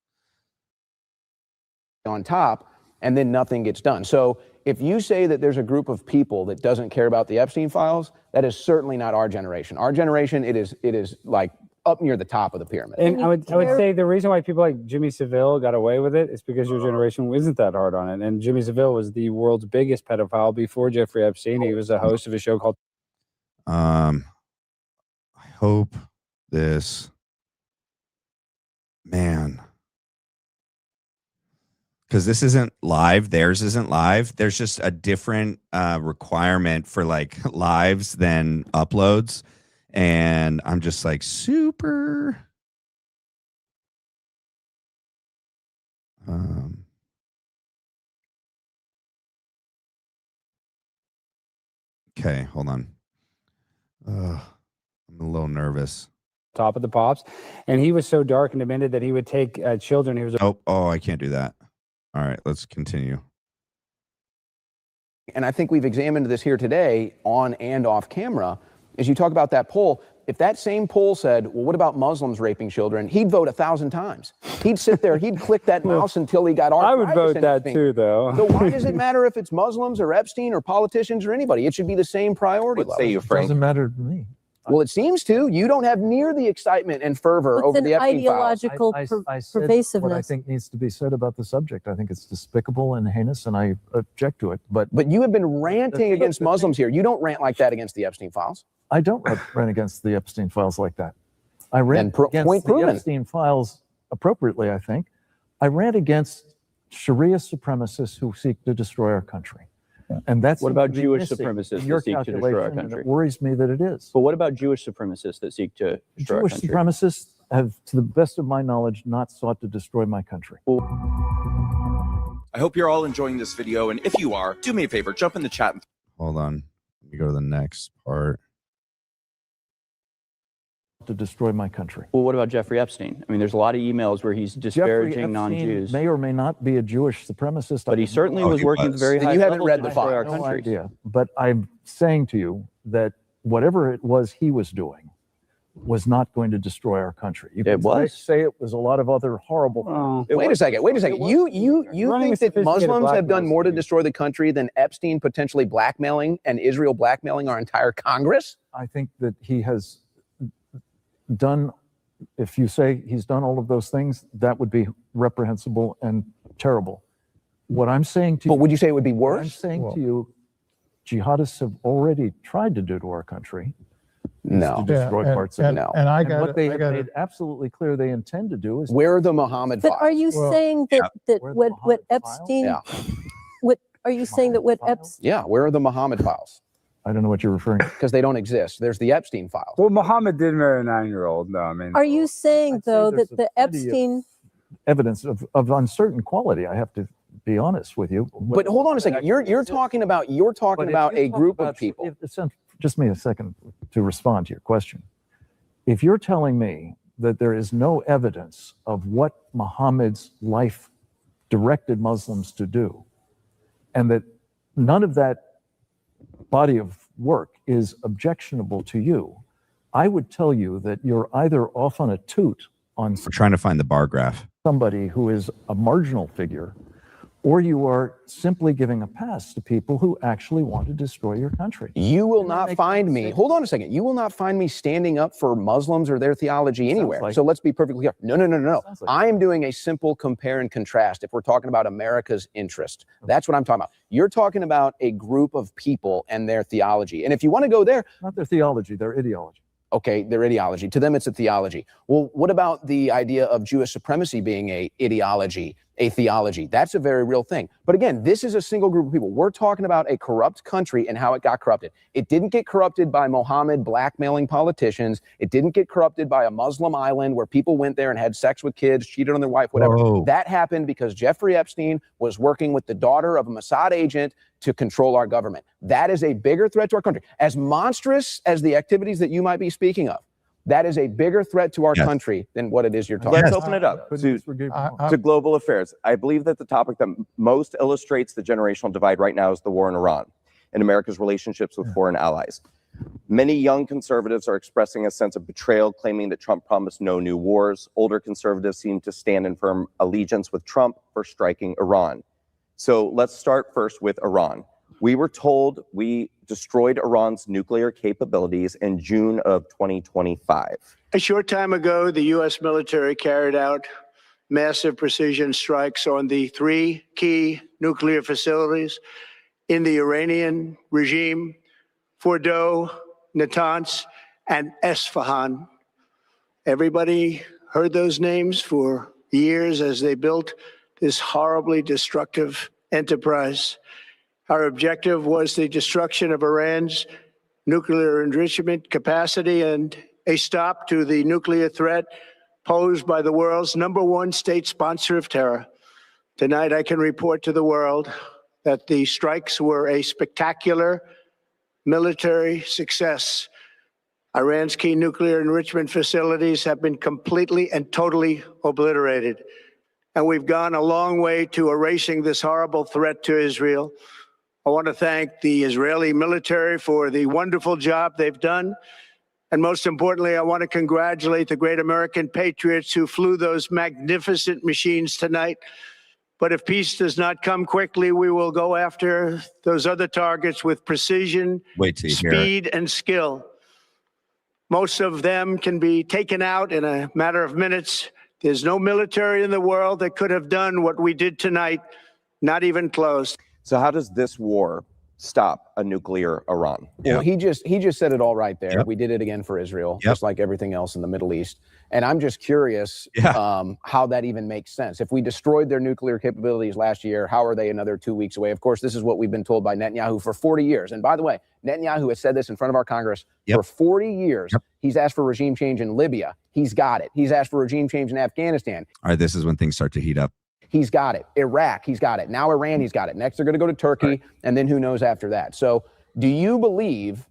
On top, and then nothing gets done. So if you say that there's a group of people that doesn't care about the Epstein files, that is certainly not our generation. Our generation, it is like up near the top of the pyramid. And I would say the reason why people like Jimmy Savile got away with it is because your generation isn't that hard on it. And Jimmy Savile was the world's biggest pedophile before Jeffrey Epstein. He was a host of a show called I hope this, man, because this isn't live, theirs isn't live. There's just a different requirement for like lives than uploads. And I'm just like super. Okay, hold on. I'm a little nervous. Top of the Pops, and he was so dark and demented that he would take children. He was oh, I can't do that. All right, let's continue. And I think we've examined this here today on and off camera. As you talk about that poll, if that same poll said, well, what about Muslims raping children? He'd vote 1,000 times. He'd sit there, he'd click that mouse until he got I would vote that too, though. So why does it matter if it's Muslims or Epstein or politicians or anybody? It should be the same priority level. Say you, Frank. Doesn't matter to me. Well, it seems to. You don't have near the excitement and fervor over the Epstein files. Ideological I said pervasiveness. what I think needs to be said about the subject. I think it's despicable and heinous, and I object to it. But you have been ranting against Muslims here. You don't rant like that against the Epstein files. I don't rant against the Epstein files like that. I rant against the Epstein files appropriately, I think. I rant against Sharia supremacists who seek to destroy our country. And that's what about Jewish supremacists your that seek to destroy our country? It worries me that it is. But what about Jewish supremacists that seek to destroy Jewish our country? supremacists have, to the best of my knowledge, not sought to destroy my country. I hope you're all enjoying this video, and if you are, do me a favor, jump in the chat. Hold on. Let me go to the next part. To destroy my country. Well, what about Jeffrey Epstein? I mean, there's a lot of emails where he's disparaging non-Jews. May or may not be a Jewish supremacist, but he certainly was working at the very high you haven't level read to the destroy our files. no country. idea. But I'm saying to you that whatever it was he was doing was not going to destroy our country. You It was. say it was a lot of other horrible. Wait a second. You Running think a that Muslims sophisticated have done blackmail more to scheme. destroy the country than Epstein potentially blackmailing and Israel blackmailing our entire Congress? I think that he has done, if you say he's done all of those things, that would be reprehensible and terrible. What I'm saying to you. But would you say it would be What I'm worse? saying to you, jihadists have already tried to do to our country. No. To destroy parts of it. No. And And what they have made absolutely clear they intend to do is. Where are the Muhammad But files? are you saying that Where the what Muhammad Epstein? Yeah. What are you saying that what Epstein? Yeah, where are the Muhammad files? I don't know what you're referring to. Because they don't exist. There's the Epstein files. well, Muhammad did marry a 9-year-old. No, I mean, Are you saying I'd say though there's that a the plenty of Epstein? Evidence of uncertain quality. I have to be honest with you. But hold on a second. You're talking about a group of people. Just me a second to respond to your question. If you're telling me that there is no evidence of what Muhammad's life directed Muslims to do, and that none of that body of work is objectionable to you, I would tell you that you're either off on a toot on We're trying to find the bar graph. somebody who is a marginal figure, or you are simply giving a pass to people who actually want to destroy your country. You will not find me. Hold on a second. You will not find me standing up for Muslims or their theology anywhere. like- So let's be perfectly clear. No. Sounds like- I am doing a simple compare and contrast if we're talking about America's interest. That's what I'm talking about. You're talking about a group of people and their theology. And if you want to go there, Not their theology, their ideology. okay, their ideology. To them, it's a theology. Well, what about the idea of Jewish supremacy being a ideology a theology. That's a very real thing. But again, this is a single group of people. We're talking about a corrupt country and how it got corrupted. It didn't get corrupted by Mohammed blackmailing politicians. It didn't get corrupted by a Muslim island where people went there and had sex with kids, cheated on their wife, whatever. Whoa. That happened because Jeffrey Epstein was working with the daughter of a Mossad agent to control our government. That is a bigger threat to our country. As monstrous as the activities that you might be speaking of, that is a bigger threat to our country than what it is you're talking Let's about. open it up to global affairs. I believe that the topic that most illustrates the generational divide right now is the war in Iran and America's relationships with foreign allies. Many young conservatives are expressing a sense of betrayal, claiming that Trump promised no new wars. Older conservatives seem to stand in firm allegiance with Trump for striking Iran. So let's start first with Iran. We were told we destroyed Iran's nuclear capabilities in June of 2025. A short time ago, the U.S. military carried out massive precision strikes on the 3 key nuclear facilities in the Iranian regime: Fordow, Natanz, and Esfahan. Everybody heard those names for years as they built this horribly destructive enterprise. Our objective was the destruction of Iran's nuclear enrichment capacity and a stop to the nuclear threat posed by the world's #1 state sponsor of terror. Tonight, I can report to the world that the strikes were a spectacular military success. Iran's key nuclear enrichment facilities have been completely and totally obliterated. And we've gone a long way to erasing this horrible threat to Israel. I want to thank the Israeli military for the wonderful job they've done. And most importantly, I want to congratulate the great American patriots who flew those magnificent machines tonight. But if peace does not come quickly, we will go after those other targets with precision, speed, and skill. Most of them can be taken out in a matter of minutes. There's no military in the world that could have done what we did tonight, not even close. So how does this war stop a nuclear Iran? Well, he just said it all right there. We did it again for Israel, just like everything else in the Middle East. And I'm just curious how that even makes sense. If we destroyed their nuclear capabilities last year, how are they another 2 weeks away? Of course, this is what we've been told by Netanyahu for 40 years. And by the way, Netanyahu has said this in front of our Congress for 40 years. He's asked for regime change in Libya. He's got it. He's asked for regime change in Afghanistan. All right, this is when things start to heat up. He's got it. Iraq, he's got it. Now Iran, he's got it. Next, they're going to go to Turkey, and then who knows after that. So do you believe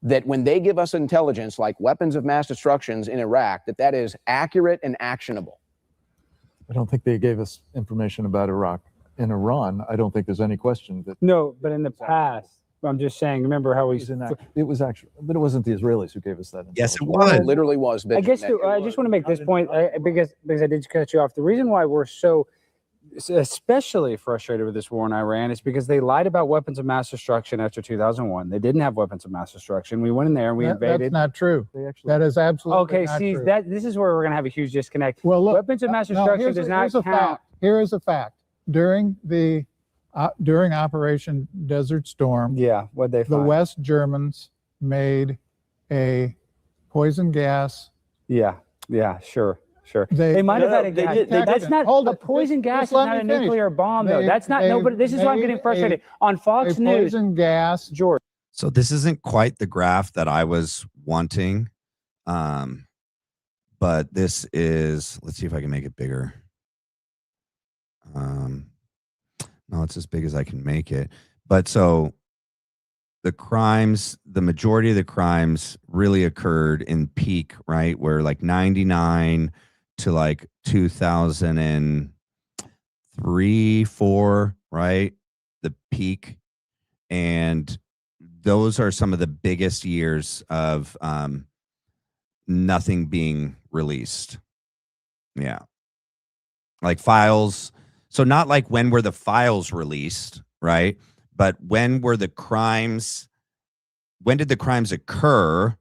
that when they give us intelligence like weapons of mass destructions in Iraq, that that is accurate and actionable? I don't think they gave us information about Iraq. In Iran, I don't think there's any question that. No, but in the past, I'm just saying, remember how we. It was actually, but it wasn't the Israelis who gave us that. Yes, it It was. literally was. I guess I just want to make this point because I did cut you off. The reason why we're so especially frustrated with this war in Iran is because they lied about weapons of mass destruction after 2001. They didn't have weapons of mass destruction. We went in there and we invaded. That's not true. That is absolutely okay. not See, true. this is where we're going to have a huge disconnect. Well, look, weapons of mass destruction does not count. Here is a fact. During Operation Desert Storm, what they the West Germans made a poison gas. Sure. They might have had a gas. That's not a poison gas. Is not a nuclear bomb, though. That's not. No, but this is why I'm getting frustrated. On Fox News, poison gas. George. So this isn't quite the graph that I was wanting, but this is. Let's see if I can make it bigger. No, it's as big as I can make it. But so the crimes, the majority of the crimes really occurred in peak, right? Where like 99 to like 2003, 4, right? The peak. And those are some of the biggest years of nothing being released. Yeah. Like files. So not like when were the files released, right? But when were the crimes, when did the crimes occur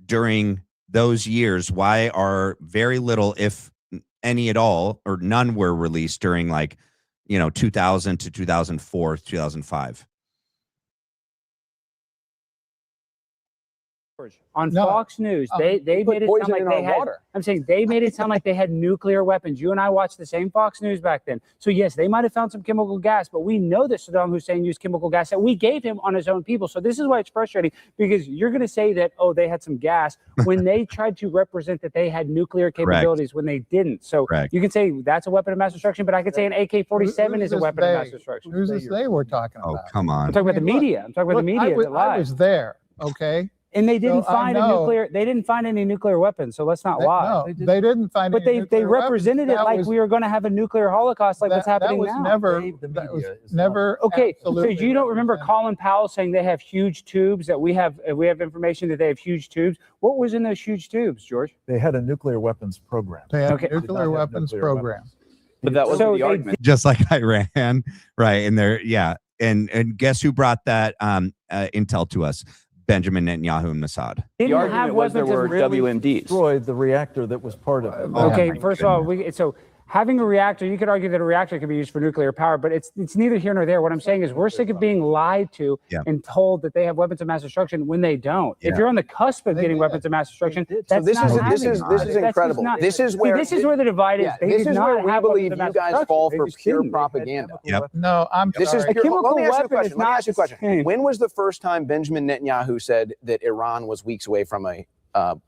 during those years? Why are very little, if any at all, or none were released during 2000 to 2004, 2005? On No. Fox News, they made it sound like they had. I'm saying they made it sound like they had nuclear weapons. You and I watched the same Fox News back then. So yes, they might have found some chemical gas, but we know that Saddam Hussein used chemical gas that we gave him on his own people. So this is why it's frustrating, because you're going to say that, oh, they had some gas when they tried to represent that they had nuclear capabilities when they didn't. So you can say that's a weapon of mass destruction, but I could say an AK-47 is a weapon of mass destruction. Who's this they we're talking about? Oh, come on. I'm talking about the media. I'm talking about the media that lied. I was there, okay? And they didn't So find I a know- nuclear. They didn't find any nuclear weapons. So let's not lie. No, they didn't find But any they nuclear represented weapons. it like we were going to have a nuclear holocaust, like what's happening that was now. never Okay, so absolutely you don't remember Colin Powell saying they have huge tubes? That we have information that they have huge tubes. What was in those huge tubes, George? They had a nuclear weapons program. They had Okay. a nuclear weapons program. But that wasn't the argument. Just like Iran, right? And there, yeah. And guess who brought that intel to us? Benjamin Netanyahu and Mossad. The argument was there were WMDs. Destroyed the reactor that was part of it. Okay, first of all, so having a reactor, you could argue that a reactor can be used for nuclear power, but it's neither here nor there. What I'm saying is we're sick of being lied to and told that they have weapons of mass destruction when they don't. If you're on the cusp of getting weapons of mass destruction, that's this not is happening. incredible. This is where the divide is. Yeah, They this did is not where we have believe weapons of you mass guys destruction. fall They for just pure didn't. propaganda. No, I'm This is sorry. pure, let me ask you a question. Let me ask you a question. same. When was the first time Benjamin Netanyahu said that Iran was weeks away from a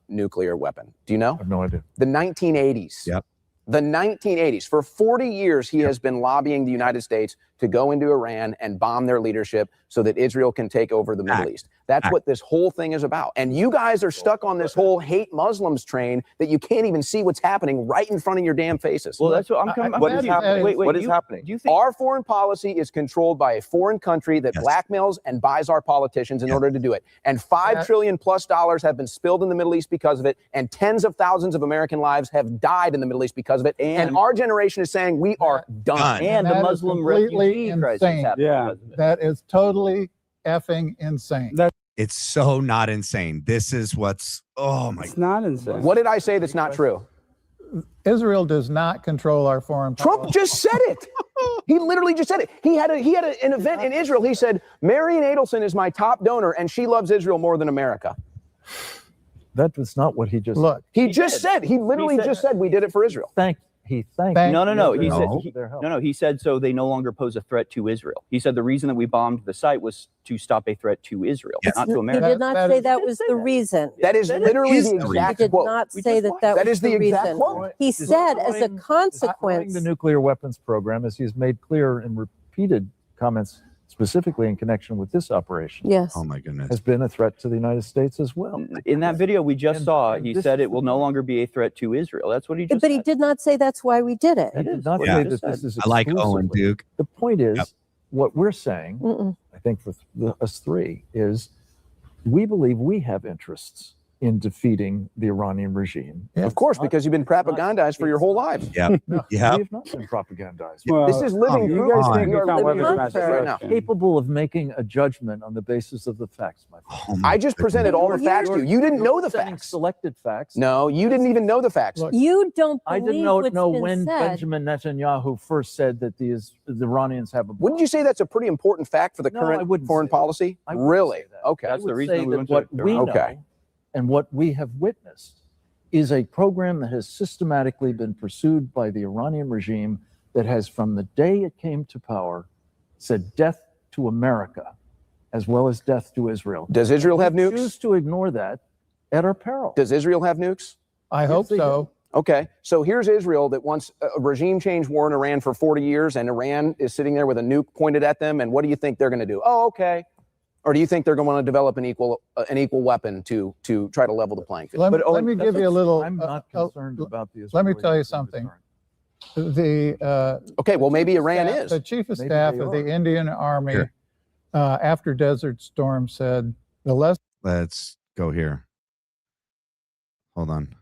nuclear weapon? Do you know? I have no idea. The 1980s. Yep. The 1980s. For 40 years, he has been lobbying the United States to go into Iran and bomb their leadership so that Israel can take over the Middle East. That's what this whole thing is about. And you guys are stuck on this whole hate Muslims train that you can't even see what's happening right in front of your damn faces. Well, that's what I'm coming. What is happening? Wait, What is happening? Our foreign policy is controlled by a foreign country that blackmails and buys our politicians in order to do it. And $5 trillion plus have been spilled in the Middle East because of it, and tens of thousands of American lives have died in the Middle East because of it. And our generation is saying we are done. And the that is Muslim completely refugee crisis insane. happened. Yeah. That is totally effing insane. It's so not insane. This is what's, oh my. It's not insane. What did I say that's not true? Israel does not control our foreign Trump policy. just said it. He literally just said it. He had an event in Israel. He said, Marian Adelson is my top donor, and she loves Israel more than America. That was not what he just Look, He literally just said we did it for Israel. thanked No. He Israel said for their help. no. He said so they no longer pose a threat to Israel. He said the reason that we bombed the site was to stop a threat to Israel, not to He America. did not say that was the reason. That is literally the He exact did quote. not say that That was is the exact reason. quote. He said as a Destroying consequence. the nuclear weapons program, as he's made clear in repeated comments, specifically in connection with this operation, Yes. Oh my goodness. has been a threat to the United States as well. In that video we just And- saw, and he this said is it will no longer be a threat to Israel. That's what he just But said. he did not say that's why we did it. He did not Yeah. say that this is I like Owen exclusively. Duke. The point is, Yep. what we're saying, Mm-mm. I think for us three, is we believe we have interests in defeating the Iranian regime. Of course, because you've been propagandized for your whole lives. Yeah. No, Yeah. we have not been propagandized. Well, This is living you proof. guys on. think You we are found living weapons of proof mass right now. destruction. Capable of making a judgment on the basis of the facts, my friend. Oh my I just presented all the facts to you. You didn't know the Presenting facts. Selected facts. No, you didn't even know the facts. Look, You don't I believe didn't know what's been when said. Benjamin Netanyahu first said that the Iranians have a bomb. Wouldn't you say that's a pretty important fact for the No, I current wouldn't foreign say that. policy? I wouldn't Really? say that. Okay. I That's the would reason say we that went to what we know Okay. and what we have witnessed is a program that has systematically been pursued by the Iranian regime that has, from the day it came to power, said death to America as well as death to Israel. Does Israel have We nukes? choose to ignore that at our peril. Does Israel have nukes? I hope they so. Okay, so here's Israel that wants a regime change war in Iran for 40 years, and Iran is sitting there with a nuke pointed at them. And what do you think they're going to do? Oh, okay. Or do you think they're going to want to develop an equal weapon to try to level the playing field? Let me give you a little. I'm not concerned about the Let me Israelis tell you in something. return. The Okay, well maybe Iran staff- is. the chief of Maybe staff they of are. the Indian Army Sure. after Desert Storm said the less. Let's go here. Hold on.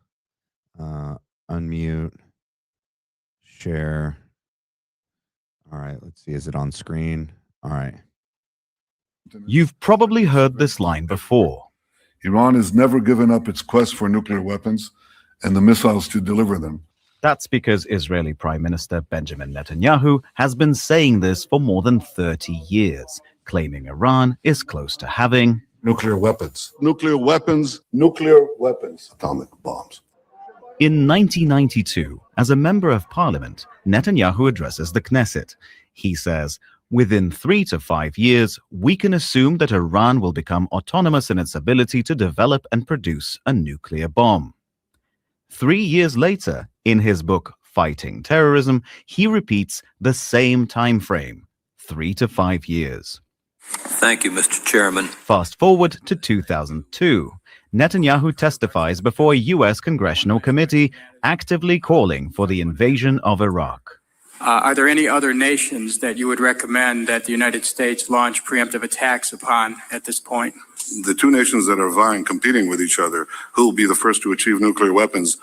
Unmute. Share. All right. Let's see. Is it on screen? All right. You've probably heard this line before. Iran has never given up its quest for nuclear weapons and the missiles to deliver them. That's because Israeli Prime Minister Benjamin Netanyahu has been saying this for more than 30 years, claiming Iran is close to having nuclear weapons. Nuclear weapons, nuclear weapons, atomic bombs. In 1992, as a member of parliament, Netanyahu addresses the Knesset. He says, within 3 to 5 years, we can assume that Iran will become autonomous in its ability to develop and produce a nuclear bomb. 3 years later, in his book, Fighting Terrorism, he repeats the same time frame, 3 to 5 years. Thank you, Mr. Chairman. Fast forward to 2002. Netanyahu testifies before a U.S. congressional committee actively calling for the invasion of Iraq. Are there any other nations that you would recommend that the United States launch preemptive attacks upon at this point? The two nations that are vying, competing with each other, who will be the first to achieve nuclear weapons,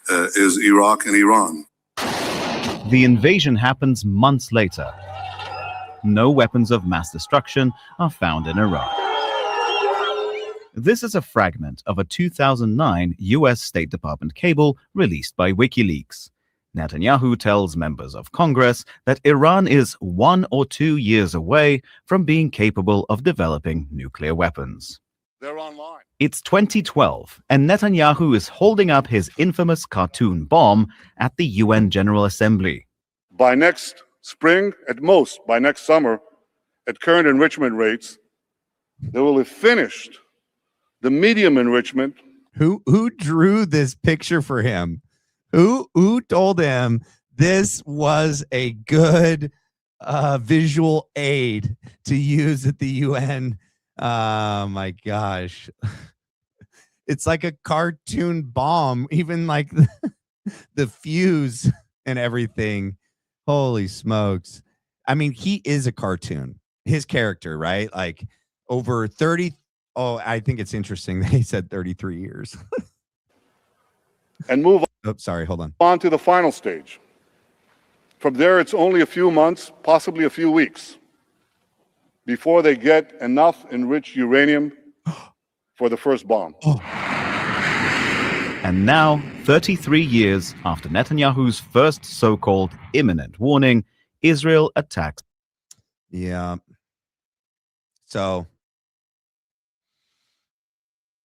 is Iraq and Iran. The invasion happens months later. No weapons of mass destruction are found in Iraq. This is a fragment of a 2009 U.S. State Department cable released by WikiLeaks. Netanyahu tells members of Congress that Iran is 1 or 2 years away from being capable of developing nuclear weapons. They're online. It's 2012, and Netanyahu is holding up his infamous cartoon bomb at the UN General Assembly. By next spring, at most by next summer, at current enrichment rates, they will have finished the medium enrichment. Who drew this picture for him? Who told him this was a good visual aid to use at the UN? Oh my gosh. It's like a cartoon bomb, even like the fuse and everything. Holy smokes. I mean, he is a cartoon. His character, right? Like over 30. Oh, I think it's interesting that he said 33 years. And move Oh, sorry, hold on to the final stage. From there, it's only a few months, possibly a few weeks, before they get enough enriched uranium for the first bomb. And now, 33 years after Netanyahu's first so-called imminent warning, Israel attacks. Yeah. So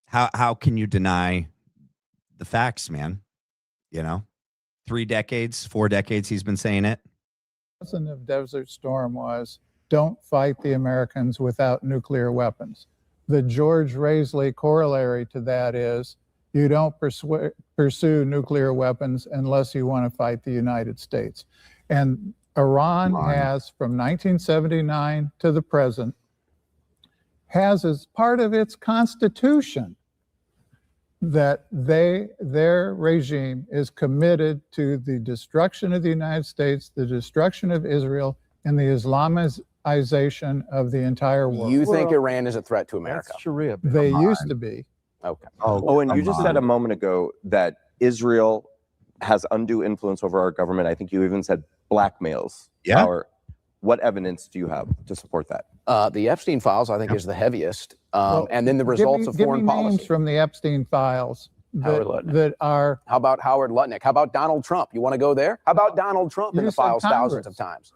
how can you deny the facts, man? You know, 3 decades, 4 decades, he's been saying it. The lesson of Desert Storm was, don't fight the Americans without nuclear weapons. The George Raisley corollary to that is, you don't pursue nuclear weapons unless you want to fight the United States. And Iran has, from 1979 to the present, has as part of its constitution that their regime is committed to the destruction of the United States, the destruction of Israel, and the Islamization of the entire world. You think Iran is a threat to America? That's Sharia. They used to be. Okay. Oh, and you just said a moment ago that Israel has undue influence over our government. I think you even said blackmails. Yeah. What evidence do you have to support that? The Epstein files, I think, is the heaviest. And then the results of foreign give me policy. names from the Epstein files that are. How about Howard Lutnick? How about Donald Trump? You want to go there? How about Donald Trump in the files thousands of times?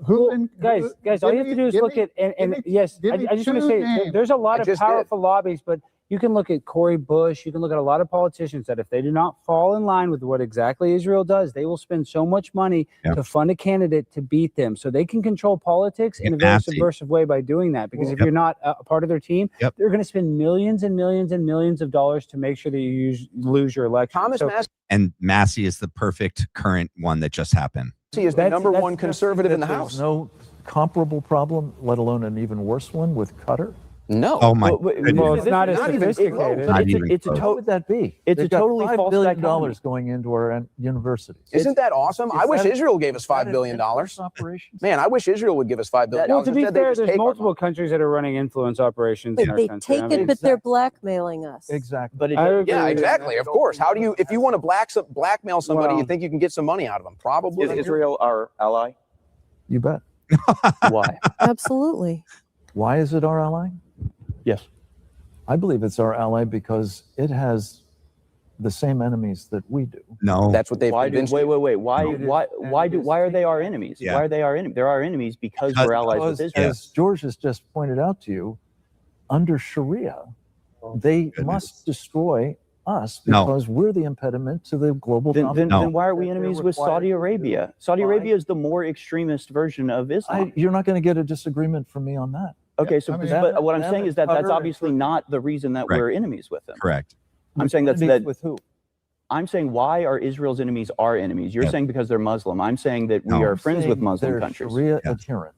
Guys, all you have to do is look at, and yes, I just want to say, there's a lot of powerful lobbies, but you can look at Cori Bush, you can look at a lot of politicians that if they do not fall in line with what exactly Israel does, they will spend so much money to fund a candidate to beat them. So they can control politics in a very subversive way by doing that. Because if you're not a part of their team, they're going to spend millions and millions and millions of dollars to make sure that you lose your election. And Massey is the perfect current one that just happened. He is the number one conservative in the House. No comparable problem, let alone an even worse one with Qatar. No. Oh my. Well, it's not as sophisticated. What would that be? It's a totally $5 false billion dichotomy. going into our universities. Isn't that awesome? I wish Israel gave us $5 billion. Man, I wish Israel would give us $5 billion. Well, to be fair, there's multiple countries that are running influence operations in our They country. take it, but they're blackmailing us. Exactly. But yeah, exactly. Of course. How do you, if you want to blackmail somebody, you think you can get some money out of them? Probably. Is Israel our ally? You bet. Why? Absolutely. Why is it our ally? Yes. I believe it's our ally because it has the same enemies that we do. No. That's what they've convinced you. Wait. Why are they our enemies? Yeah. Why are they our enemies? They're our enemies because we're allies with Israel. As George has just pointed out to you, under Sharia, they must destroy us No. because we're the impediment to the global Then dominance. why are we enemies with Saudi Arabia? Saudi Arabia is the more extremist version of Islam. You're not going to get a disagreement from me on that. Okay, so but what I'm saying is that that's Qatar obviously not the reason that we're enemies with them. Correct. I'm saying that's Enemies that. with who? I'm saying why are Israel's enemies our enemies? You're saying because they're Muslim. I'm saying that we are friends with Saying Muslim they're countries. Sharia adherent,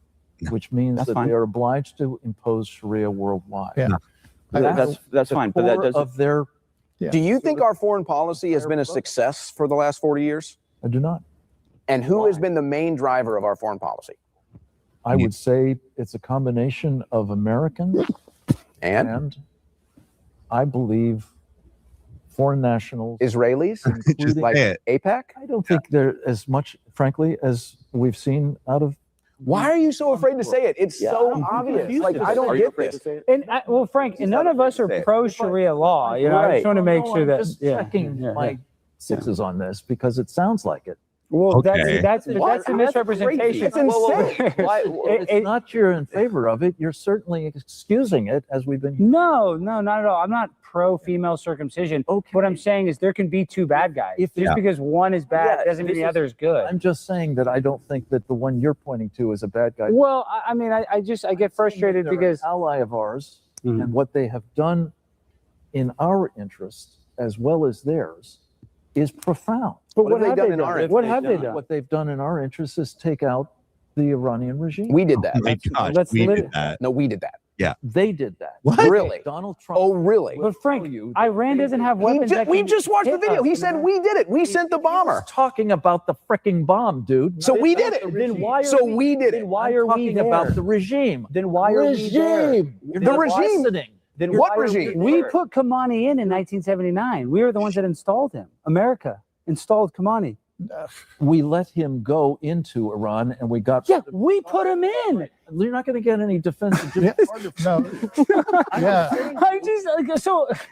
which means That's that fine. they are obliged to impose Sharia worldwide. Yeah. That's the fine, but that core doesn't. of their. Yeah. Do you think our foreign policy has been a success for the last 40 years? I do not. And who has been the main driver of our foreign policy? I would say it's a combination of Americans and I believe foreign nationals, Israelis, including like AIPAC. I don't think they're as much, frankly, as we've seen out of. Why are you so afraid to say it? It's so I'm obvious. confused Like, as I to don't why get you're afraid this. to say it. And well, Frank, and none of us are pro Sharia law. You know, I just want to make sure I'm that. just checking my sixes on this because it sounds like it. Well, Okay. that's a misrepresentation. It's insane. It's not you're in favor of it. You're certainly excusing it, as we've been. No, not at all. I'm not pro female circumcision. Okay. What I'm saying is there can be two bad guys. Just because one is bad doesn't mean the other is good. I'm just saying that I don't think that the one you're pointing to is a bad guy. Well, I mean, I get frustrated They're because an ally of ours, and what they have done in our interest as well as theirs is profound. But what have they done? What have they done? What they've done in our interest is take out the Iranian regime. We did that. Oh my gosh, we did that. No, we did that. Yeah. They did that. What? Really? Donald Trump. Oh, really? But Frank, Iran doesn't have weapons. We just watched the video. He said we did it. We sent the bomber. Talking about the fricking bomb, dude. So we did it. Then why? So we did it. Why are we talking there? about the regime? Then why are we there? The regime. Then What why are regime? We put Khamenei in 1979. We were the ones that installed him. America installed Khamenei. We let him go into Iran, and we got. Yeah, we put him in. You're not going to get any defensive. No. Yeah.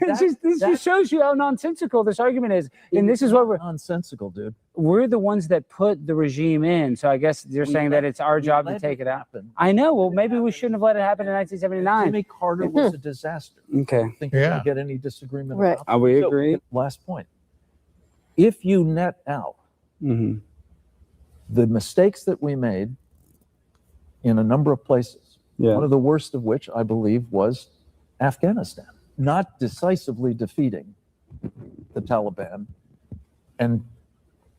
This just shows you how nonsensical this argument is, and this is what we're nonsensical, dude. We're the ones that put the regime in, so I guess you're saying that it's our job to take it out. I know. Well, maybe we shouldn't have let it happen in 1979. Jimmy Carter was a disaster. Okay. I think you're going to get any disagreement Right. about that. We agree. Last point. If you net out Mm-hmm. the mistakes that we made in a number of places, one of the worst of which I believe was Afghanistan, not decisively defeating the Taliban and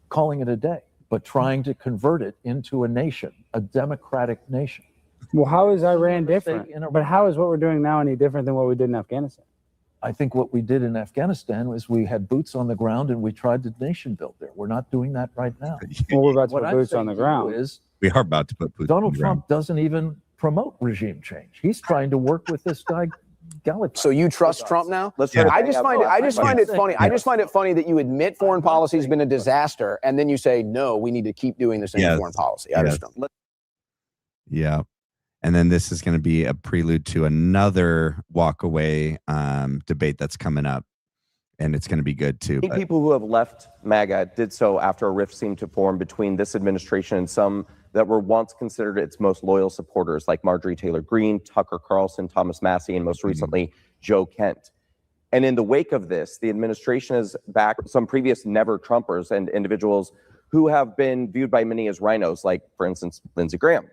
calling it a day, but trying to convert it into a nation, a democratic nation. Well, how is Iran different? In Iraq. But how is what we're doing now any different than what we did in Afghanistan? I think what we did in Afghanistan was we had boots on the ground and we tried to nation build there. We're not doing that right now. Well, we're about to What put I'm boots saying on the to you ground. is We are about to put boots on Donald the ground. Trump doesn't even promote regime change. He's trying to work with this guy, Gallagher. So you trust Trump now? Let's I just find it funny. I just find it funny that you admit foreign policy has been a disaster, and then you say, no, we need to keep doing the same foreign policy. I just don't. Yeah. And then this is going to be a prelude to another walk away debate that's coming up. And it's going to be good too. Many people who have left MAGA did so after a rift seemed to form between this administration and some that were once considered its most loyal supporters, like Marjorie Taylor Greene, Tucker Carlson, Thomas Massie, and most recently, Joe Kent. And in the wake of this, the administration has backed some previous never Trumpers and individuals who have been viewed by many as rhinos, like, for instance, Lindsey Graham.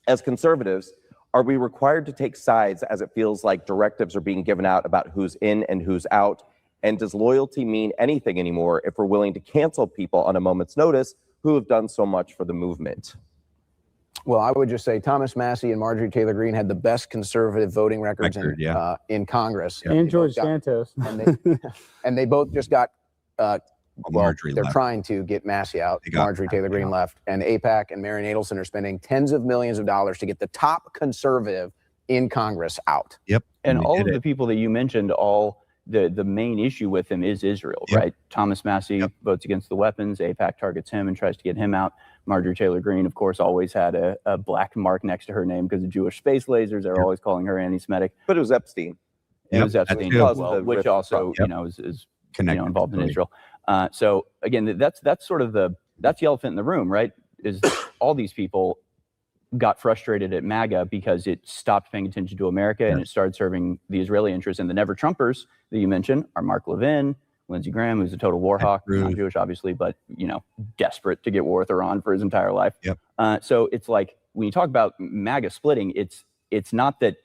As conservatives, are we required to take sides as it feels like directives are being given out about who's in and who's out? And does loyalty mean anything anymore if we're willing to cancel people on a moment's notice who have done so much for the movement? Well, I would just say Thomas Massie and Marjorie Taylor Greene had the best conservative voting records in Congress. And George Santos. And they both just got Marjorie they're left. trying to get Massie out. Marjorie Taylor Greene left. And AIPAC and Marion Adelson are spending tens of millions of dollars to get the top conservative in Congress out. Yep. And all of the people that you mentioned, the main issue with him is Israel, right? Thomas Massie votes against the weapons. AIPAC targets him and tries to get him out. Marjorie Taylor Greene, of course, always had a black mark next to her name because of Jewish space lasers. They're always calling her anti-Semitic. But it was Epstein. It was Epstein as well, which also, is involved in Israel. So again, that's sort of that's the elephant in the room, right? Is all these people got frustrated at MAGA because it stopped paying attention to America and it started serving the Israeli interests. And the Never Trumpers that you mentioned are Mark Levin, Lindsey Graham, who's a total war hawk, not Jewish, obviously, but desperate to get war with Iran for his entire life. So it's like when you talk about MAGA splitting, it's not that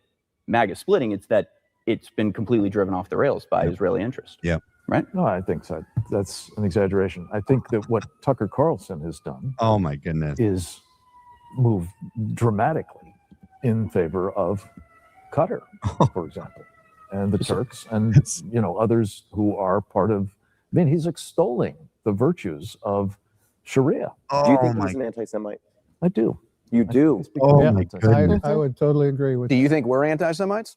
MAGA splitting, it's that it's been completely driven off the rails by Israeli interest. Right? No, I think so. That's an exaggeration. I think that what Tucker Carlson has done, oh my goodness, is move dramatically in favor of Qatar, for example, and the Turks, and others who are part of. I mean, he's extolling the virtues of Sharia. Do you think he's an anti-Semite? I do. You do? Oh my goodness. I would totally agree with Do you think we're anti-Semites?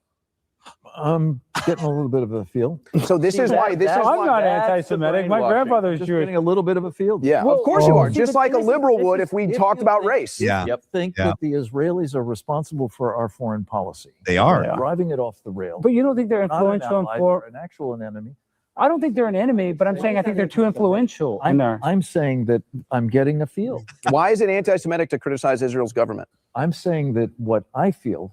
I'm getting a little bit of a feel. So this is why. I'm not anti-Semitic. My grandfather's just Jewish. getting a little bit of a feel. Yeah, of course you are. Just like a liberal would if we talked about race. If you think that the Israelis are responsible for our foreign policy, they are driving it off the rails. But you don't think they're Not an influential ally, for they're an actual enemy. I don't think they're an enemy, but I'm saying I think they're too influential. I'm saying that I'm getting a feel. Why is it anti-Semitic to criticize Israel's government? I'm saying that what I feel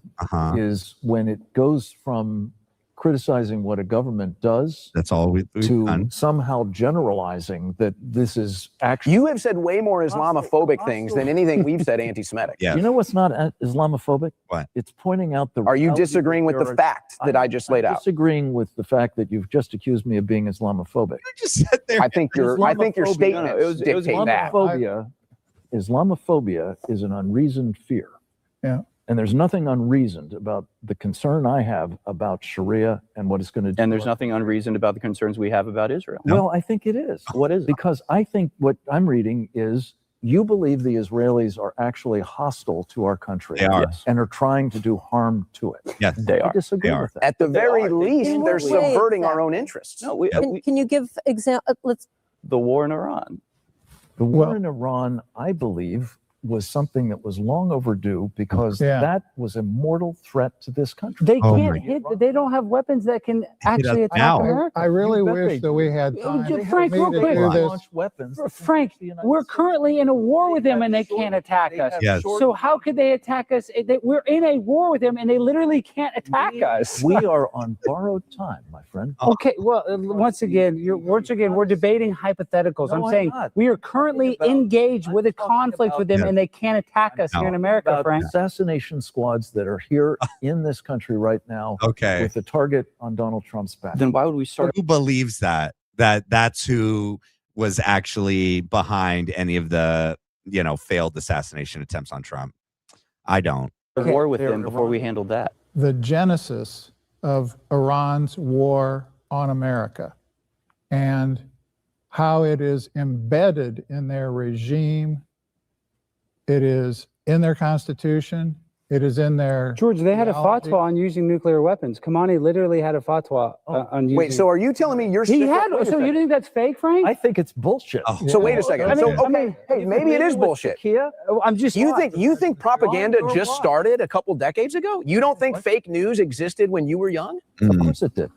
is when it goes from criticizing what a government does, that's all we've to done. somehow generalizing that this is actually. You have said way more Islamophobic things than anything we've said anti-Semitic. You know what's not Islamophobic? What? It's pointing out the. Are you reality disagreeing with that the fact that I just laid out? Disagreeing with the fact that you've just accused me of being Islamophobic. You just said there. I think your statements dictate that. Islamophobia is an unreasoned fear. Yeah. And there's nothing unreasoned about the concern I have about Sharia and what it's going to do. And there's nothing unreasoned about the concerns we have about Israel. Well, I think it is. What is it? Because I think what I'm reading is you believe the Israelis are actually hostile to our country. They are. Yes. And are trying to do harm to it. Yes, they I are. disagree They are. with that. At the very least, In they're what way subverting our exactly? own interests. No, Can you give example? Let's. the war in Iran. The war in Iran, I believe, was something that was long overdue because that was a mortal threat to this country. They can't hit. They don't have weapons that can actually attack America. I really wish that we had time. Frank, real quick. Launch weapons. Frank, we're currently in a war with them and they can't attack us. Yes. So how could they attack us? We're in a war with them and they literally can't attack us. We are on borrowed time, my friend. Okay, well, once again, we're debating hypotheticals. No, I'm I'm saying not. we are currently engaged with a conflict with them and they can't attack us here in America, About Frank. assassination squads that are here in this country right now Okay. with the target on Donald Trump's back. Then why would we start? Who believes that's who was actually behind any of the failed assassination attempts on Trump? I don't. a war with them before we handled that. The genesis of Iran's war on America and how it is embedded in their regime. It is in their constitution. It is in their. George, they had a theology. fatwa on using nuclear weapons. Kamani literally had a fatwa on using. Wait, so are you telling me you're? He had. So you think that's fake, Frank? I think it's bullshit. So wait a second. Hey, maybe it is bullshit. I'm just. You think propaganda just started a couple decades ago? You don't think fake news existed when you were young? Of course it did.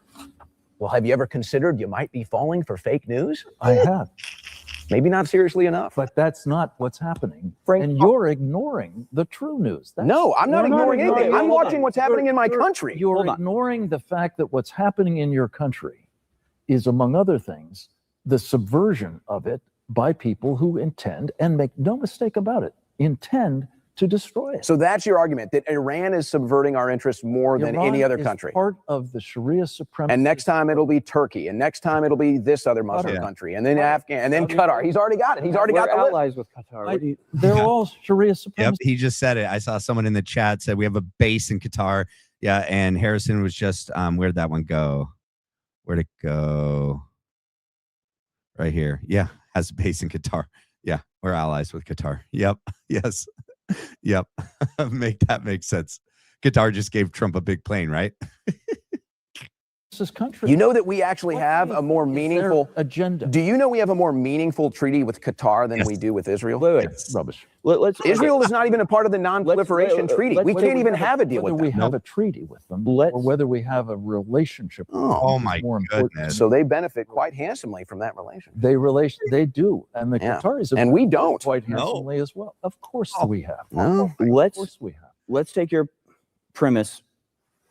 Well, have you ever considered you might be falling for fake news? I have. Maybe not seriously enough. But that's not what's happening. And you're ignoring the true news. No, I'm not ignoring anything. I'm watching what's happening in my country. You're ignoring the fact that what's happening in your country is, among other things, the subversion of it by people who intend, and make no mistake about it, intend to destroy it. So that's your argument, that Iran is subverting our interests more than any other country. Part of the Sharia supremacy. And next time it'll be Turkey, and next time it'll be this other Muslim country, and then Afghan, and then Qatar. He's already got it. He's already got the allies with Qatar. They're all Sharia Yep, supremacy. he just said it. I saw someone in the chat said we have a base in Qatar. Yeah, and Harrison was just where'd that one go? Where'd it go? Right here. Yeah, has a base in Qatar. Yeah, we're allies with Qatar. Yep. Yes. Yep. That makes sense. Qatar just gave Trump a big plane, right? this country. You know that we actually have a more meaningful agenda. Do you know we have a more meaningful treaty with Qatar than we do with Israel? Wait. Rubbish. Israel is not even a part of the non-proliferation treaty. We can't even have a deal with them. Whether we have a treaty with them or whether we have a relationship with them. Oh my goodness. So they benefit quite handsomely from that relation. They do. And the Yeah. Qataris have And we don't. quite handsomely as well. Of course we have. No. Of course we have. Let's take your premise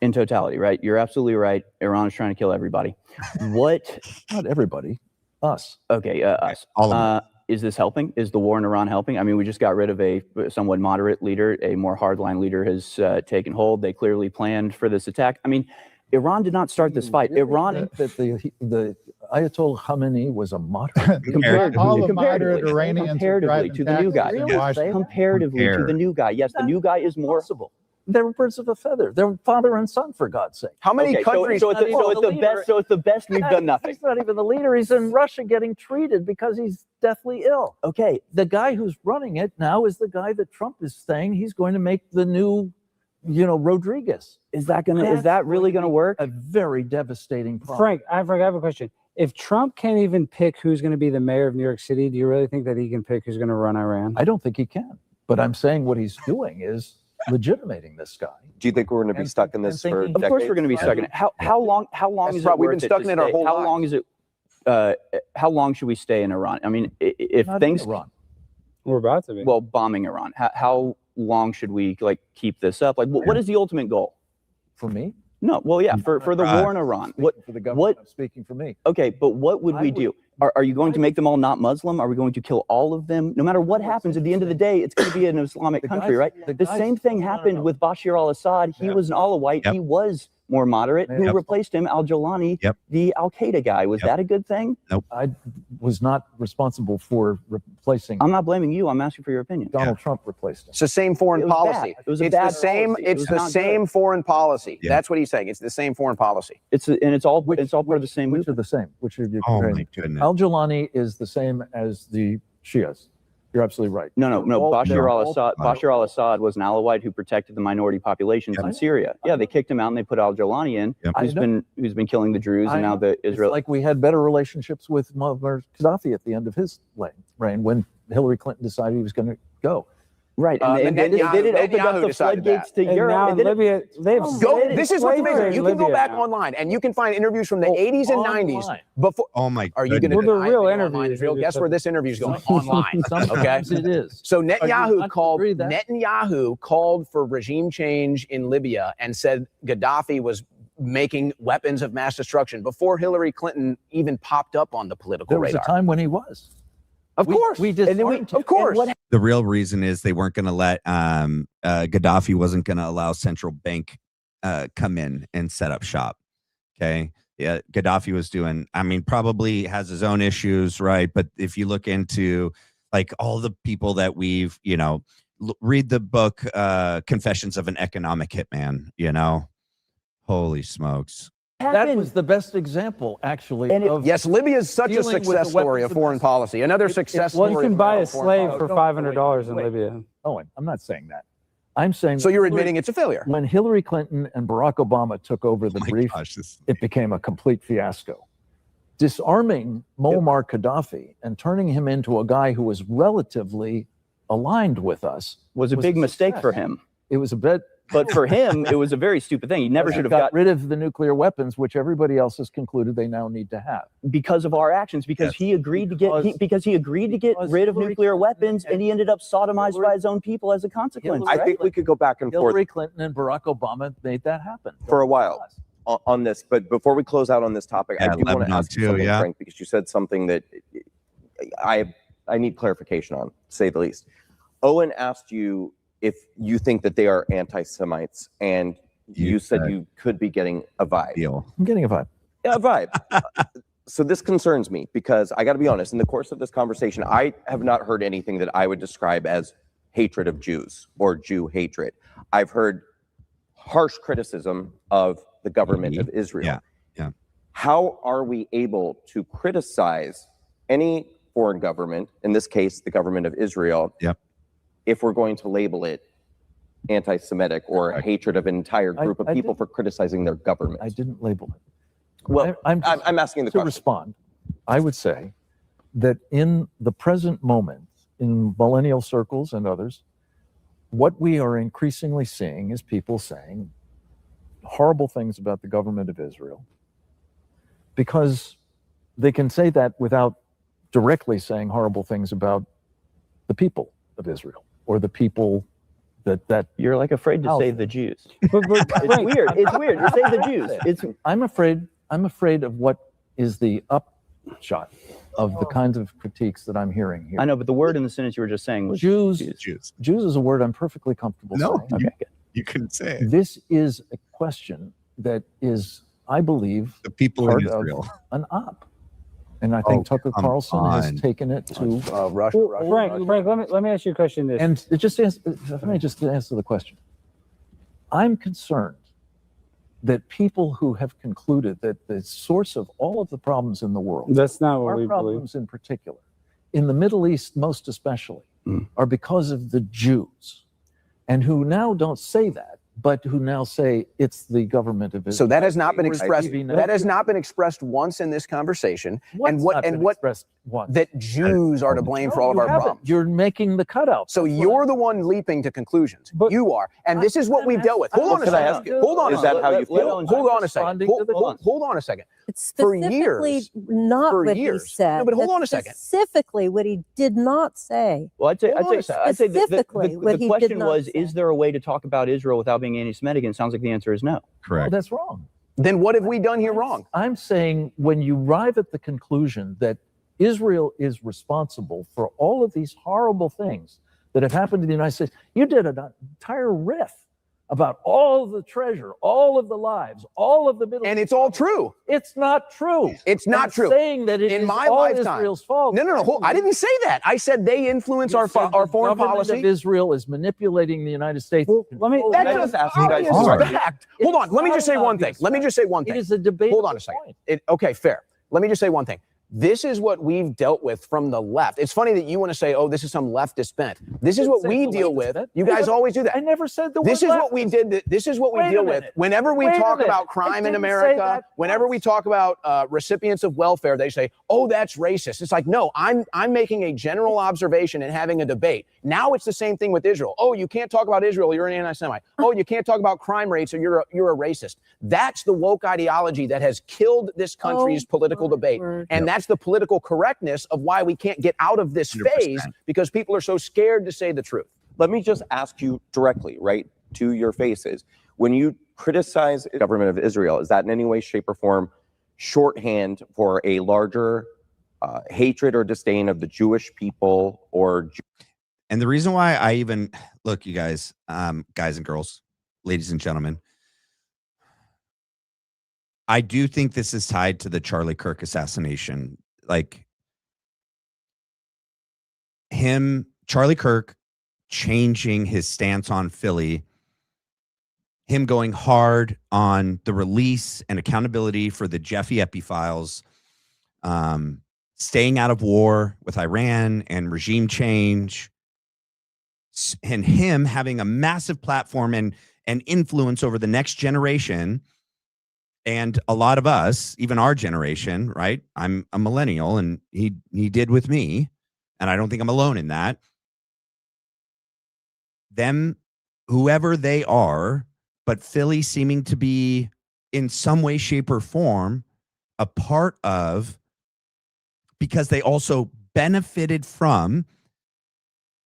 in totality, right? You're absolutely right. Iran is trying to kill everybody. What? Not everybody. Us. Okay, us. All of Is this helping? Is the war in Iran helping? I mean, we just got rid of a somewhat moderate leader. A more hardline leader has taken hold. They clearly planned for this attack. I mean, Iran did not start this fight. Iran. That the Ayatollah Khamenei was a moderate. All the moderate Iranians comparatively to the new guy. Comparatively to the new guy. Yes, the new guy is more. They were birds of a feather. They're father and son, for God's sake. How many countries? So it's the best. So it's the best. We've done nothing. He's not even the leader. He's in Russia getting treated because he's deathly ill. Okay. The guy who's running it now is the guy that Trump is saying he's going to make the new, Rodriguez. Is that really gonna work? A very devastating problem. Frank, I have a question. If Trump can't even pick who's going to be the mayor of New York City, do you really think that he can pick who's going to run Iran? I don't think he can. But I'm saying what he's doing is legitimating this guy. Do you think we're going to be stuck in this for decades? Of course, we're going to be stuck in it. How long is it? We've been stuck in it our whole How lives. long is it? How long should we stay in Iran? I mean, if Not things in Iran. We're about to be. well, bombing Iran. How long should we keep this up? What is the ultimate goal? For me? No. Well, yeah, for the war in Iran. For the government, I'm speaking for me. Okay, but what would we do? Are you going to make them all not Muslim? Are we going to kill all of them? No matter what happens, at the end of the day, it's going to be an Islamic country, right? The same thing happened with Bashar al-Assad. He was an Alawite. Yep. He was more moderate. Who replaced him? Al-Jawlani, the Al-Qaeda guy. Was that a good thing? I was not responsible for replacing. I'm not blaming you. I'm asking for your opinion. Donald Trump replaced him. It's the same foreign It was policy. bad. It was a It's bad the same. policy. It It's was the not same good. foreign policy. Yeah. That's what he's saying. It's the same foreign policy. It's all part of the same Which movement. are the same? Which are you Oh comparing my them to? goodness. Al-Jawlani is the same as the Shias. You're absolutely right. No. Bashar they're al-Assad was an Alawite who protected the minority populations in Syria. Yeah, they kicked him out and they put Al-Jawlani in, who's been killing the Druze and now the Israel. It's like we had better relationships with Muammar Gaddafi at the end of his reign when Hillary Clinton decided he was going to go. Right, and then it opened up the floodgates to Europe. Now And then Libya, they've This is what's amazing. You can go Libya back now. online and you can find interviews from the 80s and 90s. Online. Before. Oh my Are you going to Well, they're deny real the interviews. online is real? They Guess just- where this interview is going? Online. Okay. Sometimes it is. So I Netanyahu agree that. called for regime change in Libya and said Gaddafi was making weapons of mass destruction before Hillary Clinton even popped up on the political There was radar. a time when he was. Of course. We And then disarmed him. of course. The real reason is they weren't going to let Gaddafi wasn't going to allow central bank come in and set up shop. Okay. Yeah. Gaddafi was doing, probably has his own issues, right? But if you look into all the people that we've, read the book Confessions of an Economic Hitman, holy smokes. That was the best example, actually. Yes, Libya is such a dealing with success the story of weapons foreign policy. Another success Well, story. you can of buy a foreign slave policy. for $500 in Libya. Owen, I'm not saying that. I'm saying. So you're admitting it's a failure. When Hillary Clinton and Barack Obama took over the brief, it became a complete fiasco. Disarming Muammar Gaddafi and turning him into a guy who was relatively aligned with us was a big mistake for him. It was a bit. But for him, it was a very stupid thing. He never should have got rid of the nuclear weapons, which everybody else has concluded they now need to have. Because of our actions, because he agreed to get rid of nuclear weapons, and he ended up sodomized by his own people as a consequence. I think we could go back and forth Hillary Clinton and Barack Obama made that happen for a while on this. But before we close out on this topic, I do want to Lebanon ask you too, something, yeah. Frank, because you said something that I need clarification on, to say the least. Owen asked you if you think that they are anti-Semites, and you said you could be getting a vibe. I'm getting a vibe. Yeah, a vibe. So this concerns me because I got to be honest, in the course of this conversation, I have not heard anything that I would describe as hatred of Jews or Jew hatred. I've heard harsh criticism of the government of Israel. Yeah. How are we able to criticize any foreign government, in this case, the government of Israel, if we're going to label it anti-Semitic or hatred of an entire group of people for criticizing their government? I didn't label it. Well, I'm asking the to question. respond. I would say that in the present moment, in millennial circles and others, what we are increasingly seeing is people saying horrible things about the government of Israel because they can say that without directly saying horrible things about the people of Israel or the people that you're like afraid to say the Jews. It's weird. It's weird. You say the Jews. I'm afraid of what is the upshot of the kinds of critiques that I'm hearing here. I know, but the word in the sentence you were just saying was Jews is a word I'm perfectly comfortable saying. Okay, good. You couldn't say it. This is a question that is, I believe, the people part in Israel. Of an op. And I think Tucker Carlson has taken it to Russia. Frank, let me ask you a question. And it just let me just answer the question. I'm concerned that people who have concluded that the source of all of the problems in the world, that's not what our we problems in particular, in the Middle East most especially, are because of the Jews, and who now don't say that, but who now say it's the government of Israel. So that has not been expressed. That has not been expressed once in this conversation. That Jews are to blame for all of our problems. You're making the cutout. So you're the one leaping to conclusions. You are, and this is what we've dealt with. Hold on a second. Hold on. Is that how you feel? Hold on a second. Hold on a second. It's specifically not what he said. No, but hold on a That's second. Specifically, what he did not say. Well, I'd say Specifically, the what he did question not was, say. is there a way to talk about Israel without being anti-Semitic? And it sounds like the answer is no. Correct. Well, that's wrong. Then what have we done here wrong? I'm saying when you arrive at the conclusion that Israel is responsible for all of these horrible things that have happened to the United States, you did an entire riff about all of the treasure, all of the lives, all of the Middle East. And it's all true. It's not true. It's not I'm true. Saying that it in is my all lifetime. Israel's fault. No. I didn't say that. I said they influence our foreign government policy. of Israel is manipulating the United States. That's an obvious fact. Hold on. Let me just say one thing. It is a debate. Hold on a second. Okay, fair. Let me just say one thing. This is what we've dealt with from the left. It's funny that you want to say, oh, this is some leftist bent. This is what we deal with. You guys always do that. I never said the word This is what we did. This is what we deal with. Whenever we talk about crime in America, whenever we talk about recipients of welfare, they say, oh, that's racist. It's like, no, I'm making a general observation and having a debate. Now it's the same thing with Israel. Oh, you can't talk about Israel, you're an anti-Semite. Oh, you can't talk about crime rates or you're a racist. That's the woke ideology that has killed this country's political debate. And that's the political correctness of why we can't get out of this phase, because people are so scared to say the truth. Let me just ask you directly, right to your faces. When you criticize the government of Israel, is that in any way, shape, or form shorthand for a larger hatred or disdain of the Jewish people or And the reason why I even look, you guys, guys and girls, ladies and gentlemen, I do think this is tied to the Charlie Kirk assassination. Like Charlie Kirk changing his stance on Philly, him going hard on the release and accountability for the Jeffy Epstein files, staying out of war with Iran and regime change, and him having a massive platform and influence over the next generation. And a lot of us, even our generation, right? I'm a millennial, and he did with me, and I don't think I'm alone in that. Them, whoever they are, but Philly seeming to be in some way, shape, or form a part of, because they also benefited from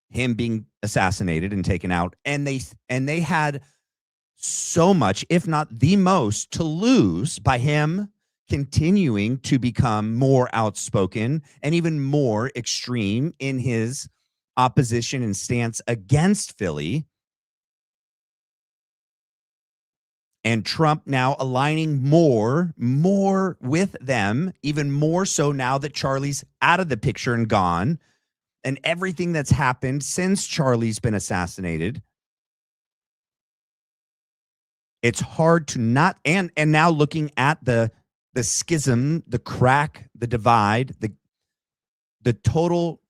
him being assassinated and taken out, and they had so much, if not the most, to lose by him continuing to become more outspoken and even more extreme in his opposition and stance against Philly. And Trump now aligning more with them, even more so now that Charlie's out of the picture and gone, and everything that's happened since Charlie's been assassinated. It's hard to not, and now looking at the schism, the crack, the divide, the total,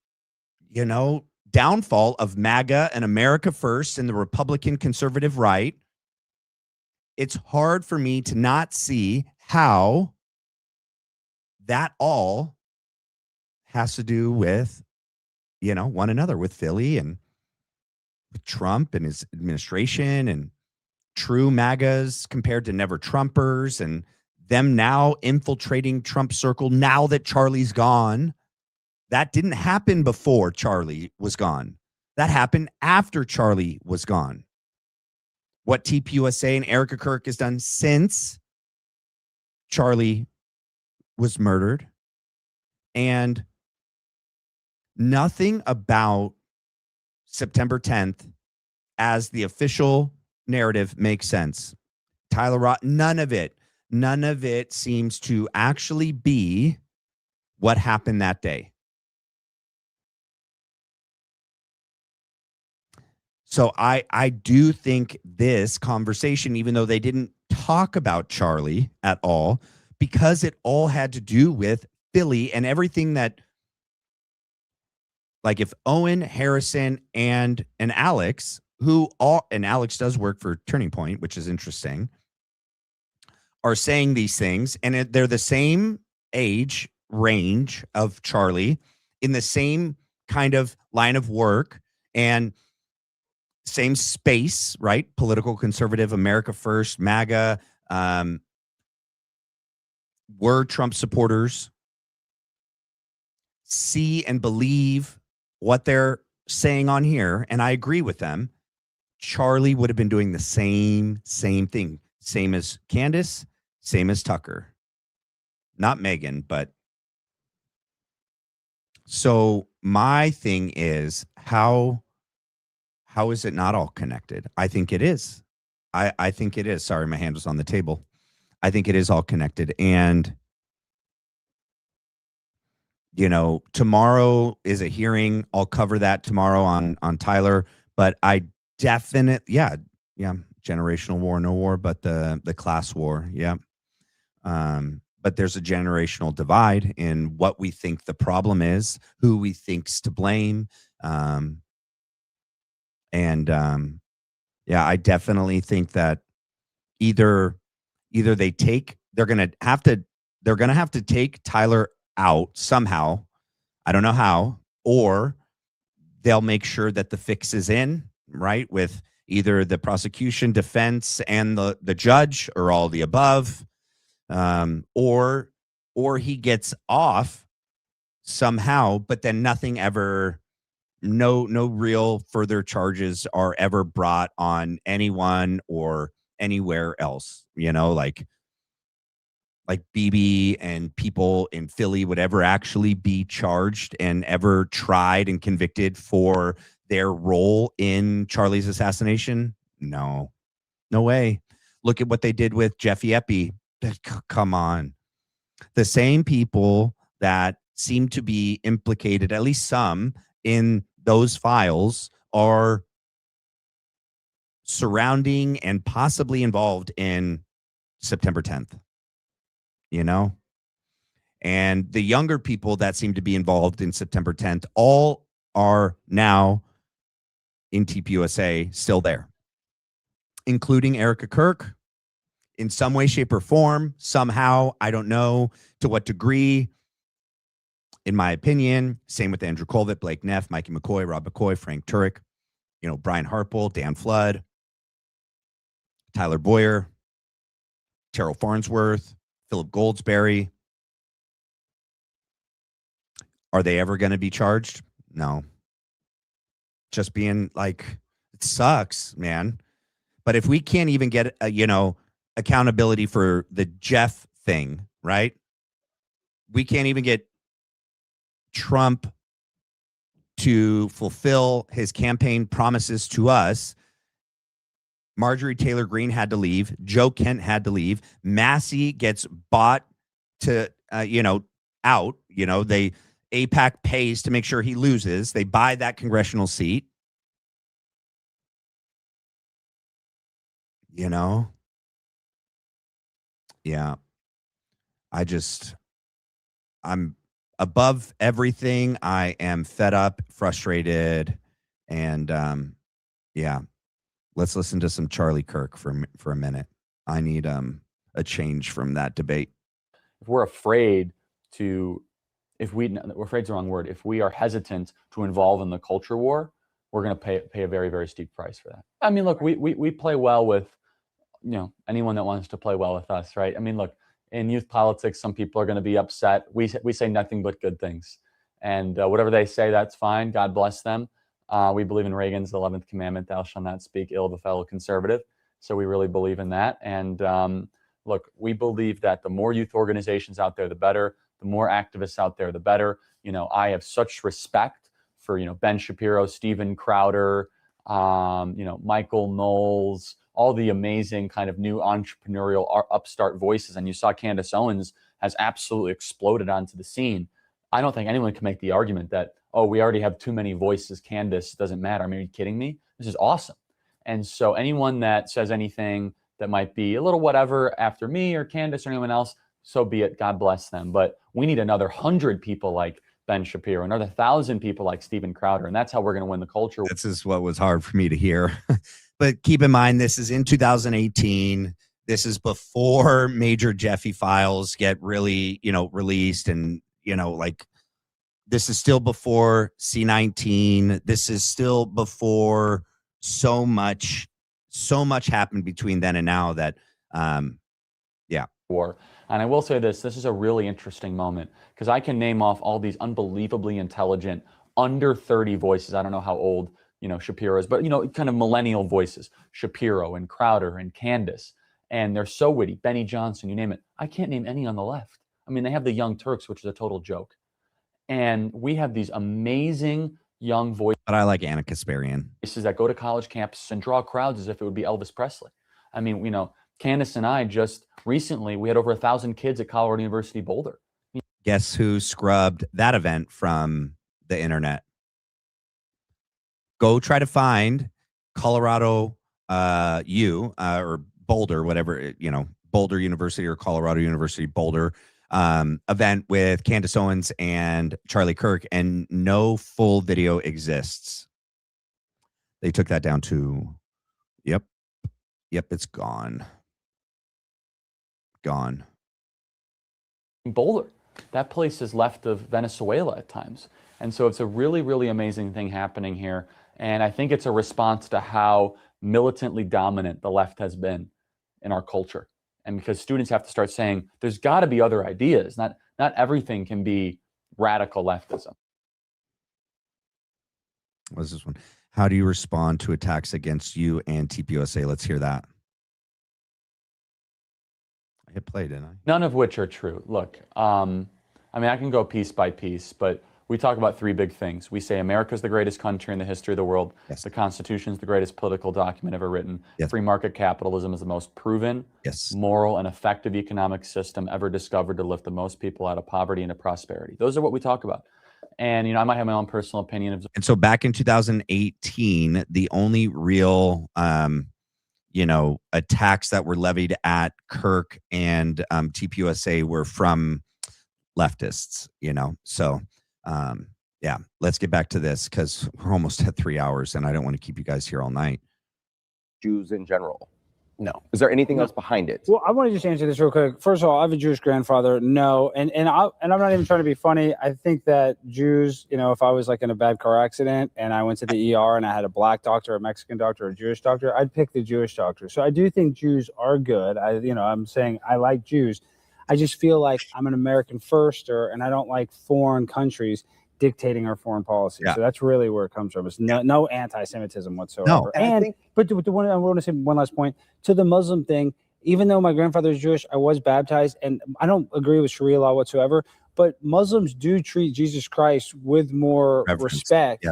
downfall of MAGA and America First and the Republican conservative right. It's hard for me to not see how that all has to do with, one another, with Philly and with Trump and his administration and true MAGAs compared to never Trumpers, and them now infiltrating Trump circle now that Charlie's gone. That didn't happen before Charlie was gone. That happened after Charlie was gone. What TPUSA and Erica Kirk has done since Charlie was murdered, and nothing about September 10th as the official narrative makes sense. Tyler Roth, none of it seems to actually be what happened that day. So I do think this conversation, even though they didn't talk about Charlie at all, because it all had to do with Philly and everything that, like, if Owen, Harrison, and Alex, and Alex does work for Turning Point, which is interesting, are saying these things, and they're the same age range of Charlie, in the same kind of line of work, and same space, right? Political conservative, America First, MAGA, were Trump supporters, see and believe what they're saying on here, and I agree with them. Charlie would have been doing the same thing. Same as Candace, same as Tucker. Not Meghan, but... So my thing is, how is it not all connected? I think it is. I think it is. Sorry, my hand was on the table. I think it is all connected. And, tomorrow is a hearing. I'll cover that tomorrow on Tyler. But I definitely, yeah, generational war, no war, but the class war, yeah. But there's a generational divide in what we think the problem is, who we think's to blame. I definitely think that either they're going to have to take Tyler out somehow. I don't know how, or they'll make sure that the fix is in, right? With either the prosecution, defense, and the judge, or all the above. Or he gets off somehow, but then nothing ever, no real further charges are ever brought on anyone or anywhere else, like BB and people in Philly would ever actually be charged and ever tried and convicted for their role in Charlie's assassination. No way. Look at what they did with Jeffy Epi. Come on. The same people that seem to be implicated, at least some, in those files are surrounding and possibly involved in September 10th. And the younger people that seem to be involved in September 10th all are now in TPUSA, still there, including Erica Kirk. In some way, shape, or form, somehow, I don't know to what degree, in my opinion. Same with Andrew Colvett, Blake Neff, Mikey McCoy, Rob McCoy, Frank Turek, Brian Hartwell, Dan Flood, Tyler Boyer, Terrell Farnsworth, Philip Goldsberry. Are they ever going to be charged? No. Just being like, it sucks, man. But if we can't even get, accountability for the Jeff thing, right? We can't even get Trump to fulfill his campaign promises to us. Marjorie Taylor Greene had to leave. Joe Kent had to leave. Massey gets bought to, out. They AIPAC pays to make sure he loses. They buy that congressional seat. Yeah. I'm above everything. I am fed up, frustrated, and let's listen to some Charlie Kirk for a minute. I need a change from that debate. If we're afraid to, if we, afraid is the wrong word, if we are hesitant to involve in the culture war, we're going to pay a very, very steep price for that. I mean, look, we play well with, anyone that wants to play well with us, right? I mean, look, in youth politics, some people are going to be upset. We say nothing but good things. And whatever they say, that's fine. God bless them. We believe in Reagan's 11th commandment, thou shalt not speak ill of a fellow conservative. So we really believe in that. And look, we believe that the more youth organizations out there, the better. The more activists out there, the better. I have such respect for, Ben Shapiro, Steven Crowder, Michael Knowles, all the amazing kind of new entrepreneurial upstart voices. And you saw Candace Owens has absolutely exploded onto the scene. I don't think anyone can make the argument that, oh, we already have too many voices, Candace, doesn't matter. I mean, are you kidding me? This is awesome. And so anyone that says anything that might be a little whatever after me or Candace or anyone else, so be it. God bless them. But we need another 100 people like Ben Shapiro, another 1,000 people like Steven Crowder. And that's how we're going to win the culture. This is what was hard for me to hear. But keep in mind, this is in 2018. This is before major Jeffy files get really, released. And, this is still before C-19. This is still before so much happened between then and now that, war. And I will say this is a really interesting moment because I can name off all these unbelievably intelligent under 30 voices. I don't know how old, Shapiro is, but, kind of millennial voices, Shapiro and Crowder and Candace. And they're so witty, Benny Johnson, you name it. I can't name any on the left. I mean, they have the Young Turks, which is a total joke. And we have these amazing young voices. But I like Anna Kasparian. That go to college campuses and draw crowds as if it would be Elvis Presley. I mean, Candace and I just recently, we had over 1,000 kids at Colorado University Boulder. Guess who scrubbed that event from the internet? Go try to find Colorado or Boulder, whatever, Boulder University or Colorado University Boulder event with Candace Owens and Charlie Kirk, and no full video exists. They took that down to, yep, it's gone. Boulder. That place is left of Venezuela at times. And so it's a really, really amazing thing happening here. And I think it's a response to how militantly dominant the left has been in our culture. And because students have to start saying, there's got to be other ideas. Not everything can be radical leftism. What's this one? How do you respond to attacks against you and TPUSA? Let's hear that. I hit play, didn't I? None of which are true. Look, I mean, I can go piece by piece, but we talk about three big things. We say America's the greatest country in the history of the world. Yes. The Constitution is the greatest political document ever written. Yes. Free market capitalism is the most proven, yes, moral, and effective economic system ever discovered to lift the most people out of poverty into prosperity. Those are what we talk about. And, I might have my own personal opinion. And so back in 2018, the only real, attacks that were levied at Kirk and TPUSA were from leftists, So, let's get back to this because we're almost at 3 hours and I don't want to keep you guys here all night. Jews in general? No. Is there anything else behind it? Well, I want to just answer this real quick. First of all, I have a Jewish grandfather. No, and I'm not even trying to be funny. I think that Jews, if I was like in a bad car accident and I went to the ER and I had a black doctor, a Mexican doctor, a Jewish doctor, I'd pick the Jewish doctor. So I do think Jews are good. I'm saying I like Jews. I just feel like I'm an American firster and I don't like foreign countries dictating our foreign policy. Yeah. So that's really where it comes from. It's no anti-Semitism whatsoever. No. But I want to say one last point to the Muslim thing. Even though my grandfather is Jewish, I was baptized, and I don't agree with Sharia law whatsoever. But Muslims do treat Jesus Christ with more respect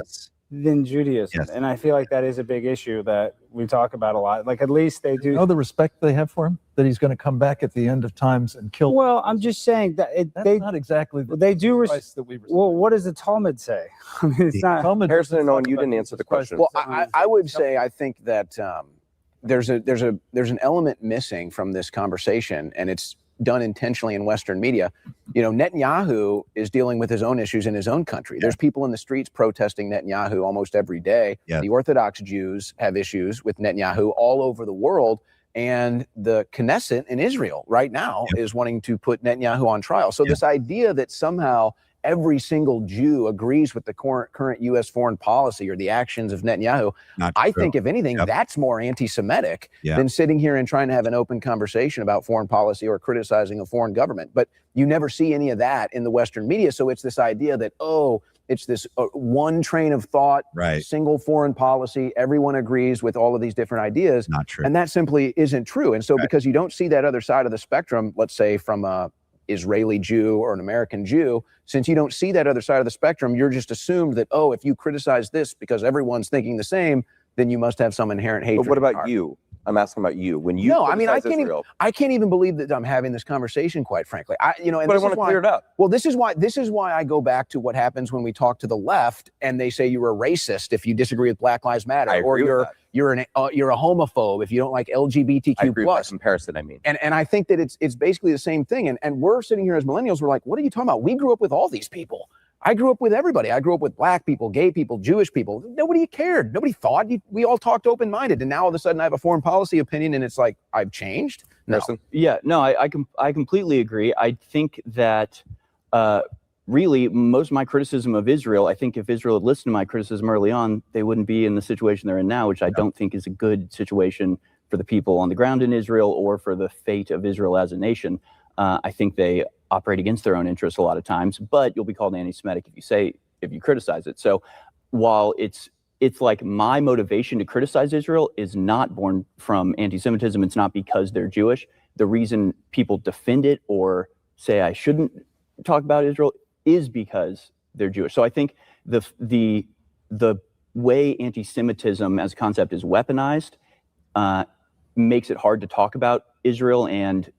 than Judaism, and I feel like that is a big issue that we talk about a lot. Like at least they do. You know the respect they have for him, that he's going to come back at the end of times and kill. Well, I'm just saying that that's not exactly. They do Christ that we respect. Well, what does the Talmud say? I mean, it's not. Harrison and Owen, you didn't answer the question. Well, I would say I think that there's an element missing from this conversation, and it's done intentionally in Western media. Netanyahu is dealing with his own issues in his own country. There's people in the streets protesting Netanyahu almost every day. Yeah. The Orthodox Jews have issues with Netanyahu all over the world. And the Knesset in Israel right now is wanting to put Netanyahu on trial. So this idea that somehow every single Jew agrees with the current U.S. foreign policy or the actions of Netanyahu, I think, if anything, that's more anti-Semitic than sitting here and trying to have an open conversation about foreign policy or criticizing a foreign government. But you never see any of that in the Western media. So it's this idea that, it's this one train of thought, single foreign policy. Everyone agrees with all of these different ideas. Not true. And that simply isn't true. And so because you don't see that other side of the spectrum, let's say from a Israeli Jew or an American Jew, since you don't see that other side of the spectrum, you're just assumed that, if you criticize this because everyone's thinking the same, then you must have some inherent hatred. But what about you? I'm asking about you. When you I can't even believe that I'm having this conversation, quite frankly. But I want to clear it up. Well, this is why I go back to what happens when we talk to the left and they say you're a racist if you disagree with Black Lives Matter, or you're a homophobe if you don't like LGBTQ+. I agree with that comparison, I mean. And I think that it's basically the same thing. And we're sitting here as millennials, we're like, what are you talking about? We grew up with all these people. I grew up with everybody. I grew up with Black people, gay people, Jewish people. Nobody cared. Nobody thought. We all talked open-minded. And now all of a sudden I have a foreign policy opinion and it's like, I've changed? No. Yeah, no, I completely agree. I think that really most of my criticism of Israel, I think if Israel had listened to my criticism early on, they wouldn't be in the situation they're in now, which I don't think is a good situation for the people on the ground in Israel or for the fate of Israel as a nation. I think they operate against their own interests a lot of times, but you'll be called anti-Semitic if you criticize it. So while it's like my motivation to criticize Israel is not born from anti-Semitism, it's not because they're Jewish. The reason people defend it or say I shouldn't talk about Israel is because they're Jewish. So I think the way anti-Semitism as a concept is weaponized makes it hard to talk about Israel and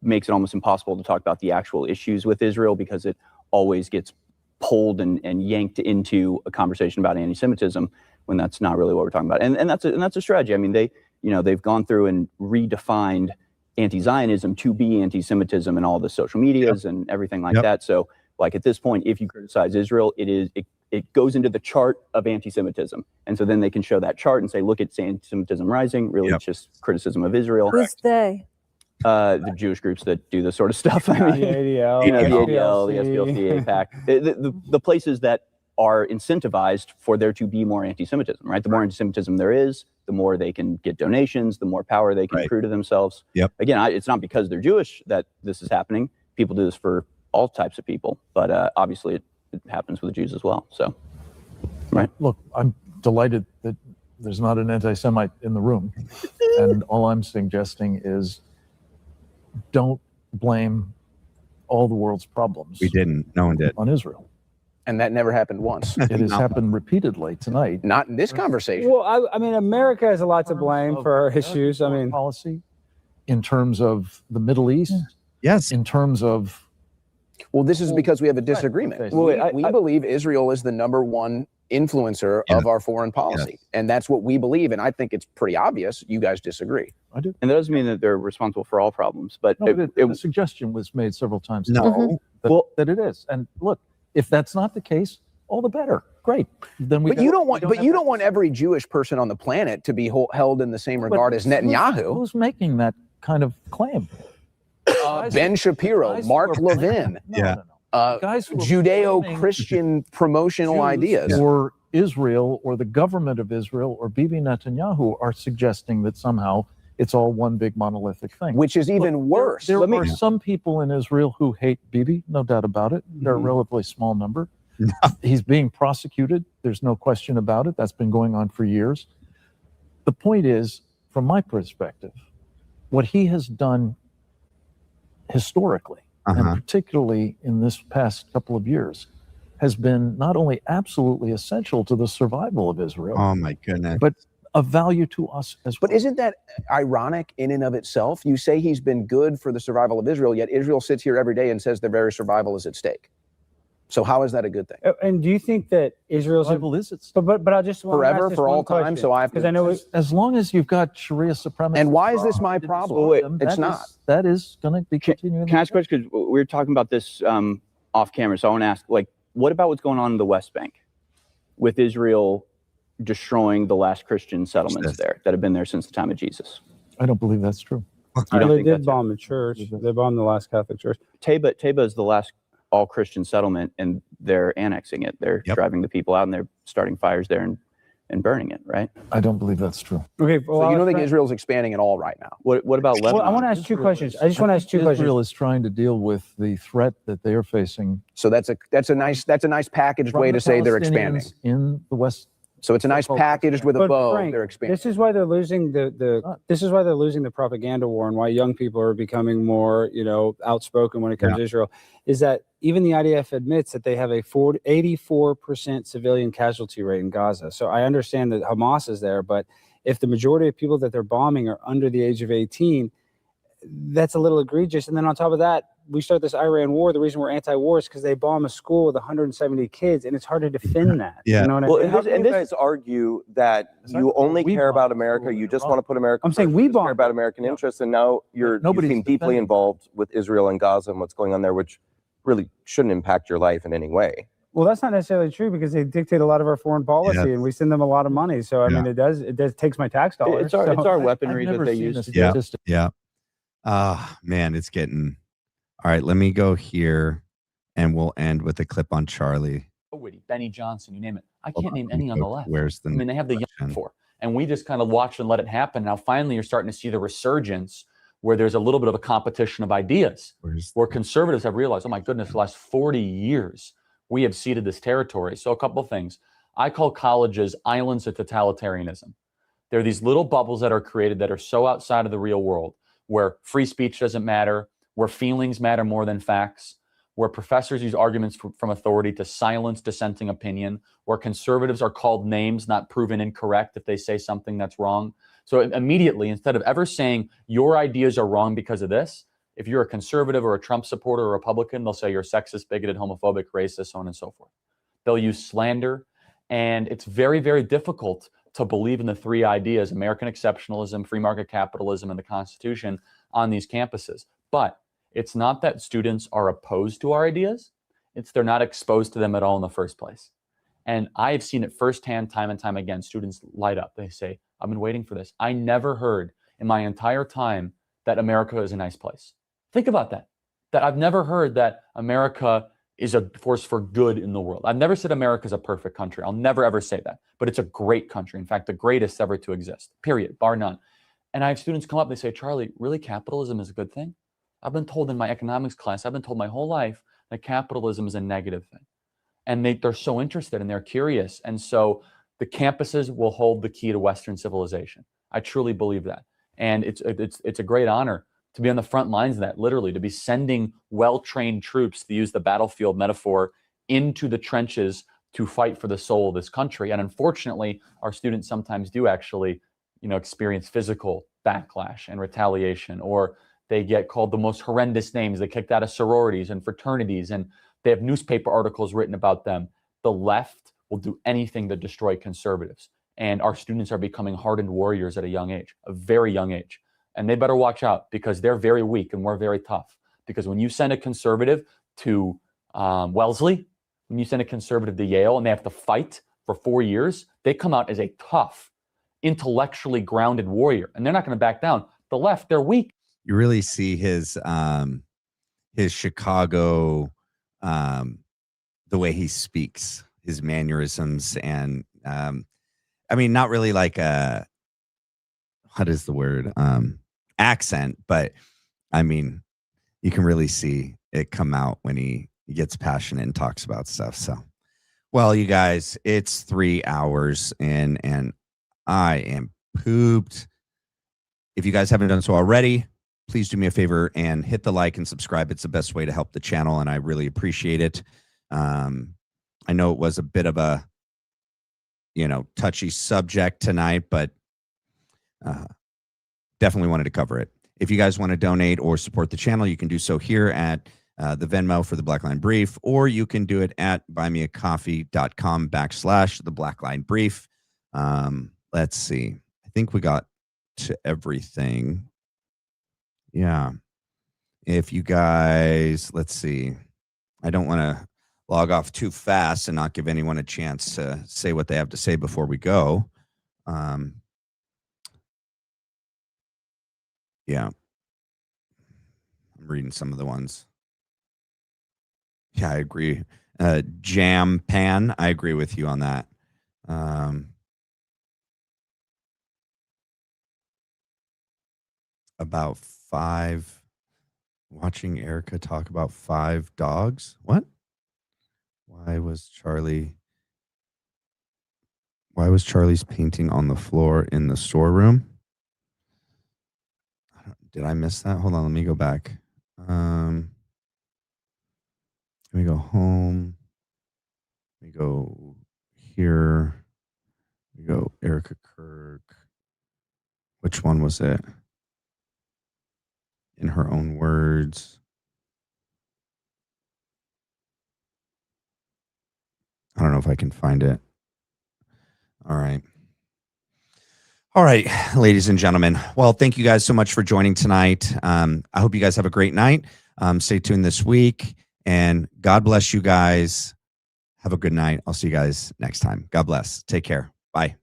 makes it almost impossible to talk about the actual issues with Israel because it always gets pulled and yanked into a conversation about anti-Semitism when that's not really what we're talking about. And that's a strategy. I mean, they've gone through and redefined anti-Zionism to be anti-Semitism in all the social medias and everything like that. So like at this point, if you criticize Israel, it goes into the chart of anti-Semitism. And so then they can show that chart and say, look, it's anti-Semitism rising. Really, it's just criticism of Israel. Who's they? The Jewish groups that do this sort of stuff. I mean, the ADL, the ADL, the SPLC, AIPAC, the places that are incentivized for there to be more anti-Semitism, right? The more anti-Semitism there is, the more they can get donations, the more power they can accrue to themselves. Again, it's not because they're Jewish that this is happening. People do this for all types of people, but obviously it happens with the Jews as well. So, right. Look, I'm delighted that there's not an anti-Semite in the room. And all I'm suggesting is don't blame all the world's problems. We didn't. No one did. On Israel. And that never happened once. It has happened repeatedly tonight. Not in this conversation. Well, I mean, America has a lot to blame for our issues. I mean, policy in terms of the Middle East. Yes. In terms of. Well, this is because we have a disagreement. We believe Israel is the number one influencer of our foreign policy. And that's what we believe. And I think it's pretty obvious you guys disagree. I do. And that doesn't mean that they're responsible for all problems. But the suggestion was made several times. No. That it is. And look, if that's not the case, all the better. Great. Then But you don't want every Jewish person on the planet to be held in the same regard as Netanyahu. Who's making that kind of claim? Ben Shapiro, Mark Levin. Judeo-Christian promotional ideas. Or Israel or the government of Israel or Bibi Netanyahu are suggesting that somehow it's all one big monolithic thing. Which is even worse. There are some people in Israel who hate Bibi, no doubt about it. They're a relatively small number. He's being prosecuted. There's no question about it. That's been going on for years. The point is, from my perspective, what he has done historically, and particularly in this past couple of years, has been not only absolutely essential to the survival of Israel, oh my goodness, but of value to us as well. But isn't that ironic in and of itself? You say he's been good for the survival of Israel, yet Israel sits here every day and says their very survival is at stake. So how is that a good thing? And do you think that Israel's survival is at stake? But I just want forever, for all time. So I have because I know as long as you've got Sharia supremacy. And why is this my problem? It's not. That is going to be continuing. Can I ask a question? Because we were talking about this off camera. So I want to ask, what about what's going on in the West Bank with Israel destroying the last Christian settlements there that have been there since the time of Jesus? I don't believe that's true. You don't They think did that's bomb a church. They bombed the last Catholic church. Taba is the last all Christian settlement, and they're annexing it. They're driving the people out, and they're starting fires there and burning it. Right? I don't believe that's true. Okay, well, So you don't think Israel's expanding at all right now? What about Lebanon? Well, I want to ask two questions. I just want to ask two questions. Israel is trying to deal with the threat that they are facing. So that's a nice packaged way to say they're expanding in the West. So it's a nice packaged with a But bow. Frank, They're expanding. this is why they're losing this is why they're losing the propaganda war, and why young people are becoming more, outspoken when it comes to Israel. Is that even the IDF admits that they have a 84% civilian casualty rate in Gaza. So I understand that Hamas is there, but if the majority of people that they're bombing are under the age of 18, that's a little egregious. And then on top of that, we start this Iran war. The reason we're anti-war is because they bomb a school with 170 kids, and it's hard to defend that. Yeah. You know what I Well, mean? how can you guys argue that you only care about America? You just want to put America. I'm saying we care about American interests, and now you seem deeply involved with Israel and Gaza and what's going on there, which really shouldn't impact your life in any way. Well, that's not necessarily true because they dictate a lot of our foreign policy, and we send them a lot of money. So I mean, it does takes my tax dollars. It's our weaponry that they use. Yeah. Man, it's getting. All right, let me go here, and we'll end with a clip on Charlie. Witty, Benny Johnson, you name it. I can't name any on the left. Where's the? I mean, they have the young for, and we just kind of watch and let it happen. Now, finally, you're starting to see the resurgence where there's a little bit of a competition of ideas, where conservatives have realized, oh my goodness, the last 40 years we have ceded this territory. So a couple of things. I call colleges islands of totalitarianism. They're these little bubbles that are created that are so outside of the real world, where free speech doesn't matter, where feelings matter more than facts, where professors use arguments from authority to silence dissenting opinion, where conservatives are called names, not proven incorrect if they say something that's wrong. So immediately, instead of ever saying your ideas are wrong because of this, if you're a conservative or a Trump supporter or a Republican, they'll say you're sexist, bigoted, homophobic, racist, so on and so forth. They'll use slander, and it's very, very difficult to believe in the three ideas, American exceptionalism, free market capitalism, and the Constitution on these campuses. But it's not that students are opposed to our ideas, it's they're not exposed to them at all in the first place. And I've seen it firsthand time and time again. Students light up. They say, I've been waiting for this. I never heard in my entire time that America is a nice place. Think about that. That I've never heard that America is a force for good in the world. I've never said America is a perfect country. I'll never, ever say that. But it's a great country. In fact, the greatest ever to exist, period, bar none. And I have students come up, they say, Charlie, really capitalism is a good thing? I've been told in my economics class, I've been told my whole life that capitalism is a negative thing. And they're so interested and they're curious. And so the campuses will hold the key to Western civilization. I truly believe that. And it's a great honor to be on the front lines of that, literally, to be sending well-trained troops, to use the battlefield metaphor, into the trenches to fight for the soul of this country. And unfortunately, our students sometimes do actually, experience physical backlash and retaliation, or they get called the most horrendous names. They kicked out of sororities and fraternities, and they have newspaper articles written about them. The left will do anything to destroy conservatives. And our students are becoming hardened warriors at a young age, a very young age. And they better watch out because they're very weak and we're very tough. Because when you send a conservative to Wellesley, when you send a conservative to Yale and they have to fight for 4 years, they come out as a tough, intellectually grounded warrior. And they're not going to back down. The left, they're weak. You really see his Chicago, the way he speaks, his mannerisms, and I mean, not really like a, what is the word, accent, but I mean, you can really see it come out when he gets passionate and talks about stuff. So, well, you guys, it's 3 hours in and I am pooped. If you guys haven't done so already, please do me a favor and hit the like and subscribe. It's the best way to help the channel, and I really appreciate it. I know it was a bit of a, touchy subject tonight, but definitely wanted to cover it. If you guys want to donate or support the channel, you can do so here at the Venmo for the Black Line Brief, or you can do it at buymeacoffee.com/the Black Line Brief. Let's see. I think we got to everything. Yeah. If you guys, let's see. I don't want to log off too fast and not give anyone a chance to say what they have to say before we go. Yeah. I'm reading some of the ones. Yeah, I agree. Jam Pan, I agree with you on that. About 5, watching Erica talk about 5 dogs. What? Why was Charlie's painting on the floor in the storeroom? Did I miss that? Hold on, let me go back. Let me go home. Let me go here. Let me go Erica Kirk. Which one was it? In her own words. I don't know if I can find it. All right. All right, ladies and gentlemen. Well, thank you guys so much for joining tonight. I hope you guys have a great night. Stay tuned this week, and God bless you guys. Have a good night. I'll see you guys next time. God bless. Take care. Bye.